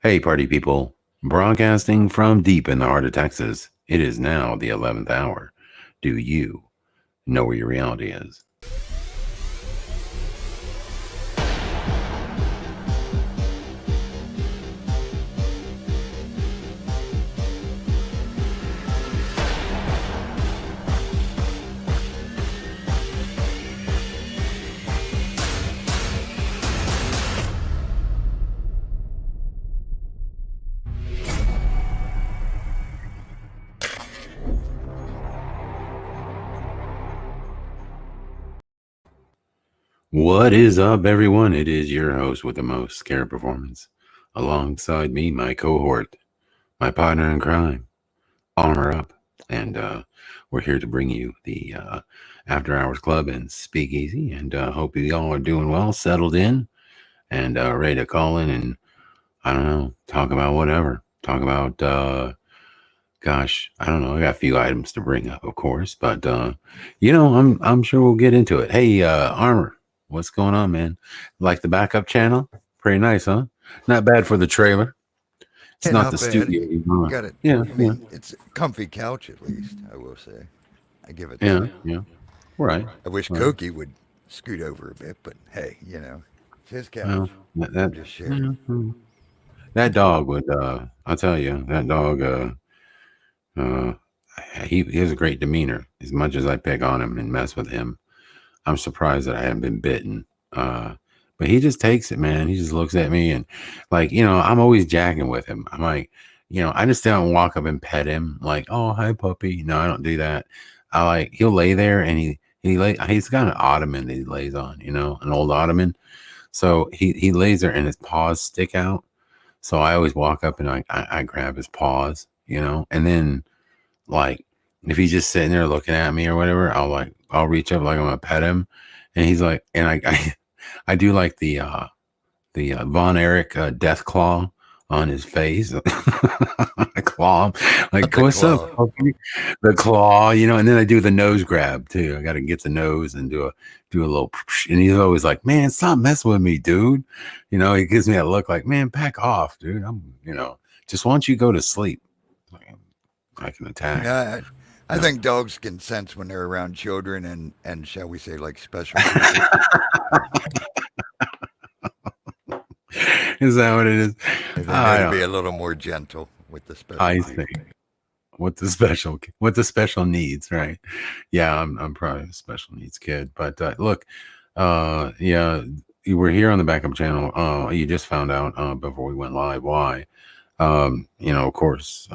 Hey, party people. Broadcasting from deep in the heart of Texas. It is now the 11th hour. Do you know where your reality is? What is up, everyone? It is your host with the most scare performance. Alongside me, my cohort, my partner in crime, Armor Up. And we're here to bring you the After Hours Club and Speakeasy. And hope you all are doing well, settled in, and ready to call in and, I don't know, talk about whatever. Talk about gosh, I don't know. I got a few items to bring up, of course, but I'm sure we'll get into it. Hey, Armor, what's going on, man? Like the backup channel? Pretty nice, huh? Not bad for the trailer. It's Hey, not the not bad. studio anymore. Got it. Yeah, I yeah, mean, it's a comfy couch at least, I will say. I give it yeah, that. yeah. Right, I wish right. Koki would scoot over a bit, but hey, it's his Well, couch. that that I'm just sharing. yeah, that dog would. I'll tell you, that dog. Uh, he has a great demeanor. As much as I pick on him and mess with him, I'm surprised that I haven't been bitten. Uh, but he just takes it, man. He just looks at me and, like, I'm always jacking with him. I'm like, I just don't walk up and pet him like, oh, hi, puppy. No, I don't do that. He'll lay there and he's got an ottoman that he lays on, an old ottoman. So he lays there and his paws stick out. So I always walk up and I grab his paws, and then, like, if he's just sitting there looking at me or whatever, I'll reach up like I'm gonna pet him, and he's like, and I do like the Von Erich death claw on his face. I claw him like, The what's up, claw. puppy? The claw, and then I do the nose grab too. I got to get the nose and do a little, and he's always like, man, stop messing with me, dude. He gives me a look like, man, back off, dude. Just why don't you go to sleep? Like, I can attack. Yeah, I You know. think dogs can sense when they're around children and shall we say, like special people. Is that what it is? They know I to don't be a know. little more gentle with the special I see. people. What the special needs, right? Yeah, I'm probably a special needs kid. But look, yeah, you were here on the backup channel. You just found out before we went live why. Of course,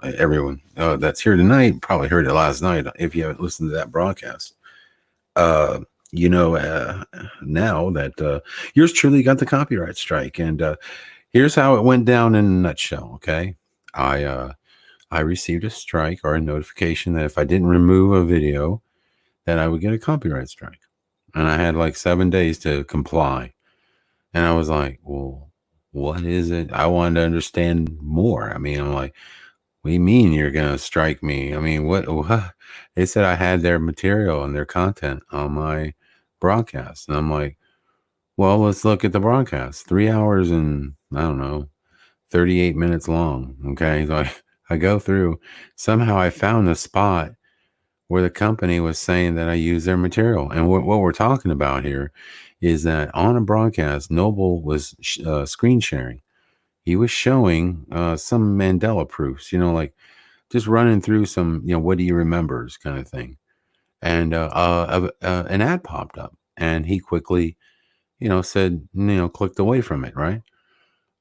everyone that's here tonight probably heard it last night. If you haven't listened to that broadcast, uh, now that yours truly got the copyright strike, and here's how it went down in a nutshell. Okay, I uh, I received a strike or a notification that if I didn't remove a video, that I would get a copyright strike, and I had like 7 days to comply. And I was like, well, what is it? I wanted to understand more. I mean, I'm like, what do you mean you're gonna strike me? I mean, what? They said I had their material and their content on my broadcast, and I'm like, well, let's look at the broadcast. 3 hours and, I don't know, 38 minutes long. Okay, so I go through. Somehow I found a spot where the company was saying that I use their material, and what we're talking about here is that on a broadcast, Noble was screen sharing. He was showing some Mandela proofs, like just running through some, what do you remembers kind of thing. And an ad popped up, and he quickly, said, clicked away from it, right?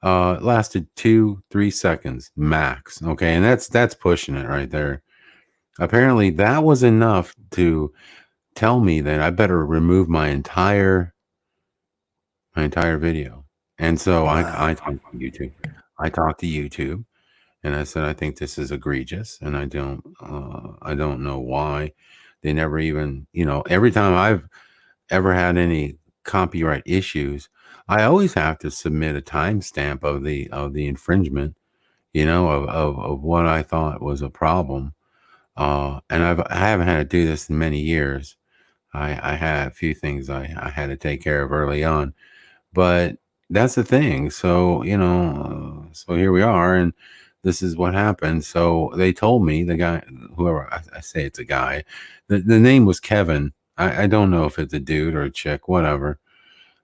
It lasted 2-3 seconds max. Okay, and that's pushing it right there. Apparently, that was enough to tell me that I better remove my entire video. And so I Wow. talked to YouTube. I talked to YouTube, and I said, I think this is egregious, and I don't know why they never even, every time I've ever had any copyright issues, I always have to submit a timestamp of the infringement, of what I thought was a problem. And I haven't had to do this in many years. I had a few things I had to take care of early on, but that's the thing. So, so here we are, and this is what happened. So they told me, the guy, whoever I say it's a guy, the name was Kevin. I don't know if it's a dude or a chick, whatever.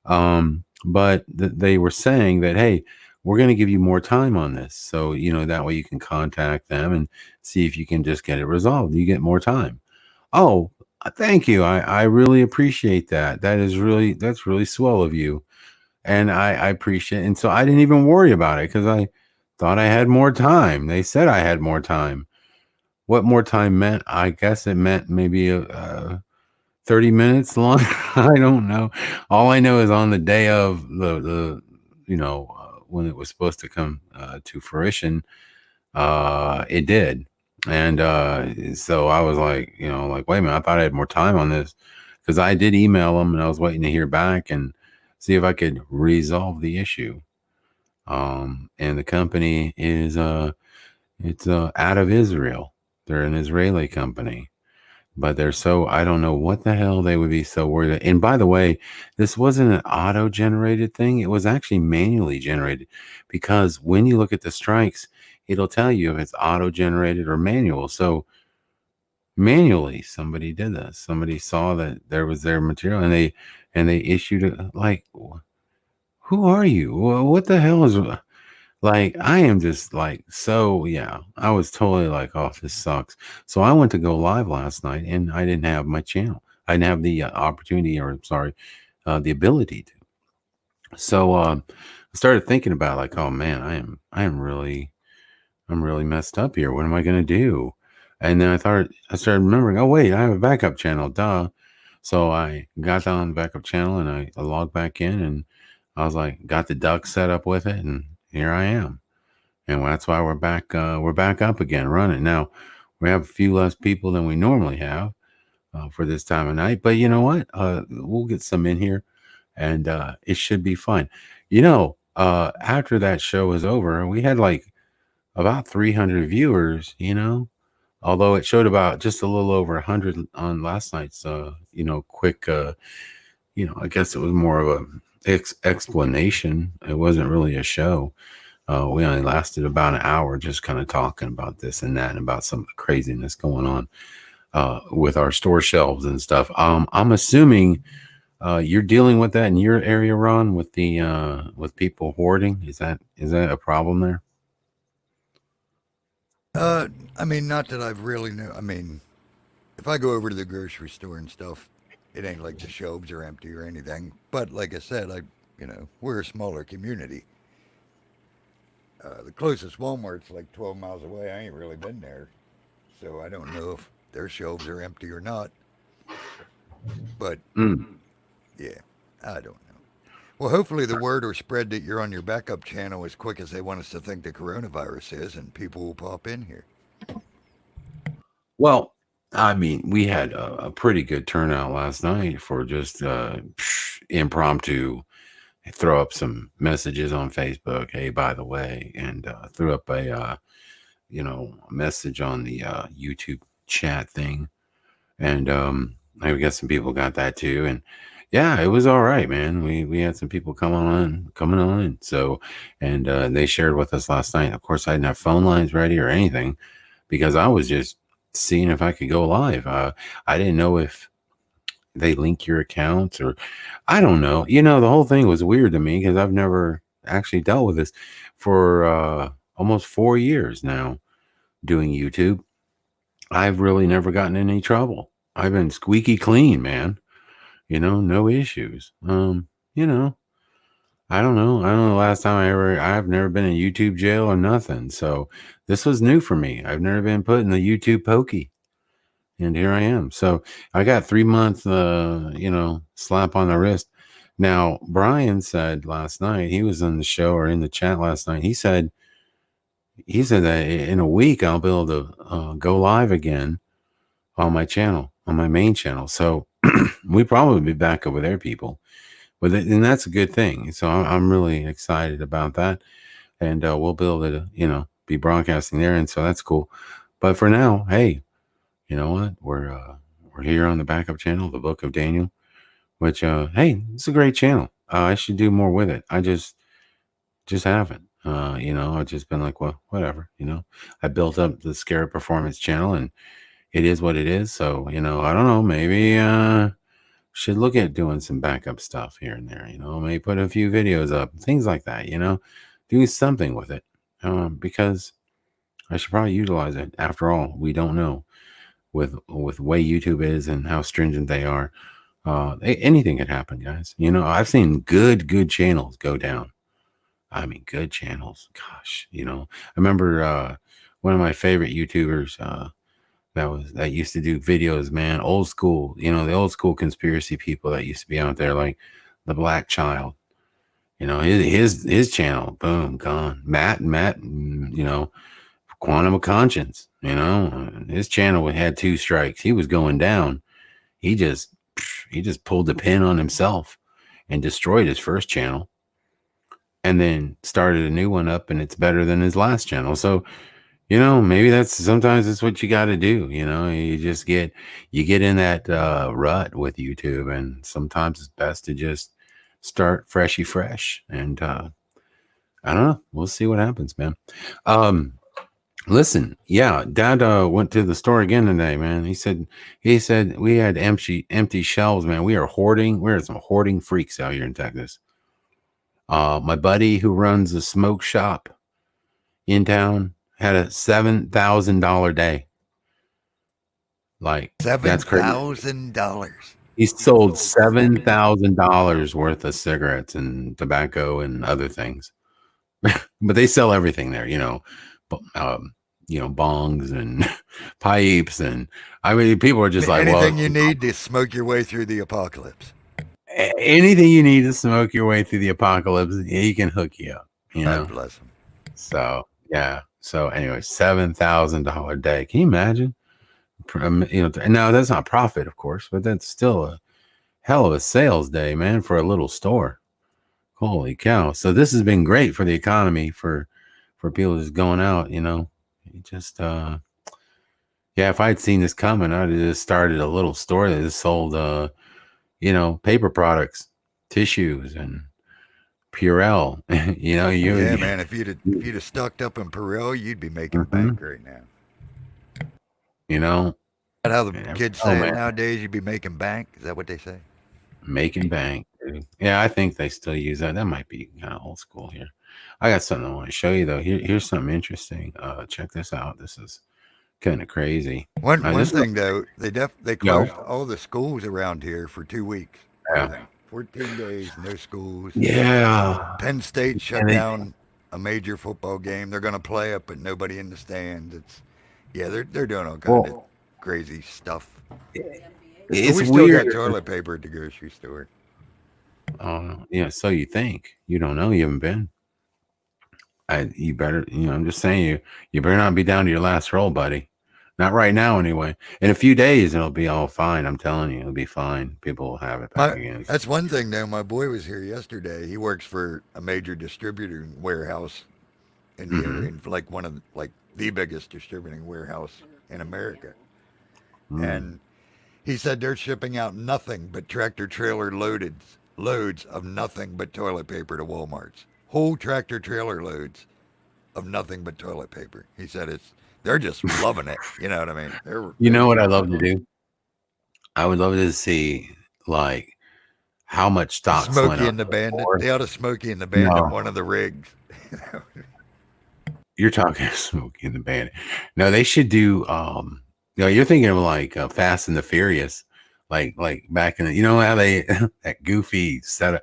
But they were saying that, hey, we're going to give you more time on this. So, that way you can contact them and see if you can just get it resolved. You get more time. Oh, thank you. I really appreciate that. That's really swell of you. And I appreciate it. And so I didn't even worry about it because I thought I had more time. They said I had more time. What more time meant? I guess it meant maybe 30 minutes long. I don't know. All I know is on the day of when it was supposed to come to fruition, it did. And so I was like, wait a minute, I thought I had more time on this because I did email them and I was waiting to hear back and see if I could resolve the issue. And the company is it's out of Israel. They're an Israeli company. But they're so, I don't know what the hell they would be so worried. And by the way, this wasn't an auto generated thing. It was actually manually generated because when you look at the strikes, it'll tell you if it's auto generated or manual. So manually, somebody did this. Somebody saw that there was their material and they issued it. Like, who are you? What the hell is like, I am just like, so yeah, I was totally like, oh, this sucks. So I went to go live last night and I didn't have my channel. I didn't have the opportunity or sorry, the ability to. So I started thinking about like, oh man, I'm really messed up here. What am I going to do? And then I started remembering, oh wait, I have a backup channel. Duh. So I got on the backup channel and I logged back in and I was like, got the duck set up with it. And here I am. And that's why we're back up again running. Now we have a few less people than we normally have for this time of night, but you know what? We'll get some in here and it should be fun. After that show was over, we had like about 300 viewers, although it showed about just a little over 100 on last night's, quick, I guess it was more of a explanation. It wasn't really a show. We only lasted about an hour just kind of talking about this and that and about some of the craziness going on with our store shelves and stuff. I'm assuming you're dealing with that in your area, Ron, with the with people hoarding. Is that a problem there? I mean, not that I've really knew. I mean, if I go over to the grocery store and stuff, it ain't like the shelves are empty or anything. But like I said, we're a smaller community. The closest Walmart's like 12 miles away. I ain't really been there, so I don't know if their shelves are empty or not. But Mm. yeah, I don't know. Well, hopefully the word will spread that you're on your backup channel as quick as they want us to think the coronavirus is, and people will pop in here. Well, I mean, we had a pretty good turnout last night for just impromptu throw up some messages on Facebook. Hey, by the way, and threw up a message on the YouTube chat thing, and I guess some people got that too. And yeah, it was all right, man. We had some people coming on. So, and they shared with us last night. Of course, I didn't have phone lines ready or anything because I was just seeing if I could go live. I didn't know if they link your accounts or I don't know. The whole thing was weird to me because I've never actually dealt with this for almost 4 years now doing YouTube. I've really never gotten in any trouble. I've been squeaky clean, man. No issues. You know, I don't know. I don't know the last time I've never been in YouTube jail or nothing. So this was new for me. I've never been put in the YouTube pokey. And here I am. So I got 3 months, slap on the wrist. Now, Brian said last night, he was on the show or in the chat last night. He said that in a week, I'll be able to go live again on my channel, on my main channel. So we probably be back over there, people. And that's a good thing. So I'm really excited about that. And we'll be able to, be broadcasting there. And so that's cool. But for now, hey, you know what? We're here on the backup channel, the Book of Daniel, which hey, it's a great channel. I should do more with it. I just haven't. You know, I've just been like, well, whatever. You know, I built up the Scarab Performance channel, and it is what it is. So, you know, I don't know. Maybe should look at doing some backup stuff here and there. You know, maybe put a few videos up, things like that. You know, do something with it, because I should probably utilize it. After all, we don't know with way YouTube is and how stringent they are. Anything could happen, guys. You know, I've seen good channels go down. I mean, good channels. Gosh, you know, I remember one of my favorite YouTubers that used to do videos, man, old school. You know, the old school conspiracy people that used to be out there, like the Black Child. You know, his channel, boom, gone. Matt, you know, Quantum of Conscience. You know, his channel had 2 strikes. He was going down. He just pulled the pin on himself and destroyed his first channel, and then started a new one up, and it's better than his last channel. So, you know, maybe sometimes it's what you got to do. You know, you get in that rut with YouTube, and sometimes it's best to just start fresh. And I don't know. We'll see what happens, man. Listen, yeah, Dad went to the store again today, man. He said we had empty shelves, man. We are hoarding. We're some hoarding freaks out here in Texas. My buddy who runs a smoke shop in town had a $7,000 day. Like, that's crazy. $7,000. He sold $7,000 worth of cigarettes and tobacco and other things. But they sell everything there, you know, bongs and pipes, and I mean, people are just like, anything you need to smoke your way through the apocalypse. Anything you need to smoke your way through the apocalypse, he can hook you up. You know, God bless him. So yeah. So anyway, $7,000 day. Can you imagine? You know, now that's not profit, of course, but that's still a hell of a sales day, man, for a little store. Holy cow! So this has been great for the economy, for people just going out. You know, just yeah. If I had seen this coming, I'd have just started a little store that just sold you know, paper products, tissues, and Purell. You know, man. If you'd have stocked up on Purell, you'd be making bank right now. You know, that's how the kids say it nowadays. You'd be making bank. Is that what they say? Making bank. Yeah, I think they still use that. That might be kind of old school here. I got something I want to show you though. Here's something interesting. Check this out. This is kind of crazy. One thing though, they closed all the schools around here for 2 weeks. Yeah. 14 days, no schools. Yeah. Penn State shut down a major football game. They're going to play it, but nobody in the stands. They're doing all kinds of crazy stuff. It's we still weird. got toilet paper at the grocery store. Oh, yeah. So you think? You don't know. You haven't been. You better. You know, I'm just saying you better not be down to your last roll, buddy. Not right now, anyway. In a few days, it'll be all fine. I'm telling you, it'll be fine. People will have it back again. That's one thing, though. My boy was here yesterday. He works for a major distributor warehouse in the area, like the biggest distributing warehouse in America. And he said they're shipping out nothing but tractor trailer loads of nothing but toilet paper to Walmart's. Whole tractor trailer loads of nothing but toilet paper. He said they're just loving it. You know what I mean? You know what I love to do? I would love to see like how much stock. Smokey and the Bandit. They ought to Smokey and the Bandit on one of the rigs. You're talking Smokey and the Bandit. No, they should do. You're thinking of like Fast and the Furious, like back in the. You know how they that goofy setup.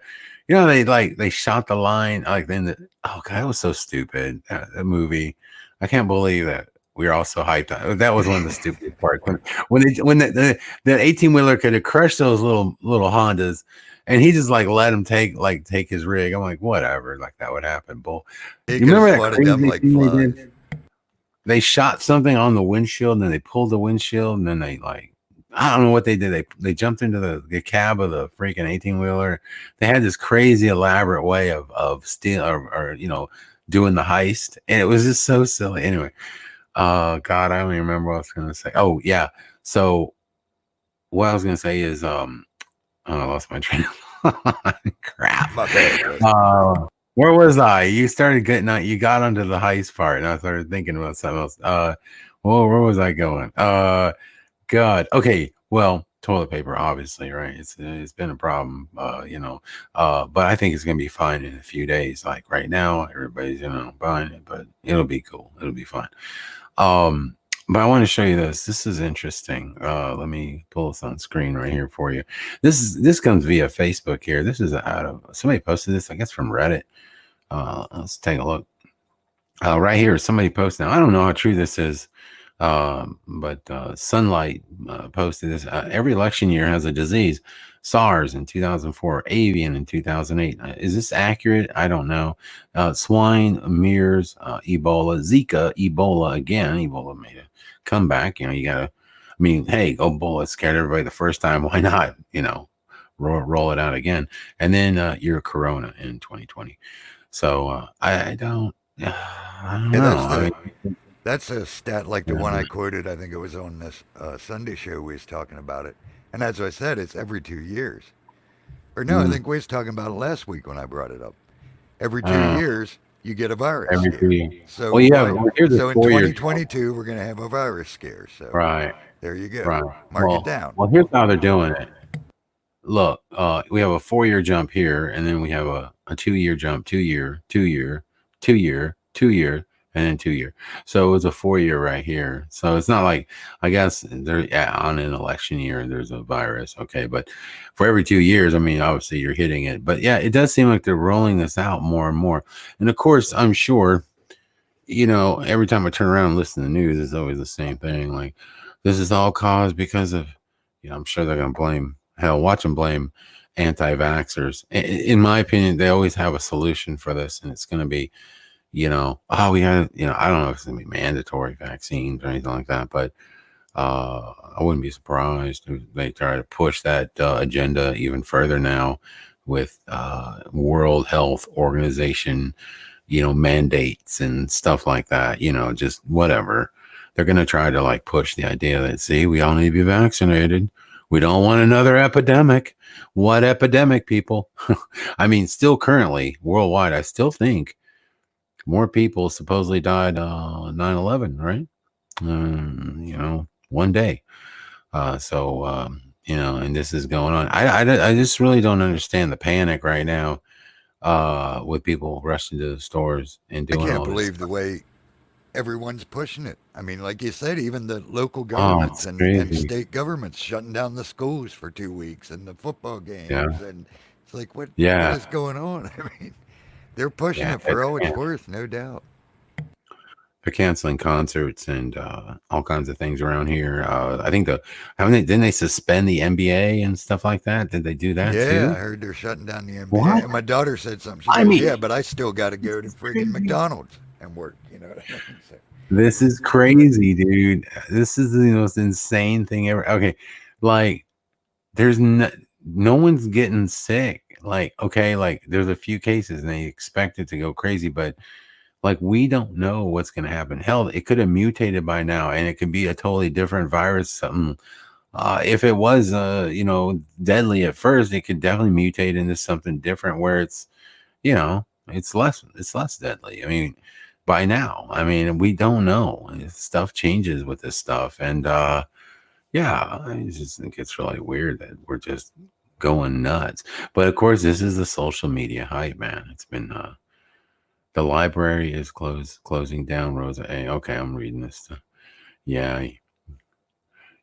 You know they shot the line like then oh god, that was so stupid. That movie. I can't believe that. We were all so hyped on. That was one of the stupid parts when the 18-wheeler could have crushed those little Hondas, and he just like let him take his rig. I'm like, whatever, like that would happen. Bull. You remember that crazy thing they did? They shot something on the windshield, and then they pulled the windshield, and then they I don't know what they did. They jumped into the cab of the freaking 18-wheeler. They had this crazy elaborate way of steal or you know doing the heist, and it was just so silly. Anyway. God, I don't even remember what I was gonna say. Oh yeah. So what I was gonna say is I lost my train of crap. Where was I? You started getting on. You got onto the heist part, and I started thinking about something else. Well, where was I going? God. Okay. Well, toilet paper, obviously, right? It's been a problem, but I think it's gonna be fine in a few days. Like right now, everybody's buying it, but it'll be cool. It'll be fine. Um, but I want to show you this. This is interesting. Let me pull this on screen right here for you. This comes via Facebook here. This is out of somebody posted this, I guess, from Reddit. Let's take a look. Right here, somebody posted. Now, I don't know how true this is, but Sunlight posted this. Every election year has a disease. SARS in 2004, avian in 2008. Is this accurate? I don't know. Swine, MERS, Ebola, Zika, Ebola again. Ebola made a comeback. You gotta. I mean, hey, Ebola scared everybody the first time. Why not? Roll it out again. And then your Corona in 2020. So I don't. I don't know. That's a stat like the one I quoted. I think it was on this Sunday show we was talking about it. And as I said, it's every 2 years. Or no, I think we was talking about it last week when I brought it up. Every 2 years, you get a virus every scare. 2 years. So, Well, yeah. Here's so in 2022, we're going to have a virus scare. So right. there you go. Right. Mark it down. Well, here's how they're doing it. Look, we have a 4-year jump here, and then we have a 2-year jump, 2-year, 2-year, 2-year, 2-year, and then 2-year. So it was a 4-year right here. So it's not like, I guess on an election year there's a virus, okay, but for every 2 years, I mean, obviously you're hitting it. But yeah, it does seem like they're rolling this out more and more. And of course, I'm sure, every time I turn around and listen to the news, it's always the same thing. Like, this is all caused because of, I'm sure they're going to blame. Hell, watch them blame anti-vaxxers. In my opinion, they always have a solution for this, and it's going to be, we got, I don't know if it's going to be mandatory vaccines or anything like that, but I wouldn't be surprised if they try to push that agenda even further now with World Health Organization, mandates and stuff like that, just whatever. They're going to try to like push the idea that, see, we all need to be vaccinated. We don't want another epidemic. What epidemic, people? I mean, still currently worldwide, I still think more people supposedly died 9/11, right? One day. And this is going on. I just really don't understand the panic right now with people rushing to the stores and doing all this. I can't believe the way everyone's pushing it. I mean, like you said, even the local governments and state governments shutting down the schools for 2 weeks and the football games. Yeah. And it's like, what is going on? I mean, they're pushing it for all it's worth, no doubt. They're canceling concerts and all kinds of things around here. I think didn't they suspend the NBA and stuff like that? Did they do that too? Yeah, I heard they're shutting down the NBA. What? And my daughter said something. She goes, yeah, but I still got to go to friggin' McDonald's and work. You know what I mean? So, this is crazy, dude. This is the most insane thing ever. Okay, like there's no one's getting sick. Like, okay, like there's a few cases and they expect it to go crazy, but like we don't know what's going to happen. Hell, it could have mutated by now, and it could be a totally different virus. Something. If it was, deadly at first, it could definitely mutate into something different where it's, it's less deadly. I mean, by now, we don't know. Stuff changes with this stuff, and I just think it's really weird that we're just going nuts. But of course, this is the social media hype, man. It's been the library is closing down, Rosa A. Okay, I'm reading this. Yeah.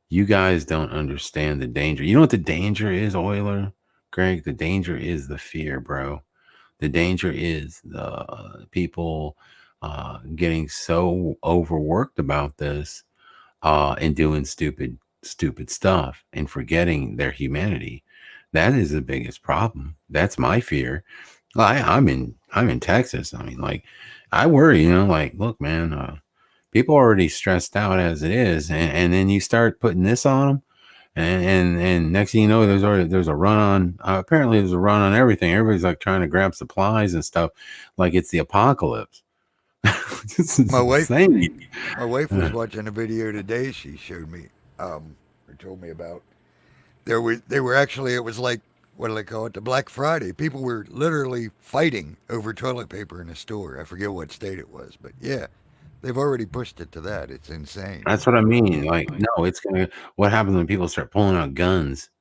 You guys don't understand the danger. You know what the danger is, Euler? Greg? The danger is the fear, bro. The danger is the people getting so overworked about this and doing stupid stuff and forgetting their humanity. That is the biggest problem. That's my fear. I'm in Texas. I mean, like, I worry, look, man, people are already stressed out as it is, and then you start putting this on them, and next thing you know, there's a run on. Apparently, there's a run on everything. Everybody's like trying to grab supplies and stuff, like it's the apocalypse. My wife was watching a video today. She showed me, or told me about. They were actually. It was like what do they call it? The Black Friday. People were literally fighting over toilet paper in a store. I forget what state it was, but yeah, they've already pushed it to that. It's insane. That's what I mean. Like, no, it's gonna. What happens when people start pulling out guns?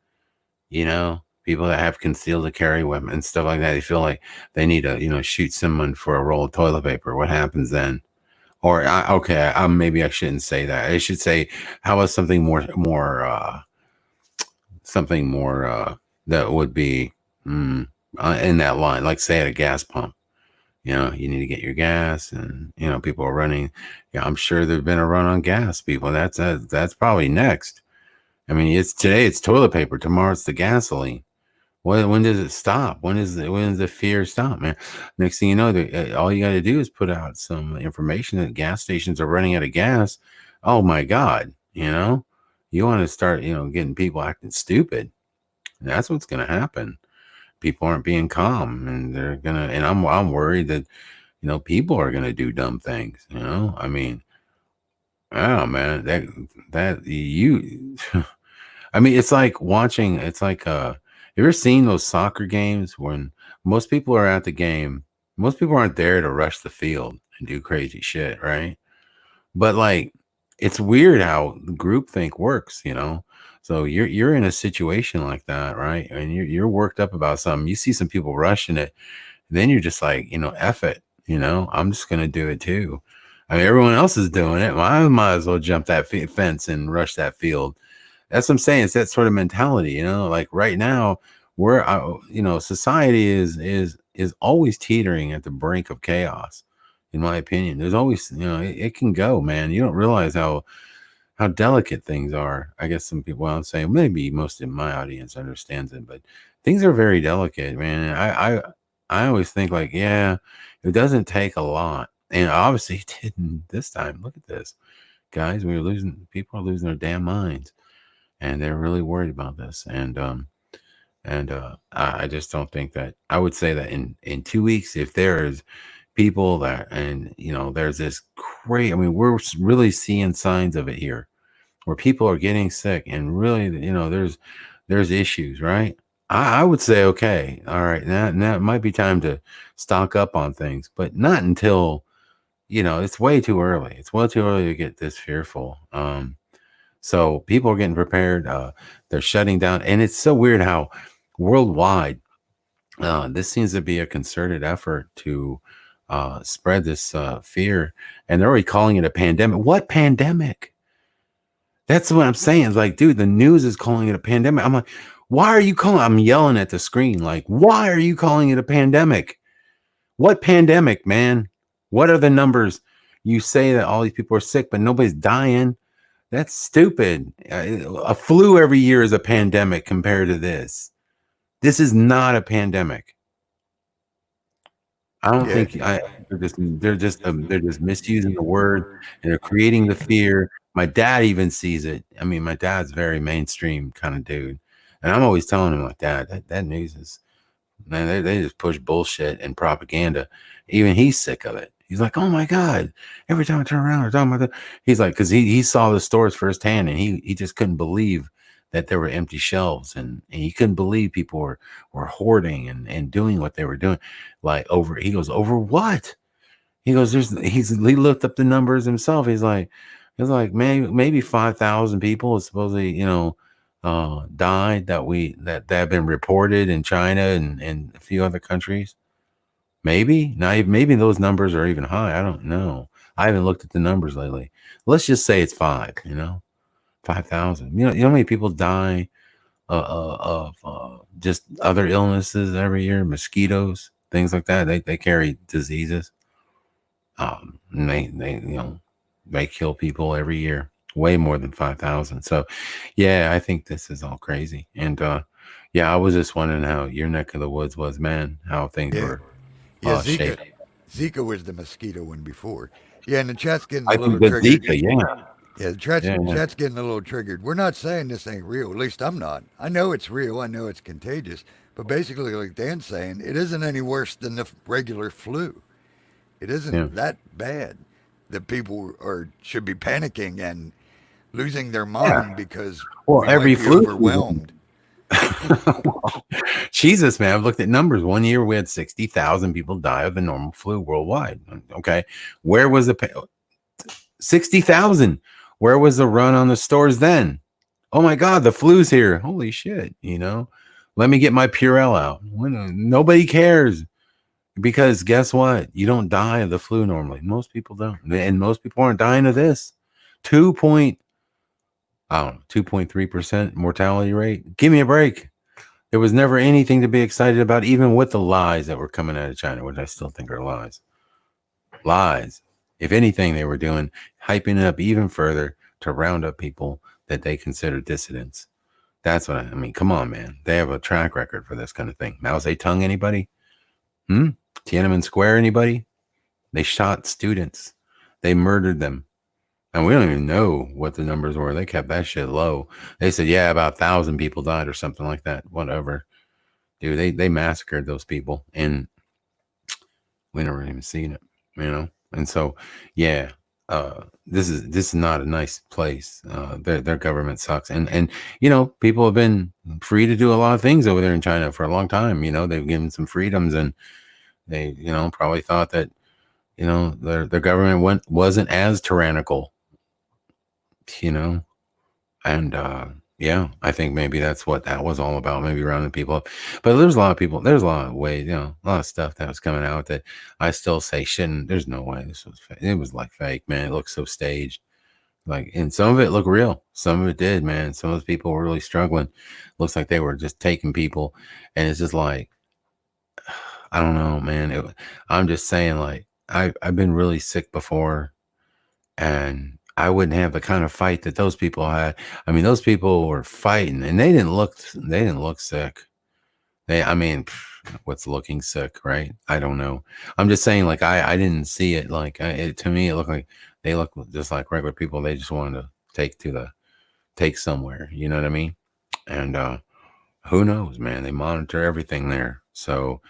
You know, people that have concealed to carry weapons and stuff like that. They feel like they need to, shoot someone for a roll of toilet paper. What happens then? Or okay, maybe I shouldn't say that. I should say, how about something more that would be in that line, like say at a gas pump. You need to get your gas, and people are running. Yeah, I'm sure there's been a run on gas, people. That's probably next. I mean, it's toilet paper. Tomorrow it's the gasoline. When does it stop? When does the fear stop, man? Next thing you know, all you got to do is put out some information that gas stations are running out of gas. Oh my God, you want to start, getting people acting stupid. And that's what's going to happen. People aren't being calm, and I'm worried that, people are going to do dumb things. I mean, oh man, I mean, it's like watching. It's like you ever seen those soccer games when most people are at the game? Most people aren't there to rush the field and do crazy shit, right? But like, it's weird how groupthink works, So you're in a situation like that, right? And you're worked up about something. You see some people rushing it, then you're just like, F it, I'm just gonna do it too. I mean, everyone else is doing it. Well, I might as well jump that fence and rush that field. That's what I'm saying. It's that sort of mentality, like right now society is always teetering at the brink of chaos, in my opinion. There's always, it can go, man. You don't realize how delicate things are. I guess some people, well, I'm saying maybe most of my audience understands it, but things are very delicate, man. I always think like, yeah, it doesn't take a lot. And obviously it didn't this time. Look at this. Guys, people are losing their damn minds. And they're really worried about this. And I just don't think that. I would say that in 2 weeks, if there's people that, and there's this great, I mean, we're really seeing signs of it here, where people are getting sick, and really, there's issues, right? I would say, okay, all right, now it might be time to stock up on things, but not until, it's way too early. It's way too early to get this fearful. So people are getting prepared. They're shutting down. And it's so weird how worldwide, this seems to be a concerted effort to spread this fear. And they're already calling it a pandemic. What pandemic? That's what I'm saying. It's like, dude, the news is calling it a pandemic. I'm like, why are you calling? I'm yelling at the screen. Like, why are you calling it a pandemic? What pandemic, man? What are the numbers? You say that all these people are sick, but nobody's dying. That's stupid. A flu every year is a pandemic compared to this. This is not a pandemic. I don't think they're just misusing the word, and they're creating the fear. My dad even sees it. I mean, my dad's very mainstream kind of dude, and I'm always telling him like, Dad, that news is, man, they just push bullshit and propaganda. Even he's sick of it. He's like, oh my God, every time I turn around, we're talking about that. He's like, because he saw the stores firsthand, and he just couldn't believe that there were empty shelves, and he couldn't believe people were hoarding and doing what they were doing. Like he goes, over what? He goes, he looked up the numbers himself. He's like, maybe 5,000 people supposedly, died that have been reported in China and a few other countries. Maybe maybe those numbers are even high. I don't know. I haven't looked at the numbers lately. Let's just say it's 5,000. You know how many people die of just other illnesses every year, mosquitoes, things like that. They carry diseases. And they kill people every year, way more than 5,000. So, yeah, I think this is all crazy. And yeah, I was just wondering how your neck of the woods was, man. How things Yeah. were Yeah, shaped. Zika was the mosquito one before. Yeah, and the chat's getting a I little think that triggered. Zika, yeah, Yeah, yeah, yeah. chat's getting a little triggered. We're not saying this ain't real. At least I'm not. I know it's real. I know it's contagious. But basically, like Dan's saying, it isn't any worse than the regular flu. It Yeah. isn't that bad that people should be panicking and losing their mind because Well, we every might be flu season, overwhelmed. Jesus, man, I've looked at numbers. One year we had 60,000 people die of the normal flu worldwide. Okay. Where was the 60,000? Where was the run on the stores then? Oh my God, the flu's here. Holy shit. Let me get my Purell out. Nobody cares because guess what? You don't die of the flu normally. Most people don't. And most people aren't dying of this. 2.3% mortality rate. Give me a break. There was never anything to be excited about, even with the lies that were coming out of China, which I still think are lies. Lies. If anything, they were doing, hyping it up even further to round up people that they consider dissidents. That's what I mean. Come on, man. They have a track record for this kind of thing. Mao Zedong, anybody? Tiananmen Square, anybody? They shot students. They murdered them. And we don't even know what the numbers were. They kept that shit low. They said, yeah, about 1,000 people died or something like that. Whatever. Dude, they massacred those people. And we never even seen it, And so, yeah, this is not a nice place. Their government sucks. And people have been free to do a lot of things over there in China for a long time. They've given some freedoms, and they, probably thought that, their government wasn't as tyrannical. And yeah, I think maybe that's what that was all about, maybe rounding people up. But there's a lot of ways, a lot of stuff that was coming out that I still say shouldn't. There's no way this was fake. It was like fake, man. It looked so staged. And some of it looked real. Some of it did, man. Some of the people were really struggling. Looks like they were just taking people, and it's just like, I don't know, man. I'm just saying, like, I've been really sick before, and I wouldn't have the kind of fight that those people had. I mean, those people were fighting, and they didn't look sick. What's looking sick, right? I don't know. I'm just saying, like, I didn't see it. Like, to me, it looked like they look just like regular people. They just wanted to take somewhere. You know what I mean? And who knows, man? They monitor everything there, so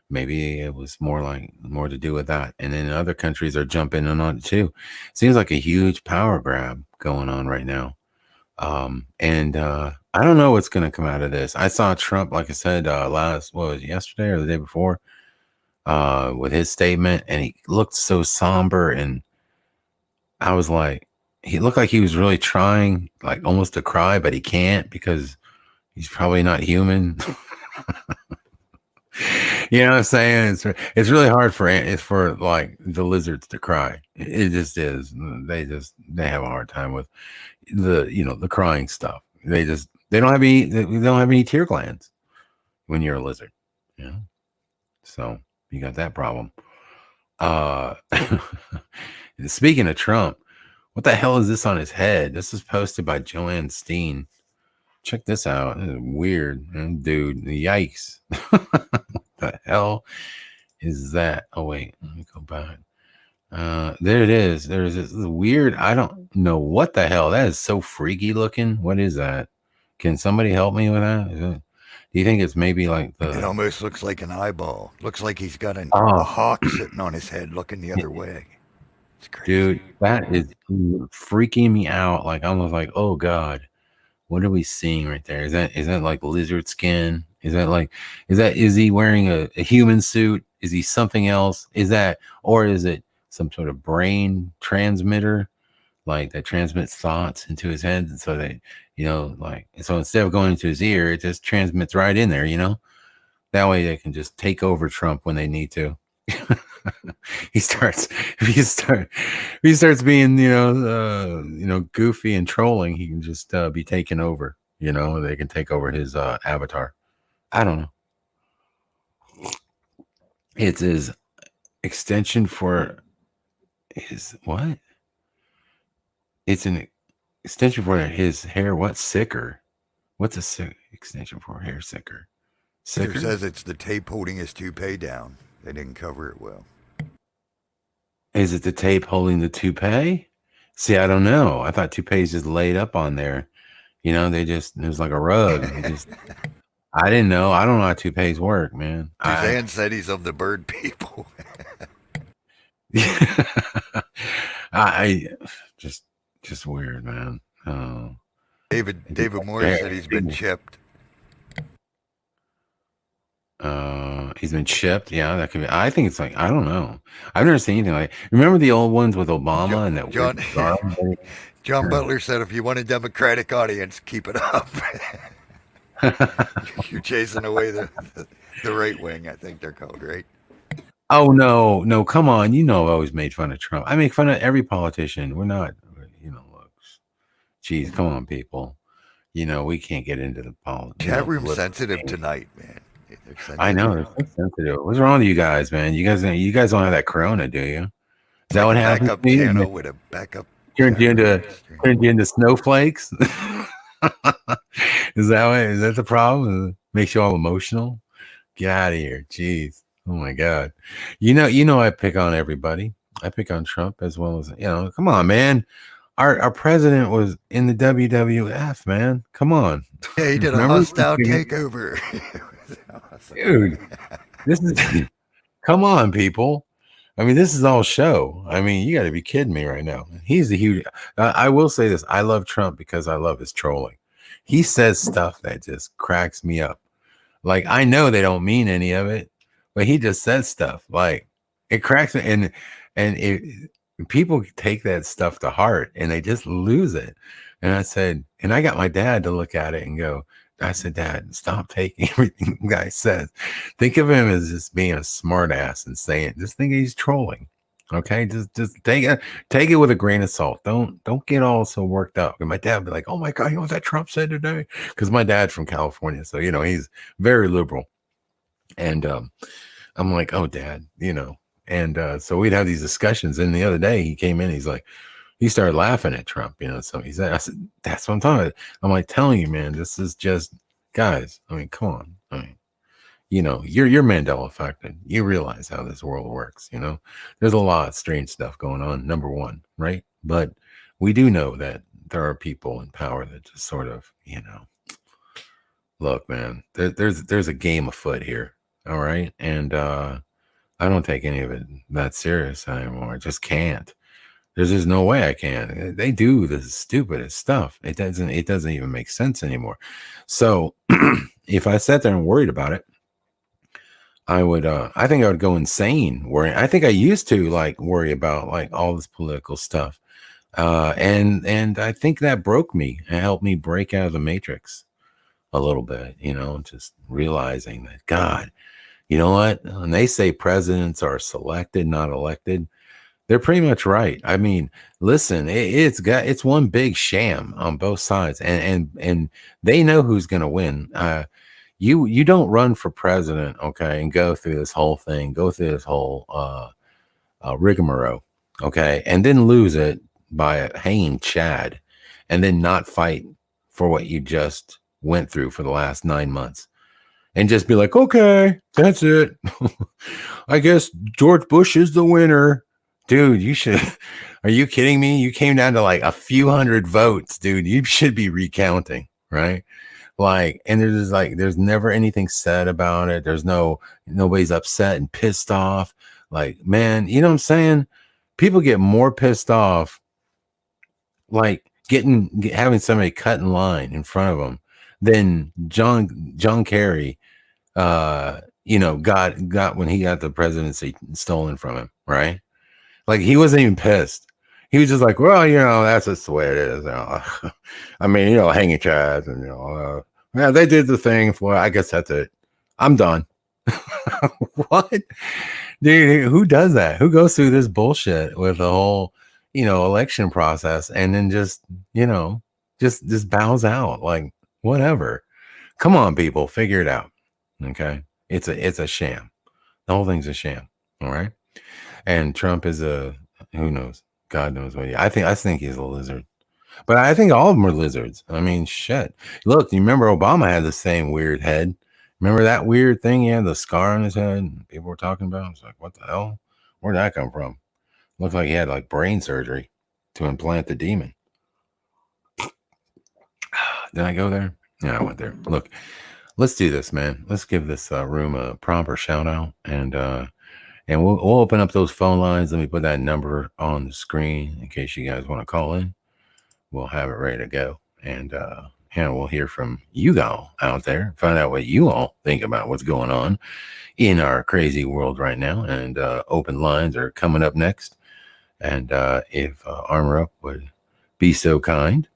maybe it was more to do with that. And then other countries are jumping in on it too. Seems like a huge power grab going on right now. And I don't know what's going to come out of this. I saw Trump, like I said, yesterday or the day before, with his statement, and he looked so somber, and I was like, he looked like he was really trying, like, almost to cry, but he can't because he's probably not human. You know what I'm saying? It's really hard for like the lizards to cry. It just is. They have a hard time with the crying stuff. They don't have any tear glands when you're a lizard. So you got that problem. Speaking of Trump, what the hell is this on his head? This is posted by Joanne Steen. Check this out. This is weird, dude. Yikes. The hell is that? Oh wait, let me go back. There it is. There's this weird, I don't know what the hell. That is so freaky looking. What is that? Can somebody help me with that? Do you think it's maybe like It almost looks like an eyeball. Looks like he's got a hawk sitting on his head looking the other way. It's crazy. Dude, that is freaking me out. Like, almost like, oh God, what are we seeing right there? Is that like lizard skin? Is he wearing a human suit? Is he something else? Or is it some sort of brain transmitter, like that transmits thoughts into his head? And so that, so instead of going into his ear, it just transmits right in there, that way they can just take over Trump when they need to. If he starts being, goofy and trolling, he can just be taken over, they can take over his avatar. I don't know. It's his extension for his what? It's an extension for his hair. What? Sicker? What's a extension for hair? Sicker? It says it's the tape holding his toupee down. They didn't cover it well. Is it the tape holding the toupee? See, I don't know. I thought toupees just laid up on there. It was like a rug. I didn't know. I don't know how toupees work, man. Suzanne said he's of the bird people. I just weird, man. David Morris said he's been chipped. He's been shipped. Yeah, that could be. I think it's like I don't know. I've never seen anything like. Remember the old ones with Obama and that weird John scar? John Butler said, "If you want a Democratic audience, keep it up." You're chasing away the right wing. I think they're called, right? Oh no, no, come on. You know I always made fun of Trump. I make fun of every politician. We're not, look. Geez, come on, people. We can't get into the Chat room political sensitive game. tonight, man. They're I know sensitive. they're so sensitive. What's wrong with you guys, man? You guys don't have that corona, do you? Is that Like what a happened backup to you? channel with a backup Turned chat you room into stream. turned you into snowflakes? Is that the problem? Makes you all emotional? Get out of here. Jeez. Oh my God. I pick on everybody. I pick on Trump as well as, come on, man. Our president was in the WWF, man. Come on. Yeah, he did a Remember? hostile takeover. Awesome. Dude, this is come on, people. I mean, this is all show. I mean, you got to be kidding me right now. He's a huge. I will say this: I love Trump because I love his trolling. He says stuff that just cracks me up. Like I know they don't mean any of it, but he just says stuff like it cracks me. And people take that stuff to heart and they just lose it. And I said, and I got my dad to look at it and go. I said, Dad, stop taking everything the guy says. Think of him as just being a smart ass and saying, just think he's trolling. Okay. Just take it with a grain of salt. Don't get all so worked up. And my dad would be like, oh my God, you know what that Trump said today? Because my dad's from California. So, he's very liberal. And I'm like, oh, Dad, and so we'd have these discussions. And the other day he came in, he's like, he started laughing at Trump, so he said, I said, that's what I'm talking about. I'm like, telling you, man, this is just guys. I mean, come on. I mean, you're Mandela affected. You realize how this world works, there's a lot of strange stuff going on, number one, right? But we do know that there are people in power that just sort of, look, man, there's a game afoot here. All right. And I don't take any of it that serious anymore. I just can't. There's just no way I can. They do the stupidest stuff. It doesn't even make sense anymore. So if I sat there and worried about it, I think I would go insane worrying. I think I used to like worry about like all this political stuff. And I think that broke me and helped me break out of the matrix a little bit, just realizing that God, you know what? When they say presidents are selected, not elected, they're pretty much right. I mean, listen, it's one big sham on both sides, and they know who's going to win. You don't run for president, okay, and go through this whole thing, go through this whole rigmarole, okay, and then lose it by hanging Chad, and then not fight for what you just went through for the last 9 months. And just be like, okay, that's it. I guess George Bush is the winner. Dude, you should. Are you kidding me? You came down to like a few hundred votes, dude. You should be recounting, right? Like, and there's never anything said about it. Nobody's upset and pissed off. Like, man, you know what I'm saying? People get more pissed off, like having somebody cut in line in front of them than John Kerry got when he got the presidency stolen from him, right? Like he wasn't even pissed. He was just like, well, that's just the way it is. I mean, hanging chads and yeah, they did the thing for. I guess that's it. I'm done. What, dude? Who does that? Who goes through this bullshit with the whole, election process and then just bows out like whatever? Come on, people, figure it out. Okay, it's a sham. The whole thing's a sham. All right. And Trump is who knows? God knows what. I think he's a lizard. But I think all of them are lizards. I mean, shit. Look, you remember Obama had the same weird head. Remember that weird thing? He had the scar on his head. People were talking about. It's like, what the hell? Where'd that come from? Looked like he had like brain surgery to implant the demon. Did I go there? Yeah, I went there. Look, let's do this, man. Let's give this room a proper shout out and we'll open up those phone lines. Let me put that number on the screen in case you guys want to call in. We'll have it ready to go. And we'll hear from you all out there, find out what you all think about what's going on in our crazy world right now. And open lines are coming up next. And if Armor Up would be so kind.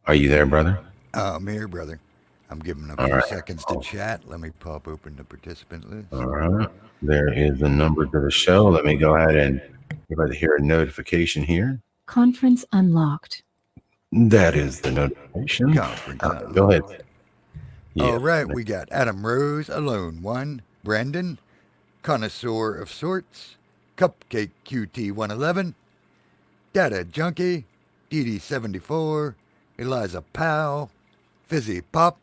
Are you there, brother? I'm here, brother. I'm giving a All few right. seconds to chat. Let me pop open the participant list. All right. There is the number to the show. Let me go ahead and if I hear a notification here. Conference unlocked. That is the notification. Conference Go unlocked. ahead. All right, we got Adam Rose, Alone One, Brandon, Connoisseur of Sorts, Cupcake QT 111, Data Junkie, DD74, Eliza Powell, Fizzy Pop,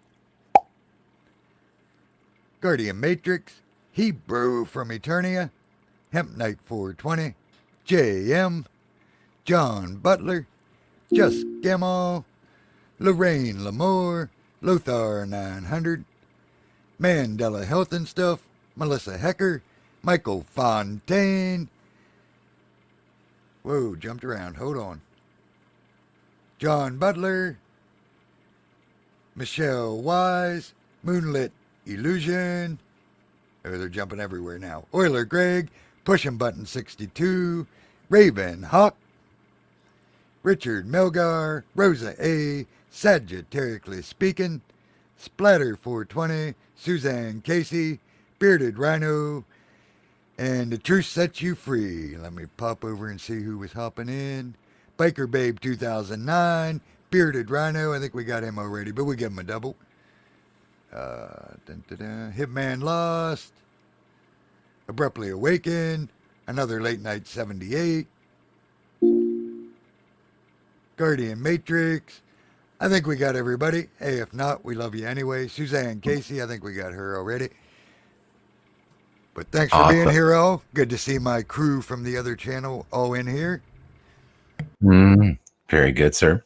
Guardian Matrix, Hebrew from Eternia, Hemp Knight 420, JM, John Butler, Just Gamal, Lorraine Lamour, Lothar 900, Mandela Health and Stuff, Melissa Hecker, Michael Fontaine. Whoa, jumped around. Hold on. John Butler, Michelle Wise, Moonlit Illusion. Oh, they're jumping everywhere now. Euler Greg, Pushing Button 62, Raven Hawk, Richard Melgar, Rosa A, Sagittarically Speaking, Splatter 420, Suzanne Casey, Bearded Rhino, and The Truth Sets You Free. Let me pop over and see who was hopping in. Biker Babe 2009, Bearded Rhino. I think we got him already, but we give him a double. Hitman Lost, Abruptly Awakened, another Late Night 78, Guardian Matrix. I think we got everybody. Hey, if not, we love you anyway. Suzanne Casey, I think we got her already. But thanks for being here, all. Good to see my crew from the other channel all in here. Very good, sir.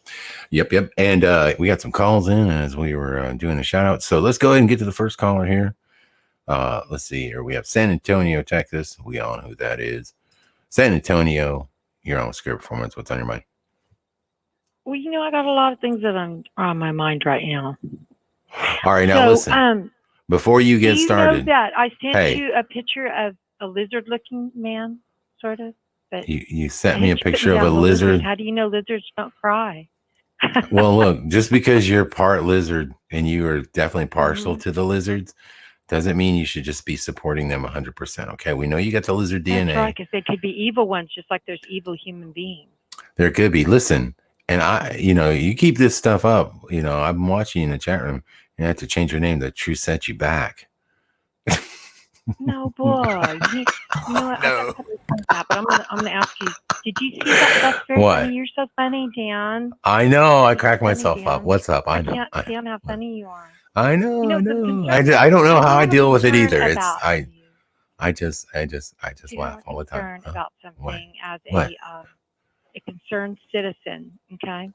Yep. And we got some calls in as we were doing the shout out. So let's go ahead and get to the first caller here. Let's see here. We have San Antonio, Texas. We all know who that is. San Antonio, you're on Script Performance. What's on your mind? Well, I got a lot of things that are on my mind right now. All right, now listen. Before you get started, know that I sent you a picture of a lizard-looking man, sort of. But you sent me a picture of a lizard. How do you know lizards don't cry? Well, look, just because you're part lizard and you are definitely partial to the lizards, doesn't mean you should just be supporting them 100%. Okay, we know you got the lizard DNA. That's right, because they could be evil ones, just like there's evil human beings. There could be. Listen, and you keep this stuff up. I'm watching you in the chat room. You have to change your name. The Truth Set You Back. No, boy. You know what? No. But I'm gonna ask you. Did you see that? That's very What? funny. You're so funny, Dan. I know. I crack myself up. What's up? I know. can't stand how funny you are. I know. I the know. concern- I don't know how I I'm deal with it either. concerned It's about you. I just laugh all the time. Concerned about something What? as What? a concerned citizen. Okay.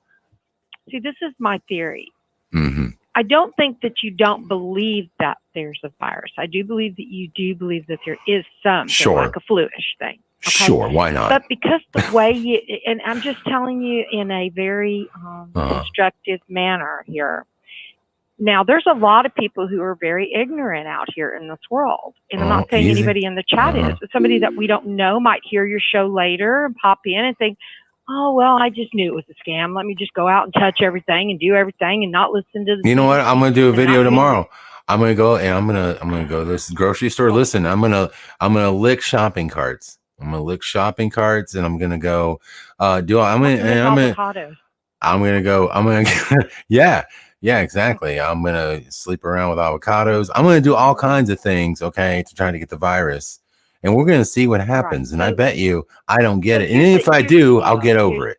See, this is my theory. Mm-hmm. I don't think that you don't believe that there's a virus. I do believe that you do believe that there is something Sure. like a flu-ish thing. Okay? Sure. Why not? But because the way you, and I'm just telling you in a very constructive manner here. Now, there's a lot of people who are very ignorant out here in this world. And I'm not saying anybody in the chat is, but somebody that we don't know might hear your show later and pop in and think, oh, well, I just knew it was a scam. Let me just go out and touch everything and do everything and not listen to the. You know what? I'm gonna do a video tomorrow. I'm gonna go and I'm gonna go to this grocery store. Listen, I'm gonna lick shopping carts. I'm gonna lick shopping carts and I'm gonna go yeah, exactly. I'm gonna sleep around with avocados. I'm gonna do all kinds of things, okay, to try to get the virus. And we're gonna see what happens. Right. And I bet you I don't get it. And if I do, I'll get over it.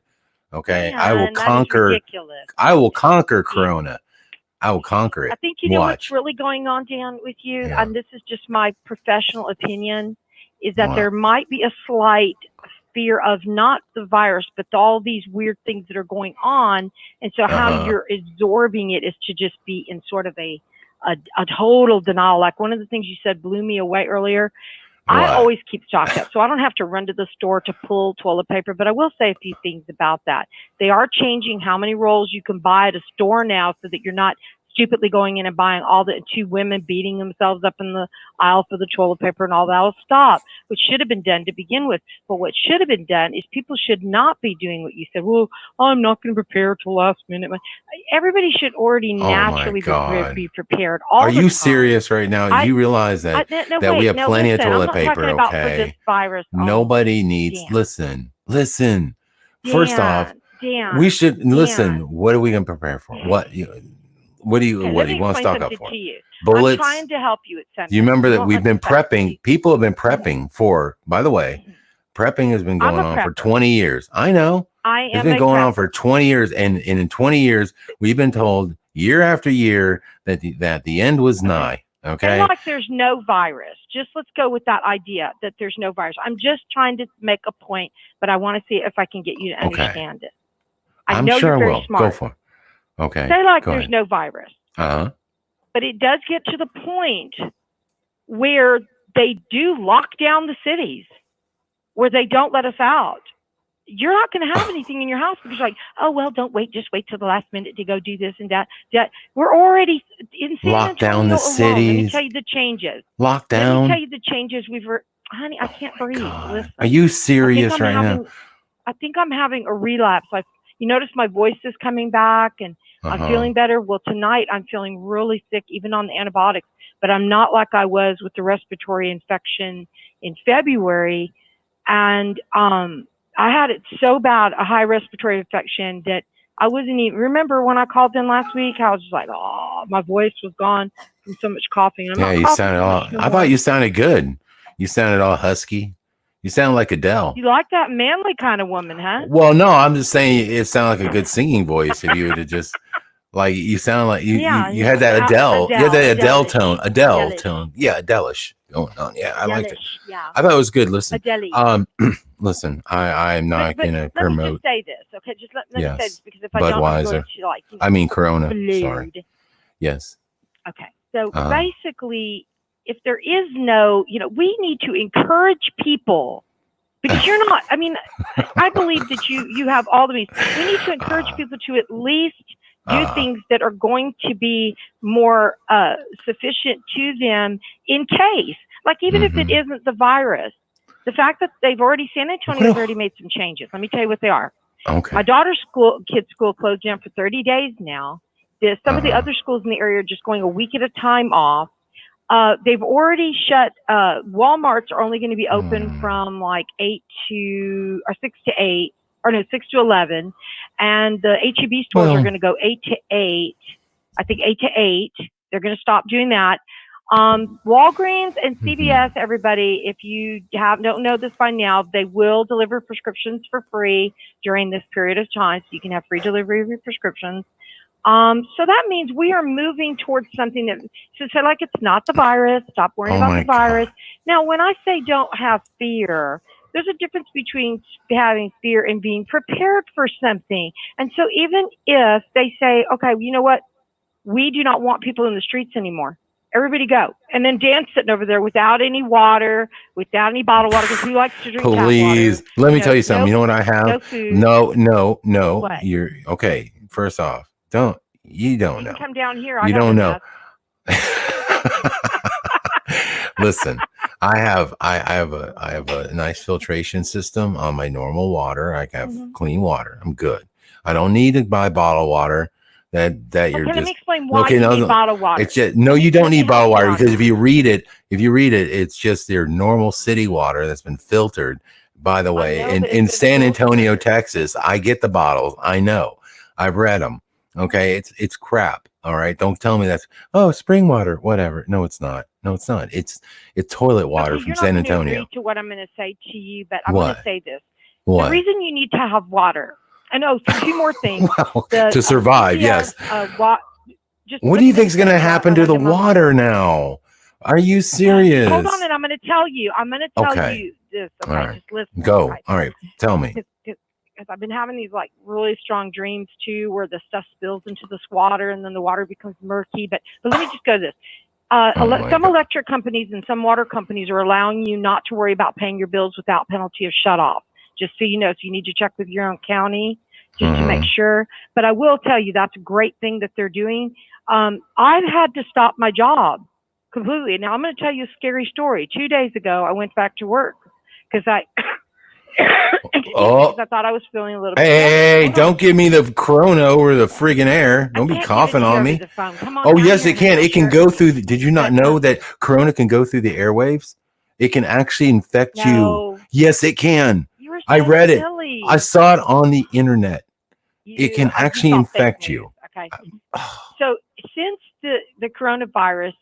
Okay. I will conquer Corona. I will conquer it. I think you know what's really going on, Dan, with you, and this is just my professional opinion, is that there might be a slight fear of not the virus, but all these weird things that are going on. And so how you're absorbing it is to just be in sort of a total denial. Like one of the things you said blew me away earlier. I What? always keep stocked up, so I don't have to run to the store to pull toilet paper. But I will say a few things about that. They are changing how many rolls you can buy at a store now, so that you're not stupidly going in and buying all the two women beating themselves up in the aisle for the toilet paper and all that. Will stop, which should have been done to begin with. But what should have been done is people should not be doing what you said. Well, I'm not going to prepare till last minute. Everybody should already Oh, my naturally God. be prepared. All Are the you time. serious right now? You realize that that we have plenty of toilet paper, talking about for okay? this virus. Nobody needs. Dan. Listen. First off, Dan, we should listen. Dan. What are we going to prepare for? What do you Okay, what let do me you want to explain stock up something for? to you. Bullets. I'm trying to help you at something. Do you remember that won't we've been understand. prepping? People have been prepping for. By the way, prepping has been I'm going a on for prepper. 20 years. I know. I It's am been a going on prepper. for 20 years, and in 20 years, we've been told year after year that the end was nigh. Okay. And like there's no virus. Just let's go with that idea that there's no virus. I'm just trying to make a point, but I want to see if I can get you to Okay. understand it. I I'm know sure you're I very will. smart. Go for it. Okay. Say like Go there's ahead. no virus. Uh-huh. But it does get to the point where they do lock down the cities, where they don't let us out. You're not going to have anything in your house because you're like, oh, well, don't wait. Just wait till the last minute to go do this and that. We're already in San Lock down Antonio the alone. Let me cities. tell you the changes. Locked Let me down. tell you the changes honey, I can't breathe. God. Listen. Are you I serious think I'm right now? having, I think I'm having a relapse. You notice my voice is coming back and I'm Uh-huh. feeling better. Well, tonight I'm feeling really sick, even on the antibiotics, but I'm not like I was with the respiratory infection in February. And I had it so bad, a high respiratory infection, that I wasn't even, remember when I called in last week, I was just like, oh, my voice was gone from so much coughing. I'm Yeah, not you coughing sounded so all. much no I more. thought you sounded good. You sounded all husky. You sound like Adele. You like that manly kind of woman, huh? Well, no, I'm just saying it sounded like a good singing voice. If you would have just like you sound like you had that Adele. You had that Adele tone. Adele tone. Yeah, Adelish going on. Yeah, I liked it. Yeah. I thought it was good. Listen, Adele. listen. I am not But going to let me promote. just say this, okay? Just let me say Yes. this, because if I don't, I'm Budweiser. going to like, I mean Corona. Sorry. bleed. Yes. Okay. So Uh-huh. basically, if there is no, we need to encourage people, because you're not, I mean, I believe that you have all the means. We need to encourage people to at least do things that are going to be more sufficient to them in case, like even if it isn't the virus, the fact that San Antonio's already made some changes. Let me tell you what they are. Okay. My daughter's kids' school closed down for 30 days now. Some of the other schools in the area are just going a week at a time off. They've already shut, Walmarts are only going to be open from like 6 to 11. And the HEB stores are going to go 8 to 8. I think 8 to 8. They're going to stop doing that. Walgreens and CVS, everybody, if you don't know this by now, they will deliver prescriptions for free during this period of time. So you can have free delivery of your prescriptions. So that means we are moving towards something that, so say like it's not the virus, stop worrying about the virus. God. Now, when I say don't have fear, there's a difference between having fear and being prepared for something. And so even if they say, okay, you know what? We do not want people in the streets anymore. Everybody go. And then Dan's sitting over there without any water, without any bottled water, because he likes to drink tap water. Please, let me tell you something. You know what I have? No food. No. What? You're okay. First off, you don't know. Come down here. You don't know. Listen, I have a nice filtration system on my normal water. I have clean water. I'm good. I don't need to buy bottled water. That you're just. Let me explain why you need bottled water. It's just no. You don't need bottled water because if you read it, it's just their normal city water that's been filtered. By the way, in San Antonio, Texas, I get the bottles. I know. I've read them. Okay, it's crap. All right, don't tell me that's spring water, whatever. No, it's not. It's toilet water from San Antonio. You're not going to agree to what I'm going to say to you, but I'm going to say this. What? The reason you need to have water. I know. Two more things. Well, to survive, yes. What do you think is going to happen to the water now? Are you serious? Hold on, and I'm going to tell you. I'm going to tell you this. Okay, all right. Just listen. Go. Okay. All right, tell me. Because I've been having these like really strong dreams too, where the stuff spills into this water and then the water becomes murky. But let me just go to this. Some electric companies and some water companies are allowing you not to worry about paying your bills without penalty of shut off. Just so you know, so you need to check with your own county just to make sure. But I will tell you that's a great thing that they're doing. I've had to stop my job completely. Now I'm going to tell you a scary story. 2 days ago, I went back to work because I thought I was feeling a little. Hey, don't give me the corona over the friggin' air. Don't be coughing on me. Oh, yes, it can. It can go through. Did you not know that corona can go through the airwaves? It can actually infect you. Yes, it can. I read it. I saw it on the internet. It can actually infect you. Okay. So since the coronavirus,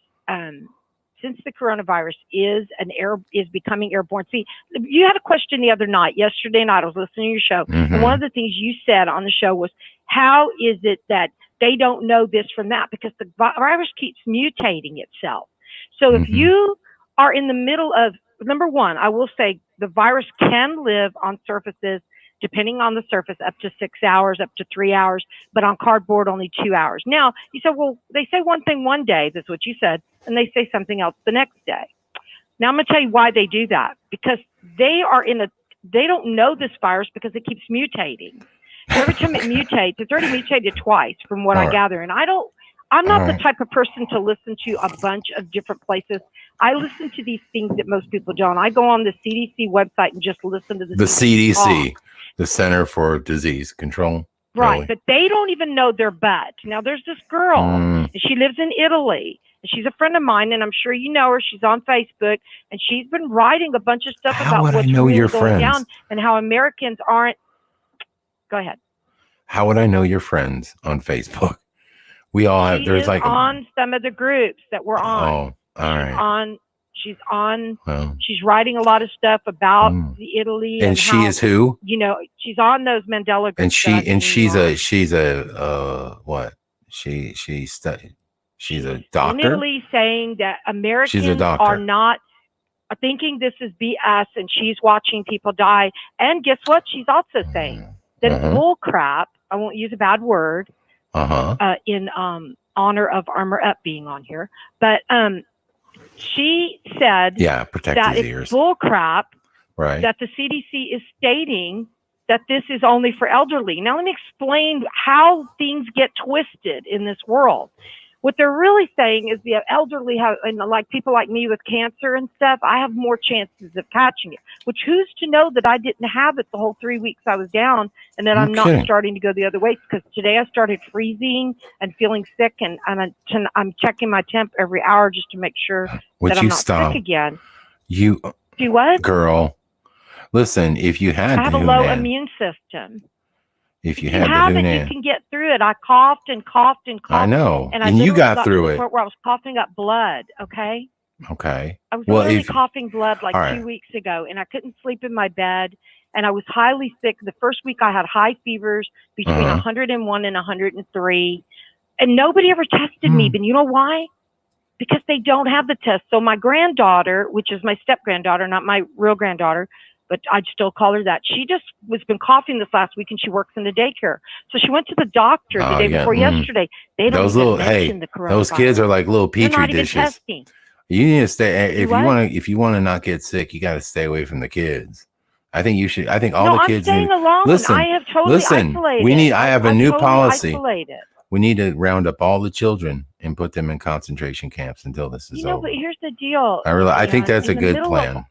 is becoming airborne. See, you had a question the other night, yesterday night. I was listening to your show, and one of the things you said on the show was, how is it that they don't know this from that? Because the virus keeps mutating itself. So if you are in the middle of, number one, I will say the virus can live on surfaces, depending on the surface, up to 6 hours, up to 3 hours, but on cardboard, only 2 hours. Now, you said, well, they say one thing one day, that's what you said, and they say something else the next day. Now, I'm going to tell you why they do that. Because they don't know this virus because it keeps mutating. So every time it mutates, it's already mutated twice from what I gather. And I'm not the type of person to listen to a bunch of different places. I listen to these things that most people don't. I go on the CDC website and just listen to the CDC, the Center for Disease Control. Right, really? But they don't even know their butt. Now, there's this girl, and she lives in Italy, and she's a friend of mine, and I'm sure you know her. She's on Facebook, and she's been writing a bunch of stuff about what's really going down and how Americans aren't. Go ahead. How would I know your friends on Facebook? We all have. There's like on some of the groups that we're on. Oh, all right. She's on. Well, she's writing a lot of stuff about the Italy. And she is who? You know, she's on those Mandela groups. And she's a what? She's a doctor. In Italy, saying that Americans are not thinking this is BS, and she's watching people die. And guess what? She's also saying that it's bull crap. I won't use a bad word. In honor of Armor Up being on here, but she said that it's bull crap, right? That the CDC is stating that this is only for elderly. Now let me explain how things get twisted in this world. What they're really saying is the elderly have, and like people like me with cancer and stuff, I have more chances of catching it. Which who's to know that I didn't have it the whole 3 weeks I was down, and that I'm not starting to go the other way? Because today I started freezing and feeling sick, and I'm checking my temp every hour just to make sure that I'm not sick again. You do what, girl? Listen, if you had, I have a low immune system. If you have it, you can get through it. I coughed and coughed and coughed. I know, and you got through it. Where I was coughing up blood. Okay. Okay. I was literally coughing blood like 2 weeks ago, and I couldn't sleep in my bed, and I was highly sick. The first week I had high fevers between 101 and 103, and nobody ever tested me. But you know why? Because they don't have the test. So my granddaughter, which is my step granddaughter, not my real granddaughter, but I'd still call her that. She just was been coughing this last week, and she works in the daycare. So she went to the doctor the day before yesterday. They don't even mention the coronavirus. Those kids are like little petri dishes. You need to stay. If you want to not get sick, you got to stay away from the kids. I think you should. I think all the kids. I'm staying alone. Listen, I have totally isolated. We need. I have a new policy. Isolated. We need to round up all the children and put them in concentration camps until this is over. But here's the deal. I think that's a good plan.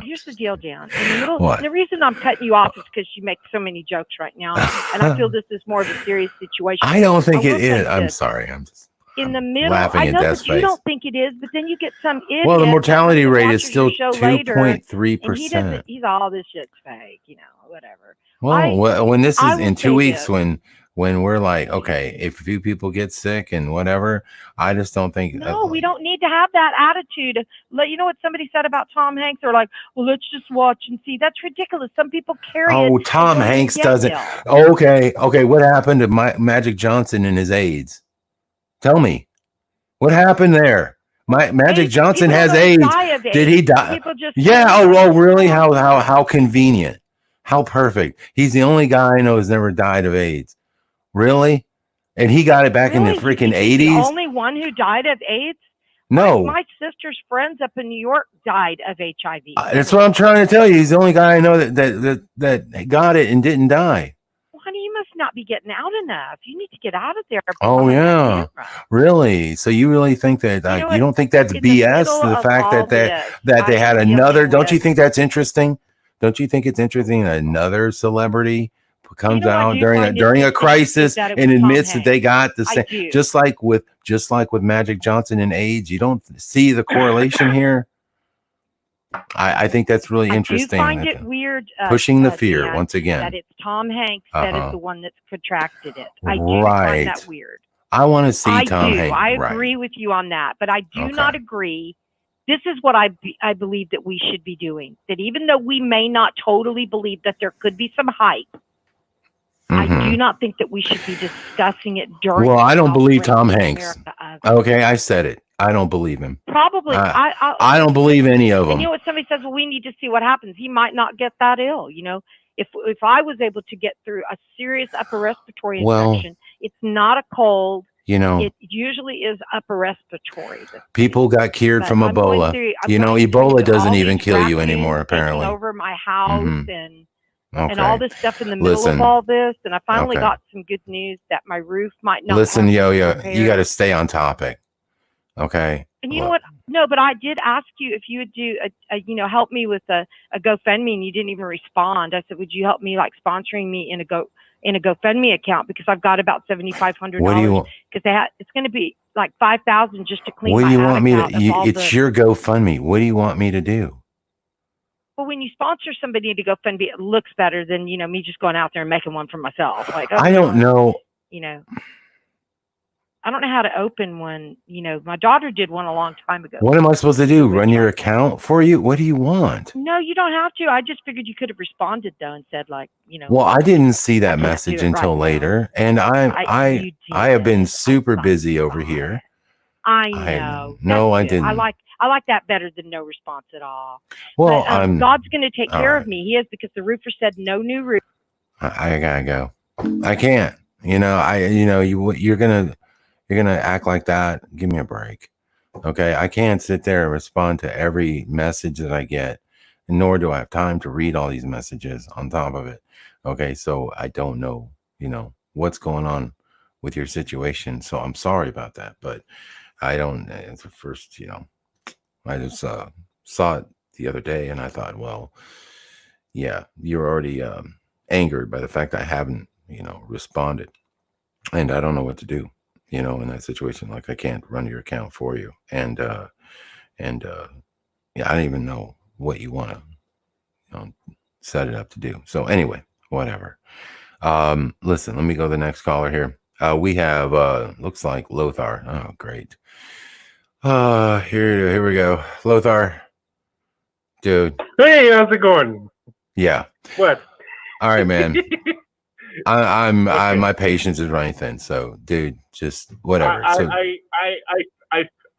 Here's the deal, Dan. The reason I'm cutting you off is because you make so many jokes right now, and I feel this is more of a serious situation. I don't think it is. I'm sorry. I'm just in the middle. I know that you don't think it is, but then you get some idiot. Well, the mortality rate is still 2.3%. He's all this shit's fake, whatever. Well, when this is in 2 weeks, when we're like, okay, if a few people get sick and whatever, I just don't think. No, we don't need to have that attitude. You know what somebody said about Tom Hanks? They're like, well, let's just watch and see. That's ridiculous. Some people carry it. Oh, Tom Hanks doesn't. Okay. What happened to Magic Johnson and his AIDS? Tell me. What happened there? Magic Johnson has AIDS. Did he die? Yeah. Oh, really? How convenient. How perfect. He's the only guy I know who's never died of AIDS. Really? And he got it back in the Really? freaking He's the 80s? only one who died of AIDS? No. My sister's friends up in New York died of HIV. That's what I'm trying to tell you. He's the only guy I know that got it and didn't die. Well, honey, you must not be getting out enough. You need to get out of there. Oh, behind that yeah. camera. Really? So you really think that You know you don't think that's In the BS? middle The of fact all that they this, had I'm another. dealing Don't you with- think that's interesting? Don't you think it's interesting that another celebrity comes know, I out do during find it a interesting crisis that it and was Tom admits that they got the I same? do. Just like with Magic Johnson and AIDS, you don't see the correlation here. I think that's really interesting. I do find it weird. Pushing the fear Dan, once again. that it's Tom Hanks that Uh-huh. is the one that's contracted it. I do Right. find that weird. I want to see Tom do. Hanks. I Right. agree with you on that, but I do Okay. not agree. This is what I believe that we should be doing. That even though we may not totally believe that there could be some hype, I Mhm. do not think that we should be discussing it during. Well, I don't believe Tom America Hanks. of- Okay, I said it. I don't believe him. Probably. I don't believe any of And them. you know what? Somebody says, "Well, we need to see what happens." He might not get that ill. You know, if I was able to get through a serious upper respiratory Well, infection, it's not a cold. You know, It usually is upper respiratory. people got cured But from I'm going Ebola. through- I'm You know, going through Ebola all doesn't these even kill you raccoons anymore, taking apparently. over my house Mhm. and Okay. all this stuff in the middle Listen. of all this, and I finally Okay. got some good news that my roof might not. Listen, have to be Yo-Yo, you repaired. got to stay on topic. Okay. And you know what? No, but I did ask you if you would do help me with a GoFundMe, and you didn't even respond. I said, would you help me, like, sponsoring me in a GoFundMe account, because I've got about $7,500. What do you want? Because it's going to be like $5,000 just to clean What my do you want attic me out to? of all It's the. your GoFundMe. What do you want me to do? Well, when you sponsor somebody to GoFundMe, it looks better than me just going out there and making one for myself. Like, I don't know. I don't know how to open one. My daughter did one a long time ago. What am I supposed to do? Run your account for you? What do you want? No, you don't have to. I just figured you could have responded though and said, like, Well, I didn't see that can't do message it right until now. later, and I have been super busy over here. I know. No, I That's good. didn't. I like that better than no response at all. Well, But, God's going to take all care right. of me. He is, because the roofer said no new roof. I gotta go. I can't. You're gonna act like that. Give me a break. Okay. I can't sit there and respond to every message that I get, nor do I have time to read all these messages on top of it. Okay. So I don't know, what's going on with your situation. So I'm sorry about that, but I don't, it's the first, I just saw it the other day and I thought, well, yeah, you're already angered by the fact that I haven't, responded. And I don't know what to do, in that situation. Like, I can't run your account for you. And yeah, I don't even know what you want to set it up to do. So anyway, whatever. Listen, let me go to the next caller here. We have looks like Lothar. Oh, great. Here we go. Lothar. Dude. Hey, how's it going? Yeah. What? All right, man. I'm Okay. my patience is running thin. So, dude, just whatever.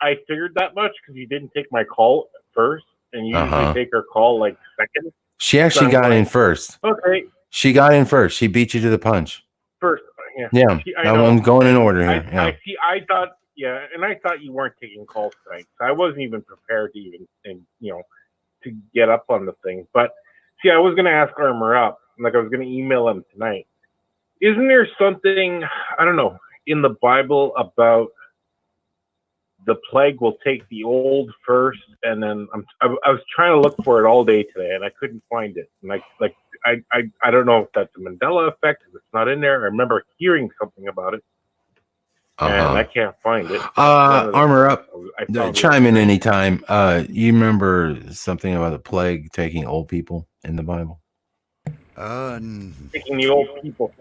I figured that much because you didn't take my call first, and you usually take her call like second. She actually got in first. Okay, She got in first. She beat you to the punch. first. Yeah. Yeah. I'm going in order here. Yeah. I see. I thought, and I thought you weren't taking calls tonight, so I wasn't even prepared to to get up on the thing. But see, I was going to ask Armor Up, like I was going to email him tonight. Isn't there something, I don't know, in the Bible about the plague will take the old first, and then I was trying to look for it all day today, and I couldn't find it. And I don't know if that's a Mandela effect, if it's not in there. I remember hearing something about it, and I can't find it. Armor Up. I found Chime it. in anytime. You remember something about the plague taking old people in the Bible? Taking the old people.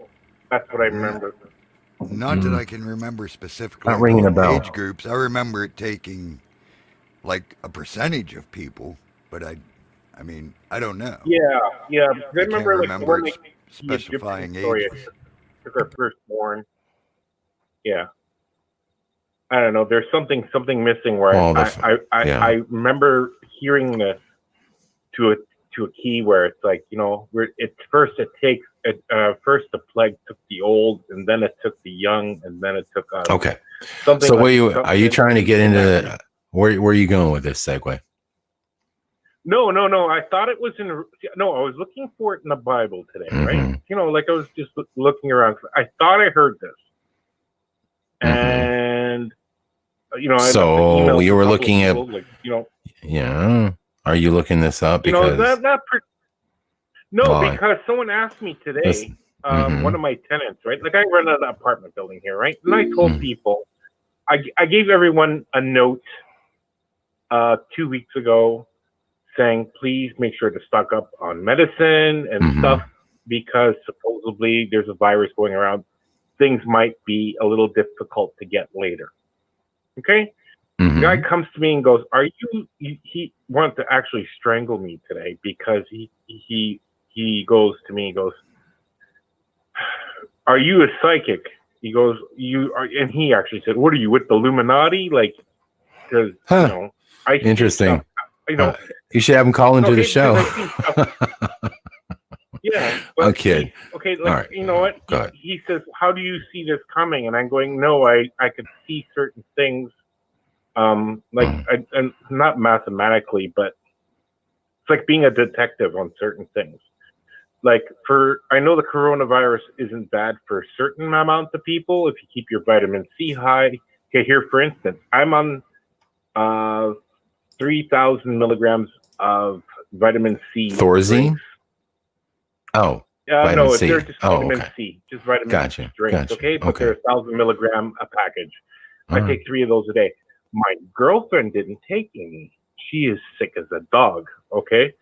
That's what I remember. Not that I can remember specifically. Not ringing a bell. Age groups. I remember it taking like a percentage of people, but I mean, I don't know. Yeah. I can't remember like remember when they specifying the Egyptian story, age. took her firstborn. Yeah. I don't know. There's something missing where Well, I remember hearing to to a key where it's like, you know, where first the plague took the old, and then it took the young, and then it took us. Okay. Something So like, are you trying to get into where are you going with this segue? No. I thought it was I was looking for it in the Bible today, right? You know, like I was just looking around. I thought I heard this. And, you know, so you were looking at, like, you know, yeah. Are you looking this up? Because, because someone asked me today, one of my tenants, right? Like I run an apartment building here, right? And I told people, I gave everyone a note 2 weeks ago saying, please make sure to stock up on medicine and stuff, because supposedly there's a virus going around. Things might be a little difficult to get later. Okay? The guy comes to me and goes, he wanted to actually strangle me today because he goes to me, he goes, are you a psychic? He goes, and he actually said, what are you, with the Illuminati? Like, because, you know, I see interesting. stuff, you know, you should have him call into the show. Yeah. I'm kidding. Okay, like, right. You know what? He says, how do you see this coming? And I'm going, no, I could see certain things, and not mathematically, but it's like being a detective on certain things. Like I know the coronavirus isn't bad for a certain amount of people if you keep your vitamin C high. Okay, here, for instance, I'm on 3,000 milligrams of vitamin C. Thorazine? Drinks. Oh. No, C. they're just vitamin C. Just vitamin C drinks, okay? But they're 1,000 milligram a package. I take 3 of those a day. My girlfriend didn't take any. She is sick as a dog, okay?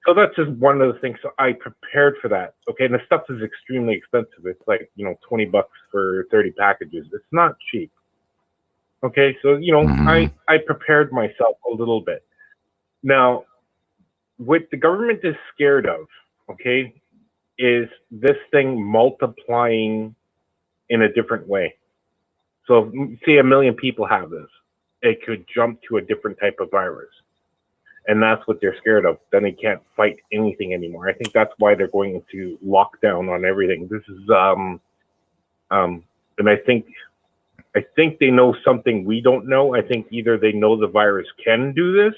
So that's just one of the things. So I prepared for that, okay? And the stuff is extremely expensive. It's like, you know, $20 for 30 packages. It's not cheap. Okay, so, you know, I prepared myself a little bit. Now, what the government is scared of, okay, is this thing multiplying in a different way. So, say 1 million people have this, it could jump to a different type of virus. And that's what they're scared of. Then they can't fight anything anymore. I think that's why they're going into lockdown on everything. This is, and I think they know something we don't know. I think either they know the virus can do this,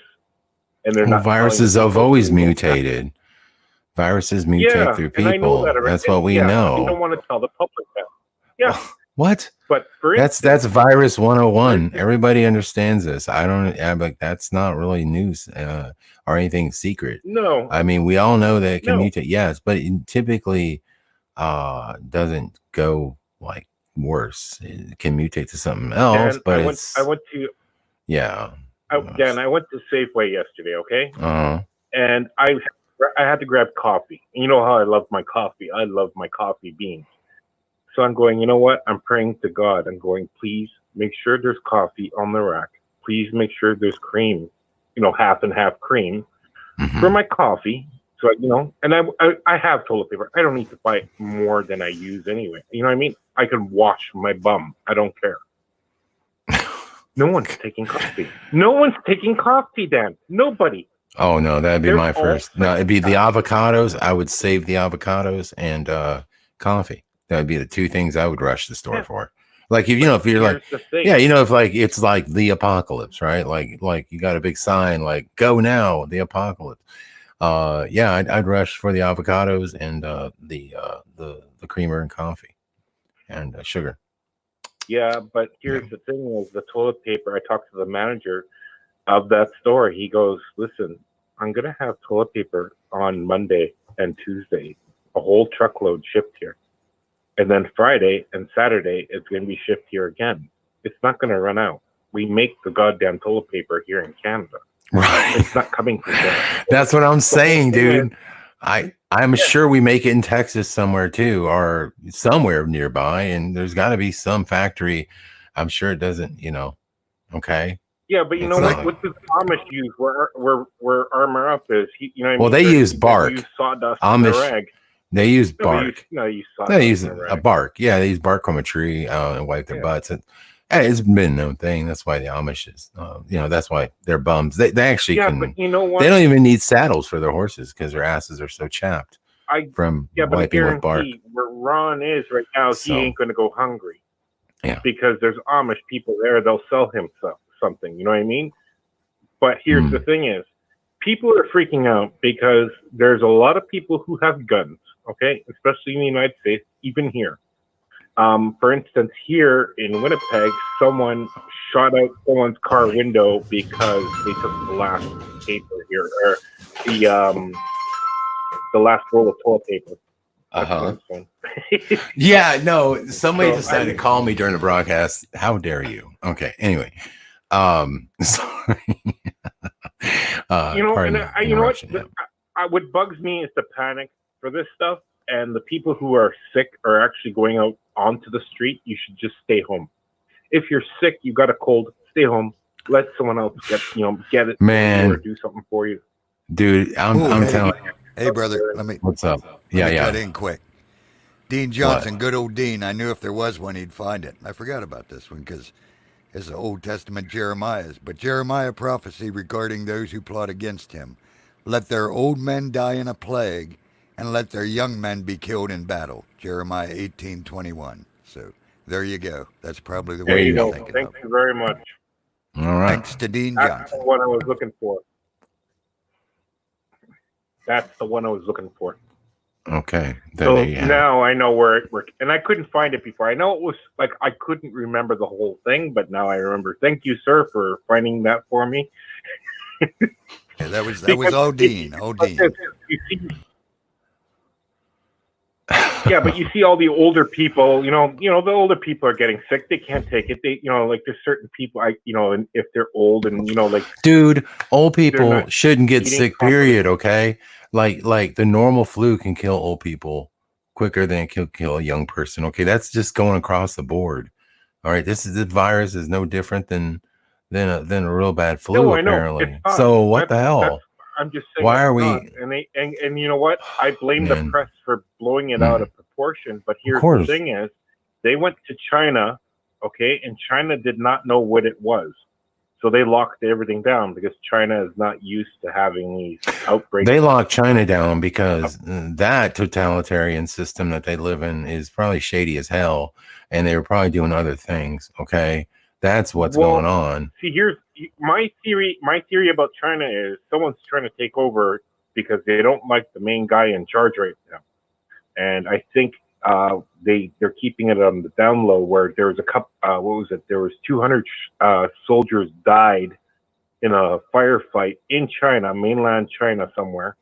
and they're not. Viruses have always mutated. Viruses mutate through people. I know that already. That's what we know. They don't want to tell the public that. Yeah. What? But for that's virus 101. Everybody understands this. But that's not really news or anything secret. No. I mean, we all know that it can mutate. Yes, but it typically doesn't go like worse. It can mutate to something else. Dan, but I went to Safeway yesterday. Okay. And I had to grab coffee. You know how I love my coffee. I love my coffee beans. So I'm going, you know what? I'm praying to God. I'm going, please make sure there's coffee on the rack. Please make sure there's cream, you know, half and half cream for my coffee. So, you know, and I have toilet paper. I don't need to buy more than I use anyway. You know what I mean? I can wash my bum. I don't care. No one's taking coffee. No one's taking coffee, Dan. Nobody. Oh, no, that'd be my first. No, it'd be the avocados. I would save the avocados and coffee. That would be the 2 things I would rush the store for. Like if you're like, if like it's like the apocalypse, right? Like you got a big sign like "Go now, the apocalypse." I'd rush for the avocados and the creamer and coffee and sugar. Yeah, but here's the thing: is the toilet paper. I talked to the manager of that store. He goes, "Listen, I'm gonna have toilet paper on Monday and Tuesday, a whole truckload shipped here." And then Friday and Saturday, it's going to be shipped here again. It's not going to run out. We make the goddamn toilet paper here in Canada. Right. It's not coming from there. That's what I'm saying, dude. I'm sure we make it in Texas somewhere too, or somewhere nearby. And there's got to be some factory. I'm sure it doesn't, okay. Yeah, but you know what does Amish use where Armor Up is? They use bark. They use sawdust Amish. rag. They use bark. They use a bark. Yeah, they use bark from a tree and wipe their butts. It's been a known thing. That's why the Amish is, that's why they're bums. They actually Yeah, can. but you know what? They don't even need saddles for their horses because their asses are so chapped from but I wiping with bark. guarantee where Ron is right now, So- he ain't going to go hungry. Yeah. Because there's Amish people there, they'll sell him something. You know what I mean? But here's the thing: is people are freaking out because there's a lot of people who have guns. Okay, especially in the United States, even here. For instance, here in Winnipeg, someone shot out someone's car window because they took the last paper here, or the last roll of toilet paper. Yeah, no. Somebody So, decided to call me during the broadcast. How dare you? Okay. Anyway, sorry. You know, pardon and the you know what? interruption, yeah. What bugs me is the panic for this stuff, and the people who are sick are actually going out onto the street. You should just stay home. If you're sick, you got a cold, stay home. Let someone else get it, Man. or do something for you. Dude, I'm Hey. telling you. Hey, brother, let me What's up? cut Yeah. in quick. Dean Johnson, good old Dean. I knew if there was one, he'd find it. I forgot about this one because it's the Old Testament Jeremiah's. But Jeremiah prophecy regarding those who plot against him. Let their old men die in a plague, and let their young men be killed in battle. Jeremiah 18:21. So there you go. That's probably the There one you you're go. thinking Thank of. you very much. All right. Thanks to Dean That's Johnson. the one I was looking for. That's the one I was looking for. Okay. So There you have it. now I know where it worked, and I couldn't find it before. I know it was like I couldn't remember the whole thing, but now I remember. Thank you, sir, for finding that for me. Yeah, that was Because all Dean. All Dean. You see, yeah, but you see all the older people. The older people are getting sick. They can't take it. They, like there's certain people. And if they're old and Dude, old people not shouldn't get eating sick, properly. period. Okay. Like the normal flu can kill old people quicker than it can kill a young person. Okay. That's just going across the board. All right. This virus is no different than a real bad flu, No, I know. apparently. It's not. So what the That's- hell? I'm just saying. Why it's are we- not. And you know what? I blame Man. the press for blowing it out of proportion. But here's the course. thing: is they went to China, okay, and China did not know what it was, so they locked everything down because China is not used to having these outbreaks. They locked China down because that totalitarian system that they live in is probably shady as hell, and they were probably doing other things. Okay, that's what's Well, going on. See, here's my theory. My theory about China is someone's trying to take over because they don't like the main guy in charge right now, and I think they're keeping it on the down low. Where there was a couple, what was it? There was 200 soldiers died in a firefight in China, mainland China somewhere.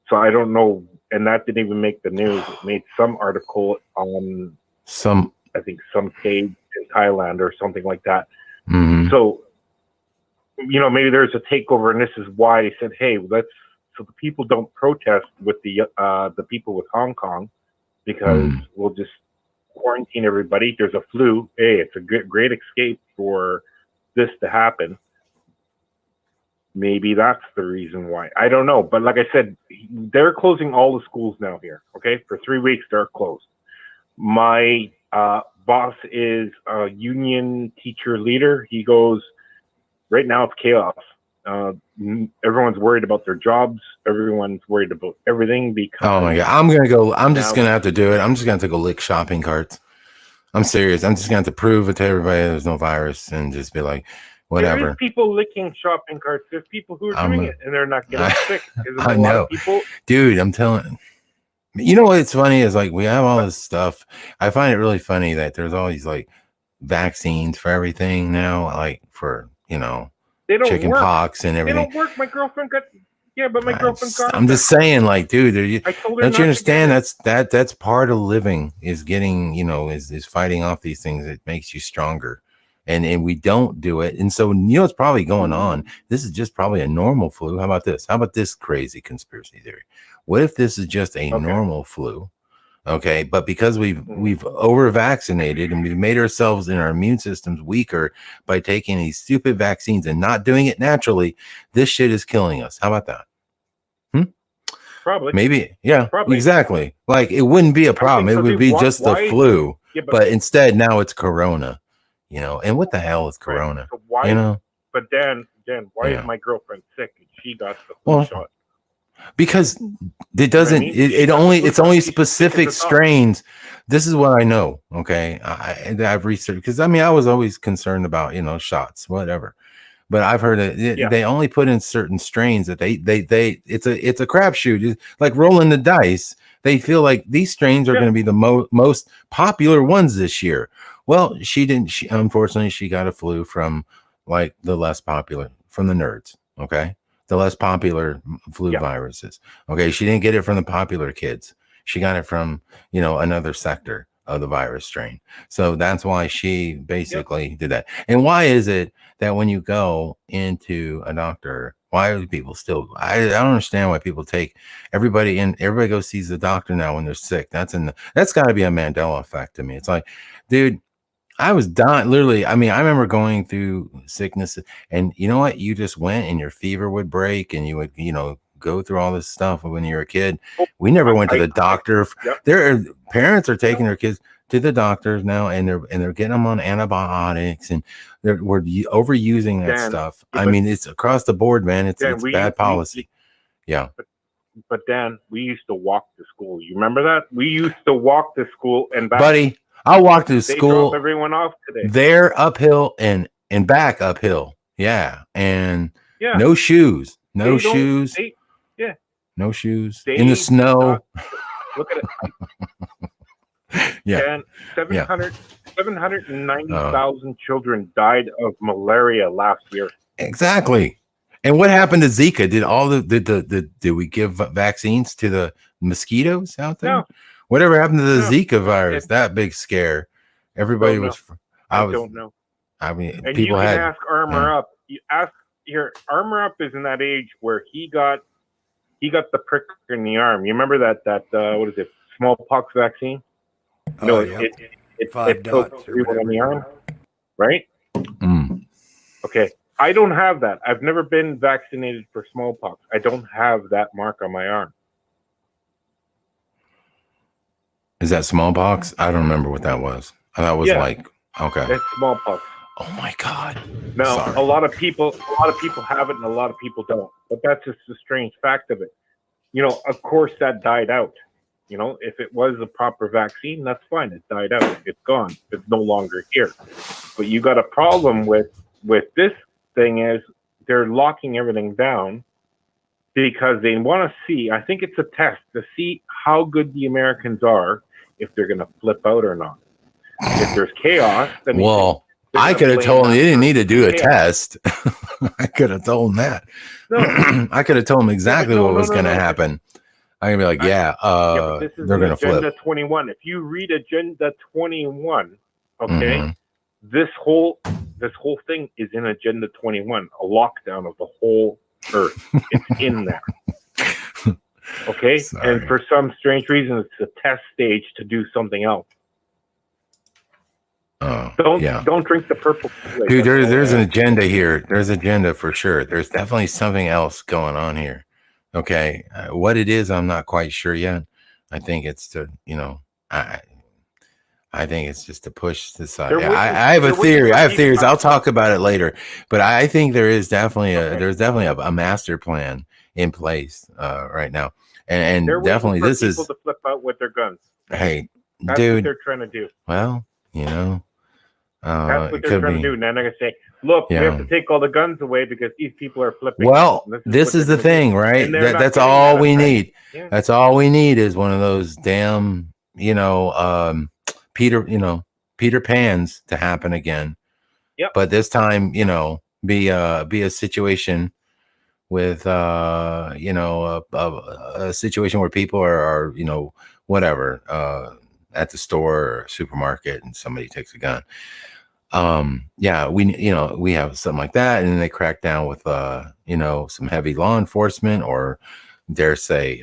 So I don't know, and that didn't even make the news. It made some article on I think some page in Thailand or something like that. Mhm. So, maybe there's a takeover, and this is why they said, "Hey, so the people don't protest with the people with Hong Kong, because we'll just quarantine everybody. There's a flu. Hey, it's a great escape for this to happen." Maybe that's the reason why. I don't know, but like I said, they're closing all the schools now here. Okay, for 3 weeks they're closed. My boss is a union teacher leader. He goes, right now it's chaos. Everyone's worried about their jobs. Everyone's worried about everything because. Oh my god! I'm just now- gonna have to do it. I'm just gonna have to go lick shopping carts. I'm serious. I'm just gonna have to prove it to everybody there's no virus and just be like, whatever. There's people licking shopping carts. There's people who are doing it and they're not getting sick. There's I a lot know. of people. Dude, I'm telling you know what's funny is like we have all this stuff. I find it really funny that there's all these like vaccines for everything now, like for They don't chicken work. pox and They everything. don't work. My girlfriend got. Yeah, but my girlfriend got. I'm just saying, like, dude, I told her don't not you to understand? get it. That's part of living is getting, is fighting off these things. It makes you stronger. And we don't do it. And so, what's probably going on? This is just probably a normal flu. How about this? How about this crazy conspiracy theory? What if this is just a normal flu? Okay, but because we've over vaccinated and we've made ourselves and our immune systems weaker by taking these stupid vaccines and not doing it naturally, this shit is killing us. How about that? Probably. Maybe, yeah, Probably. Exactly. Like it wouldn't be a problem. It so, would dude. be Why- just the why- flu, Yeah, but instead now it's corona. you know, and what the hell is Right. corona? So why? You know, But Dan, why Yeah. is my girlfriend sick and she got the flu Well, shot? because it doesn't mean? it That's only what it's only she's sick as specific a dog. strains. This is what I know. Okay. I've researched, because I mean I was always concerned about, you know, shots, whatever. But I've heard that Yeah. they only put in certain strains that they it's a crapshoot. It's like rolling the dice. They feel like these strains are Yeah. going to be the most popular ones this year. Well, she didn't. Unfortunately, she got a flu from like the less popular, from the nerds. Okay, the less popular flu Yeah. viruses. Okay, she didn't get it from the popular kids. She got it from, you know, another sector of the virus strain. So that's why she basically did that. And why is it that when you go into a doctor, why do people still? I don't understand why people take everybody goes sees the doctor now when they're sick. That's got to be a Mandela effect to me. It's like, dude, I was dying, literally. I mean, I remember going through sickness, and you know what? You just went, and your fever would break, and you would, you know, go through all this stuff when you were a kid. We never went to the doctor. Yep. Parents are taking their kids to the doctors now, and they're getting them on antibiotics, and we're overusing that Dan, stuff. yeah, I but- mean, it's across the board, man. It's Dan, bad policy. Yeah. But Dan, we used to walk to school. You remember that? We used to walk to school and back. Buddy, I walked to They school drop everyone off today. there uphill and back uphill. Yeah. And Yeah. no shoes. They No don't- shoes. they- No shoes. they In the snow. Look at it. Yeah. Dan, 790,000 children died of malaria last year. Exactly. And what happened to Zika? Did we give vaccines to the mosquitoes out there? No. Whatever happened to the No. Zika virus? That big scare. Everybody Don't was. I don't know. I mean, And people you can had. ask Armor Up. You ask here. Armor Up is in that age where he got the prick in the arm. You remember that what is it? Smallpox vaccine? Oh, it, yeah. it 5 killed dots or everyone on the whatever. arm, right? Mm. Okay. I don't have that. I've never been vaccinated for smallpox. I don't have that mark on my arm. Is that smallpox? I don't remember what that was. That was Yeah. like, okay. It's smallpox. Oh my God. Now, Sorry. a lot of people have it, and a lot of people don't. But that's just the strange fact of it. You know, of course, that died out. You know, if it was a proper vaccine, that's fine. It died out. It's gone. It's no longer here. But you got a problem with this thing is they're locking everything down because they want to see. I think it's a test to see how good the Americans are, if they're going to flip out or not. If there's chaos, then Well, they're I gonna could have blame told him that he didn't need to do a chaos. test. I could have told him that. No. I could have told him exactly no, what no, was no, going to no. happen. I can be like, Yeah, but this is they're an going to Agenda flip. 21. If you read Agenda 21, okay, Mhm. this whole thing is in Agenda 21, a lockdown of the whole Earth. It's in there. Okay, Sorry. and for some strange reason, it's a test stage to do something else. Oh, Don't yeah. drink the purple Kool-Aid. Dude, That's all there's I an ask. agenda here. There's agenda for sure. There's definitely something else going on here. Okay, what it is, I'm not quite sure yet. I think it's to, you know, I think it's just to push this side. They're Yeah, waiting- I have a they're waiting theory. for I have people theories. to- I'll talk about it later. But I think there is definitely Okay. there's definitely a master plan in place right now, and They're definitely waiting this for is people to flip out with their guns. hey, That's what dude. they're trying to do. Well, you know, That's what it they're could trying be. to do. And then they're going to say, look, we Yeah. have to take all the guns away because these people are flipping. Well, And this what is the they're gonna do. thing, right? And they're not That's getting all that we effect. need. Yeah. That's all we need is one of those damn, you know, Peter Pans to happen again. Yep. But this time, you know, be a situation with you know, a situation where people are you know, whatever, at the store or supermarket and somebody takes a gun. Yeah, we have something like that, and then they crack down with you know, some heavy law enforcement, or dare say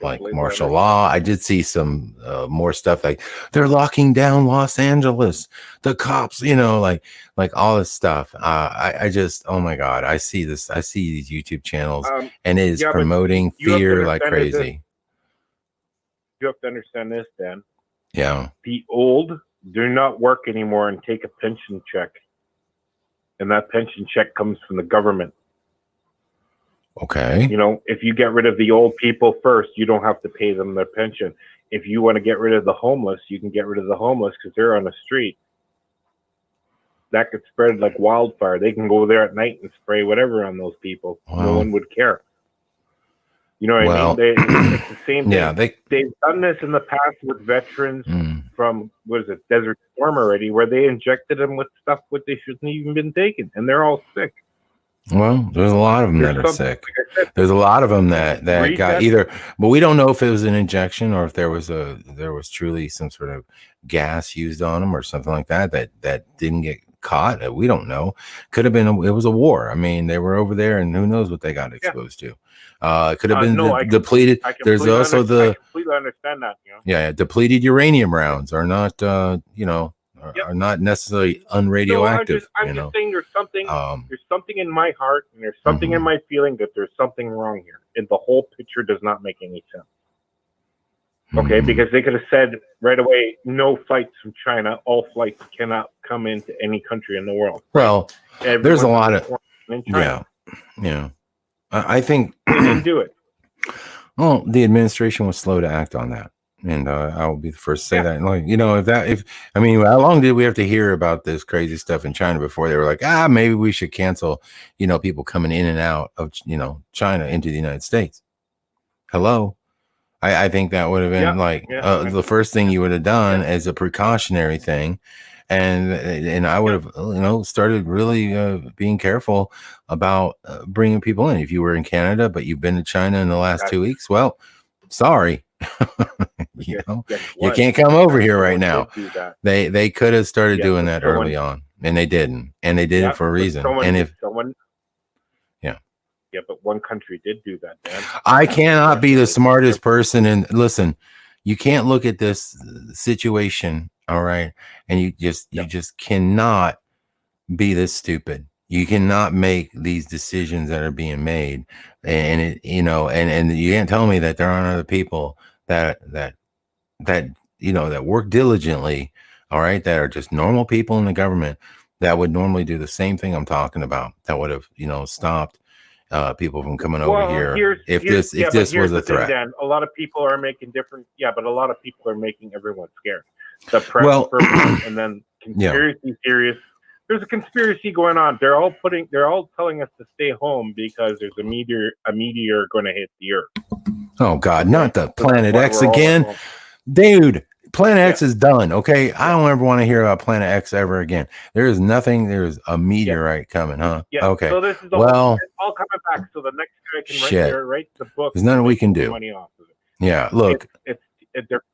like Blade martial Runner. law. I did see some more stuff like they're locking down Los Angeles, the cops, you know, like all this stuff. I just, oh my God, I see these YouTube channels, and it is yeah, but promoting you have to fear like understand is crazy. You have to understand this, Dan. Yeah. The old do not work anymore and take a pension check. And that pension check comes from the government. Okay. You know, if you get rid of the old people first, you don't have to pay them their pension. If you want to get rid of the homeless, you can get rid of the homeless because they're on the street. That could spread like wildfire. They can go there at night and spray whatever on those people. Wow. No one would care. You know what I mean? It's the same thing. Yeah, They've done this in the past with veterans from, what is it, Desert Storm already, where they injected them with stuff what they shouldn't even been taking, and they're all sick. Well, there's a lot of them that are sick. There's a lot of them that got either, but we don't know if it was an injection or if there was truly some sort of gas used on them or something like that didn't get caught. We don't know. Could have been it was a war. I mean, they were over there, and who knows what they got exposed to. It could have been depleted. There's also I completely understand that. You know? Yeah, depleted uranium rounds are not are not necessarily unradioactive. I'm just saying there's something in my heart and there's something in my feeling that there's something wrong here. And the whole picture does not make any sense. Okay, because they could have said right away, no flights from China. All flights cannot come into any country in the world. Well, there's a lot of China. Yeah. I think they didn't do it. Well, the administration was slow to act on that. And I will be the first to say that. Like, you know, how long did we have to hear about this crazy stuff in China before they were like, maybe we should cancel, you know, people coming in and out of, you know, China into the United States. Hello. I think that would have been the first thing you would have done as a precautionary thing. And I would have, you know, started really being careful about bringing people in. If you were in Canada, but you've been to China in the last 2 weeks, well, sorry. You know, you can't come over here right now. They could have started doing that early on, and they didn't, and they did it for a reason. But one country did do that, man. I cannot be the smartest person, and listen, you can't look at this situation, all right, and you just cannot be this stupid. You cannot make these decisions that are being made, and it, you know, and you can't tell me that there aren't other people that you know that work diligently, all right, that are just normal people in the government that would normally do the same thing I'm talking about, that would have, you know, stopped people from coming over here if this was a threat. Dan, a lot of people are making different, but a lot of people are making everyone scared. The press, and then conspiracy theorists. There's a conspiracy going on. They're all telling us to stay home because there's a meteor going to hit the Earth. Oh God, not the Planet X again, dude. Planet X is done. Okay, I don't ever want to hear about Planet X ever again. There is nothing. There's a meteorite coming, huh? Yeah. Okay. So this is all coming back. So the next guy can write the book. There's nothing we can do. Money off of it. Yeah. Look, they're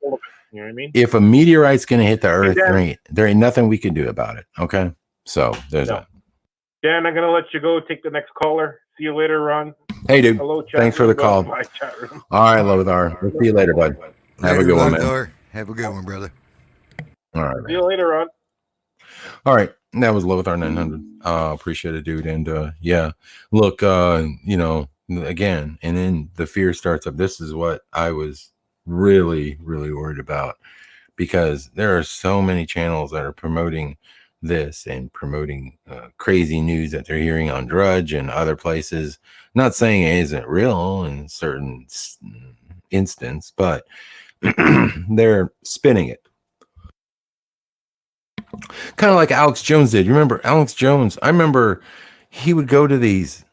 full of it. You know what I mean? If a meteorite's going to hit the Earth, there ain't nothing we can do about it. Okay. So there's that. Dan, I'm gonna let you go. Take the next caller. See you later, Ron. Hey, dude. Hello, chat thanks for the call. My chat room. All right, Lothar. We'll see you later, bud. Have a good one, man. Have a good one, brother. All right. See you later, Ron. All right. That was Lothar 900. Appreciate it, dude. And look, you know, again, and then the fear starts up. This is what I was really, really worried about, because there are so many channels that are promoting this and promoting crazy news that they're hearing on Drudge and other places. Not saying it isn't real in certain instance, but they're spinning it. Kind of like Alex Jones did. You remember Alex Jones? I remember he would go to these,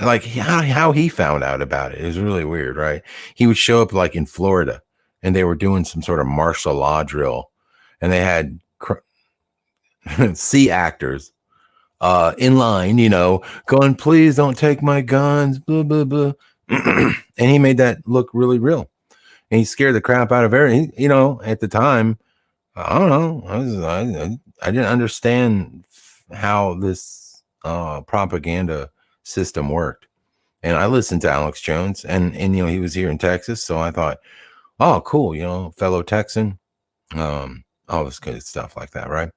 like how he found out about it. It was really weird, right? He would show up like in Florida, and they were doing some sort of martial law drill, and they had sea actors in line, you know, going, please don't take my guns, blah, blah, blah. And he made that look really real. And he scared the crap out of everyone. You know, at the time, I don't know. I didn't understand how this propaganda system worked. And I listened to Alex Jones, and you know, he was here in Texas. So I thought, oh, cool, you know, fellow Texan, all this good stuff like that, right?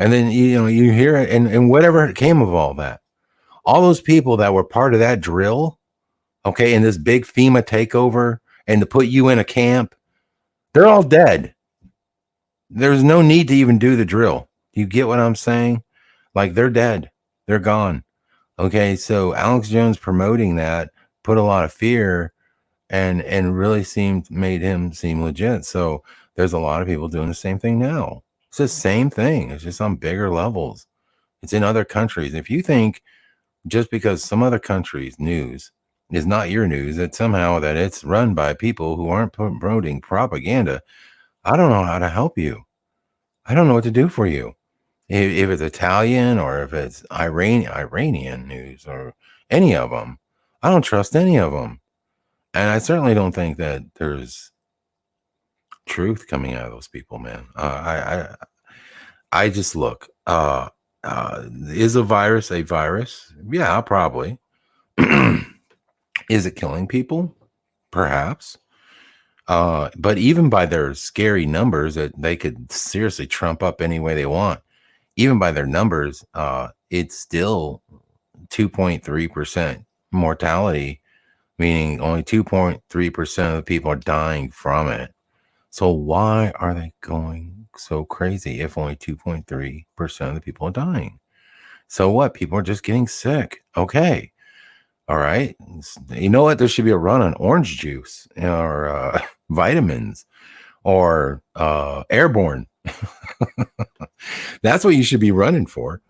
And then, you know, you hear it, and whatever came of all that, all those people that were part of that drill, okay, in this big FEMA takeover and to put you in a camp, they're all dead. there's no need to even do the drill. You get what I'm saying? Like, they're dead. They're gone. Okay, so Alex Jones promoting that put a lot of fear and really made him seem legit. So there's a lot of people doing the same thing now. It's the same thing. It's just on bigger levels. It's in other countries. If you think just because some other country's news is not your news, that somehow that it's run by people who aren't promoting propaganda, I don't know how to help you. I don't know what to do for you. If it's Italian or if it's Iranian news or any of them, I don't trust any of them. And I certainly don't think that there's truth coming out of those people, man. I just look, is a virus a virus? Yeah, probably. Is it killing people? Perhaps. But even by their scary numbers that they could seriously trump up any way they want, even by their numbers, it's still 2.3% mortality, meaning only 2.3% of the people are dying from it. So why are they going so crazy if only 2.3% of the people are dying? So what? People are just getting sick. Okay. All right. You know what? There should be a run on orange juice or vitamins or airborne. That's what you should be running for.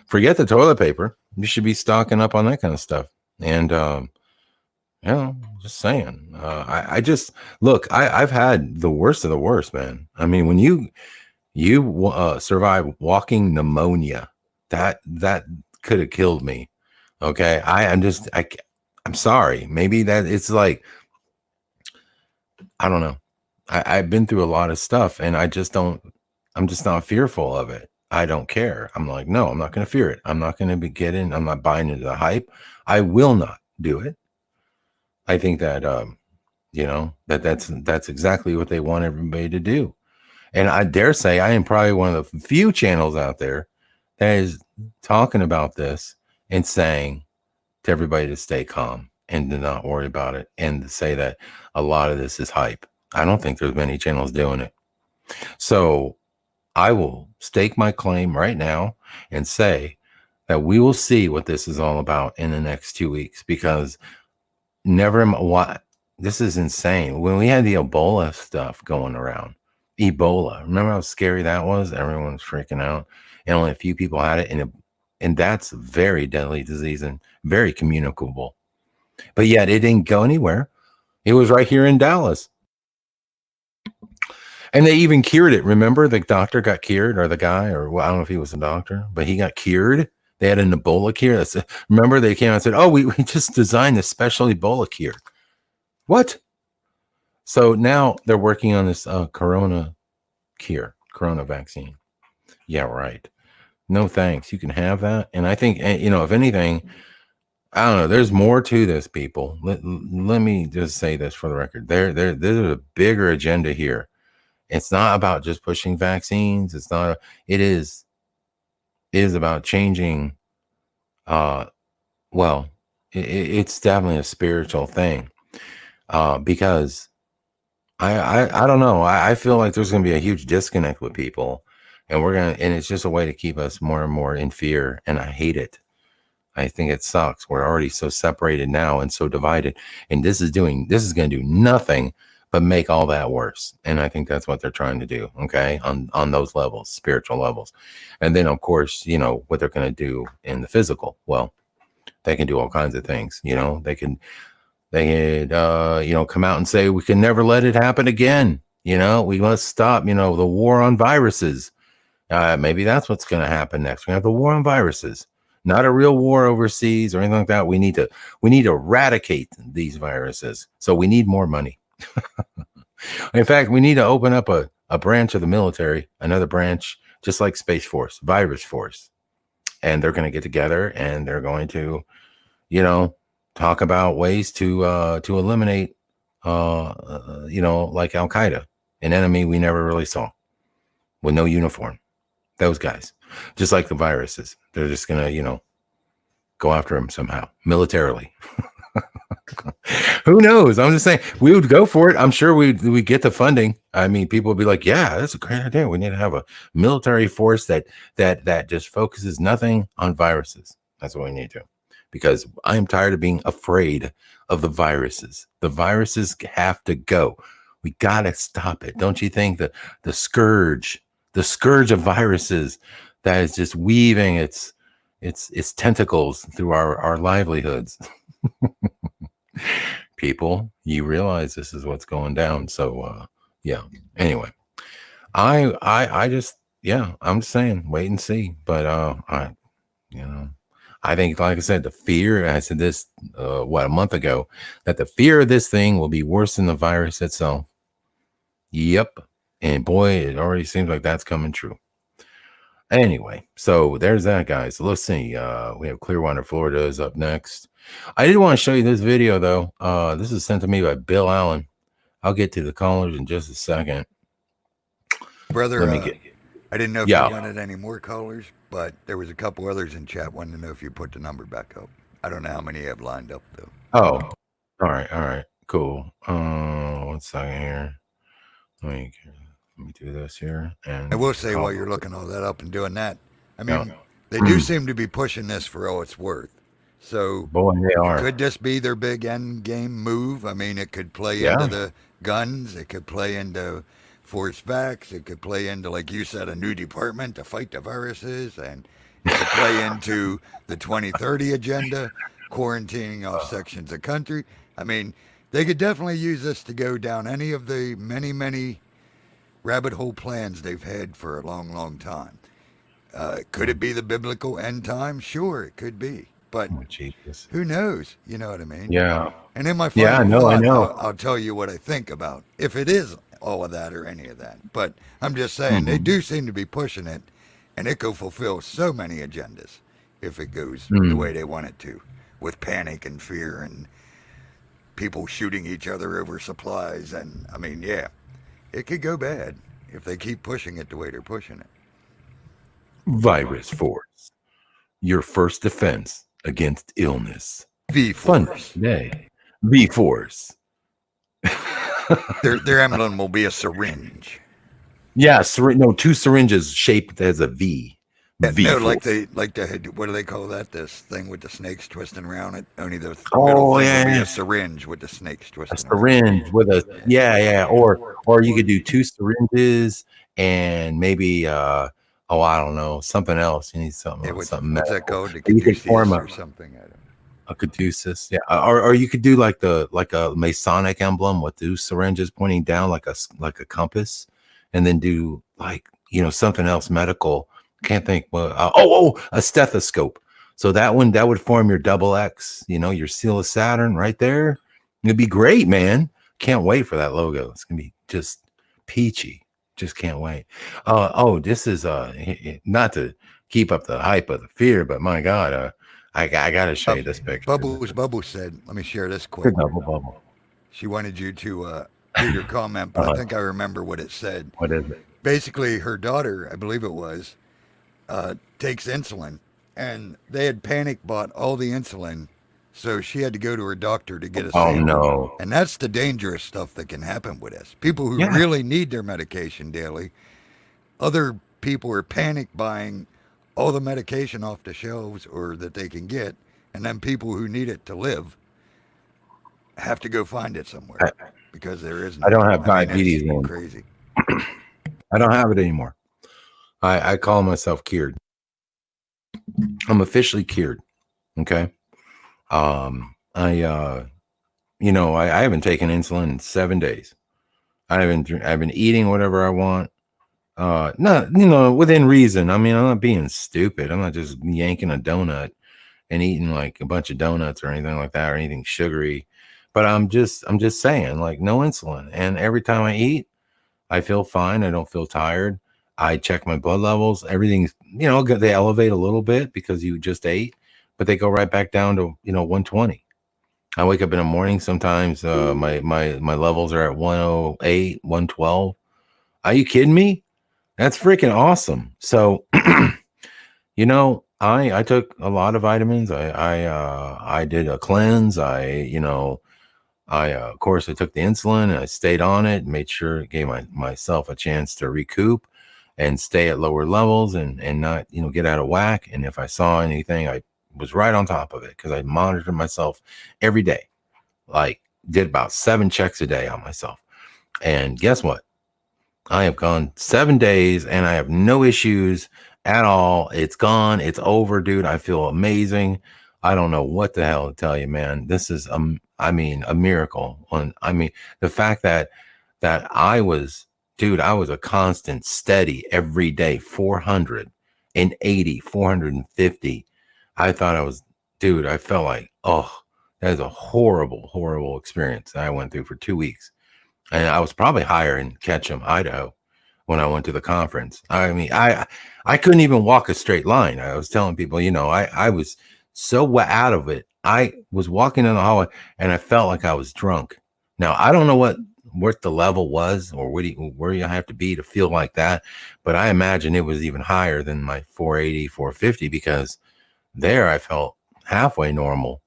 Forget the toilet paper. You should be stocking up on that kind of stuff. And, just saying. I just look. I've had the worst of the worst, man. I mean, when you survive walking pneumonia, that could have killed me. Okay, I'm sorry. Maybe that it's like, I don't know. I've been through a lot of stuff, and I'm just not fearful of it. I don't care. I'm like, no, I'm not going to fear it. I'm not going to I'm not buying into the hype. I will not do it. I think that, that's exactly what they want everybody to do. And I dare say I am probably one of the few channels out there that is talking about this and saying to everybody to stay calm and to not worry about it, and to say that a lot of this is hype. I don't think there's many channels doing it. So I will stake my claim right now and say that we will see what this is all about in the next 2 weeks, because this is insane. When we had the Ebola stuff going around, remember how scary that was? Everyone was freaking out, and only a few people had it. And that's a very deadly disease and very communicable. But yet it didn't go anywhere. It was right here in Dallas. And they even cured it. Remember, the doctor got cured, or the guy, or well, I don't know if he was a doctor, but he got cured. They had an Ebola cure. Remember, they came out and said, oh, we just designed this special Ebola cure. What? So now they're working on this corona vaccine. Yeah, right. No, thanks. You can have that. And I think, if anything, I don't know, there's more to this, people. Let me just say this for the record. There's a bigger agenda here. It's not about just pushing vaccines. It is about changing. It's definitely a spiritual thing. Because I don't know. I feel like there's going to be a huge disconnect with people, and it's just a way to keep us more and more in fear. And I hate it. I think it sucks. We're already so separated now and so divided, and this is going to do nothing but make all that worse. And I think that's what they're trying to do. Okay. On those levels, spiritual levels. And then of course, what they're going to do in the physical. Well, they can do all kinds of things. They could come out and say, we can never let it happen again. We must stop, the war on viruses. Maybe that's what's going to happen next. We have the war on viruses, not a real war overseas or anything like that. We need to eradicate these viruses. So we need more money. In fact, we need to open up a branch of the military, another branch, just like Space Force, Virus Force. And they're going to get together and they're going to, talk about ways to eliminate, like Al Qaeda, an enemy we never really saw with no uniform. Those guys, just like the viruses, they're just going to, go after them somehow militarily. Who knows? I'm just saying we would go for it. I'm sure we get the funding. I mean, people would be like, "Yeah, that's a great idea. We need to have a military force that just focuses nothing on viruses. That's what we need to." Because I am tired of being afraid of the viruses. The viruses have to go. We gotta stop it. Don't you think that the scourge of viruses that is just weaving its tentacles through our livelihoods? People, you realize this is what's going down. So yeah. Anyway, I just, yeah, I'm saying wait and see. But I think, like I said, the fear, I said this a month ago, that the fear of this thing will be worse than the virus itself. Yep. And boy, it already seems like that's coming true. Anyway, so there's that, guys. Let's see. We have Clearwater, Florida is up next. I did want to show you this video, though. This is sent to me by Bill Allen. I'll get to the callers in just a second. Brother, I didn't know if you wanted any more callers, but there was a couple others in chat wanting to know if you put the number back up. I don't know how many you have lined up, though. Oh, all right, cool. 1 second here. Let me do this here. And I will say, while you're looking all that up and doing that, I mean, they do seem to be pushing this for all it's worth. So, boy, they are. Could this be their big end game move? I mean, it could play into the guns. It could play into forced vax. It could play into, like you said, a new department to fight the viruses. And it could play into the 2030 agenda, quarantining off sections of country. I mean, they could definitely use this to go down any of the many, many rabbit hole plans they've had for a long, long time. Could it be the biblical end time? Sure, it could be. But who knows? You know what I mean? Yeah. And in my final I know. I'll tell you what I think about if it is all of that or any of that. But I'm just saying they do seem to be pushing it, and it could fulfill so many agendas if it goes the way they want it to, with panic and fear and people shooting each other over supplies. And I mean, yeah, it could go bad if they keep pushing it the way they're pushing it. Virus Force, your first defense against illness. V-Force. Today. V-Force. Their emblem will be a syringe. Yeah, two syringes shaped as a V. No, like they what do they call that? This thing with the snakes twisting around it. Only the middle thing will be a syringe with the snakes twisting. A syringe with a or you could do two syringes and maybe I don't know, something else. You need something. What's that called? You could form or something. A caduceus, yeah, or you could do like a Masonic emblem with two syringes pointing down like a compass, and then do something else medical. Can't think. A stethoscope. So that would form your double X. Your seal of Saturn right there. It'd be great, man. Can't wait for that logo. It's gonna be just peachy. Just can't wait. This is not to keep up the hype of the fear, but my God, I gotta show you this picture. Bubbles said, let me share this quick. Bubble. She wanted you to read your comment, but I think I remember what it said. What is it? Basically, her daughter, I believe it was, takes insulin, and they had panic bought all the insulin, so she had to go to her doctor to get a sample. No. And that's the dangerous stuff that can happen with this. People who really need their medication daily, other people are panic buying all the medication off the shelves or that they can get, and then people who need it to live have to go find it somewhere because there isn't. I don't have diabetes anymore. Crazy. I don't have it anymore. I call myself cured. I'm officially cured. Okay. I haven't taken insulin in 7 days. I've been eating whatever I want. Not, within reason. I mean, I'm not being stupid. I'm not just yanking a donut and eating like a bunch of donuts or anything like that or anything sugary. But I'm just saying, like, no insulin. And every time I eat, I feel fine. I don't feel tired. I check my blood levels. Everything's, they elevate a little bit because you just ate, but they go right back down to, 120. I wake up in the morning. Sometimes my levels are at 108, 112. Are you kidding me? That's freaking awesome. So, I took a lot of vitamins. I did a cleanse. Of course I took the insulin and I stayed on it, made sure it gave myself a chance to recoup and stay at lower levels and not, get out of whack. And if I saw anything, I was right on top of it because I monitored myself every day. Like did about 7 checks a day on myself. And guess what? I have gone 7 days and I have no issues at all. It's gone. It's over, dude. I feel amazing. I don't know what the hell to tell you, man. This is, a miracle. The fact that I was, dude, I was a constant, steady every day, 480, 450. I thought I was, dude, I felt like, oh, that is a horrible, horrible experience that I went through for 2 weeks. And I was probably higher in Ketchum, Idaho, when I went to the conference. I couldn't even walk a straight line. I was telling people, I was so out of it. I was walking in the hallway and I felt like I was drunk. Now, I don't know what the level was or where you have to be to feel like that. But I imagine it was even higher than my 480, 450, because there I felt halfway normal,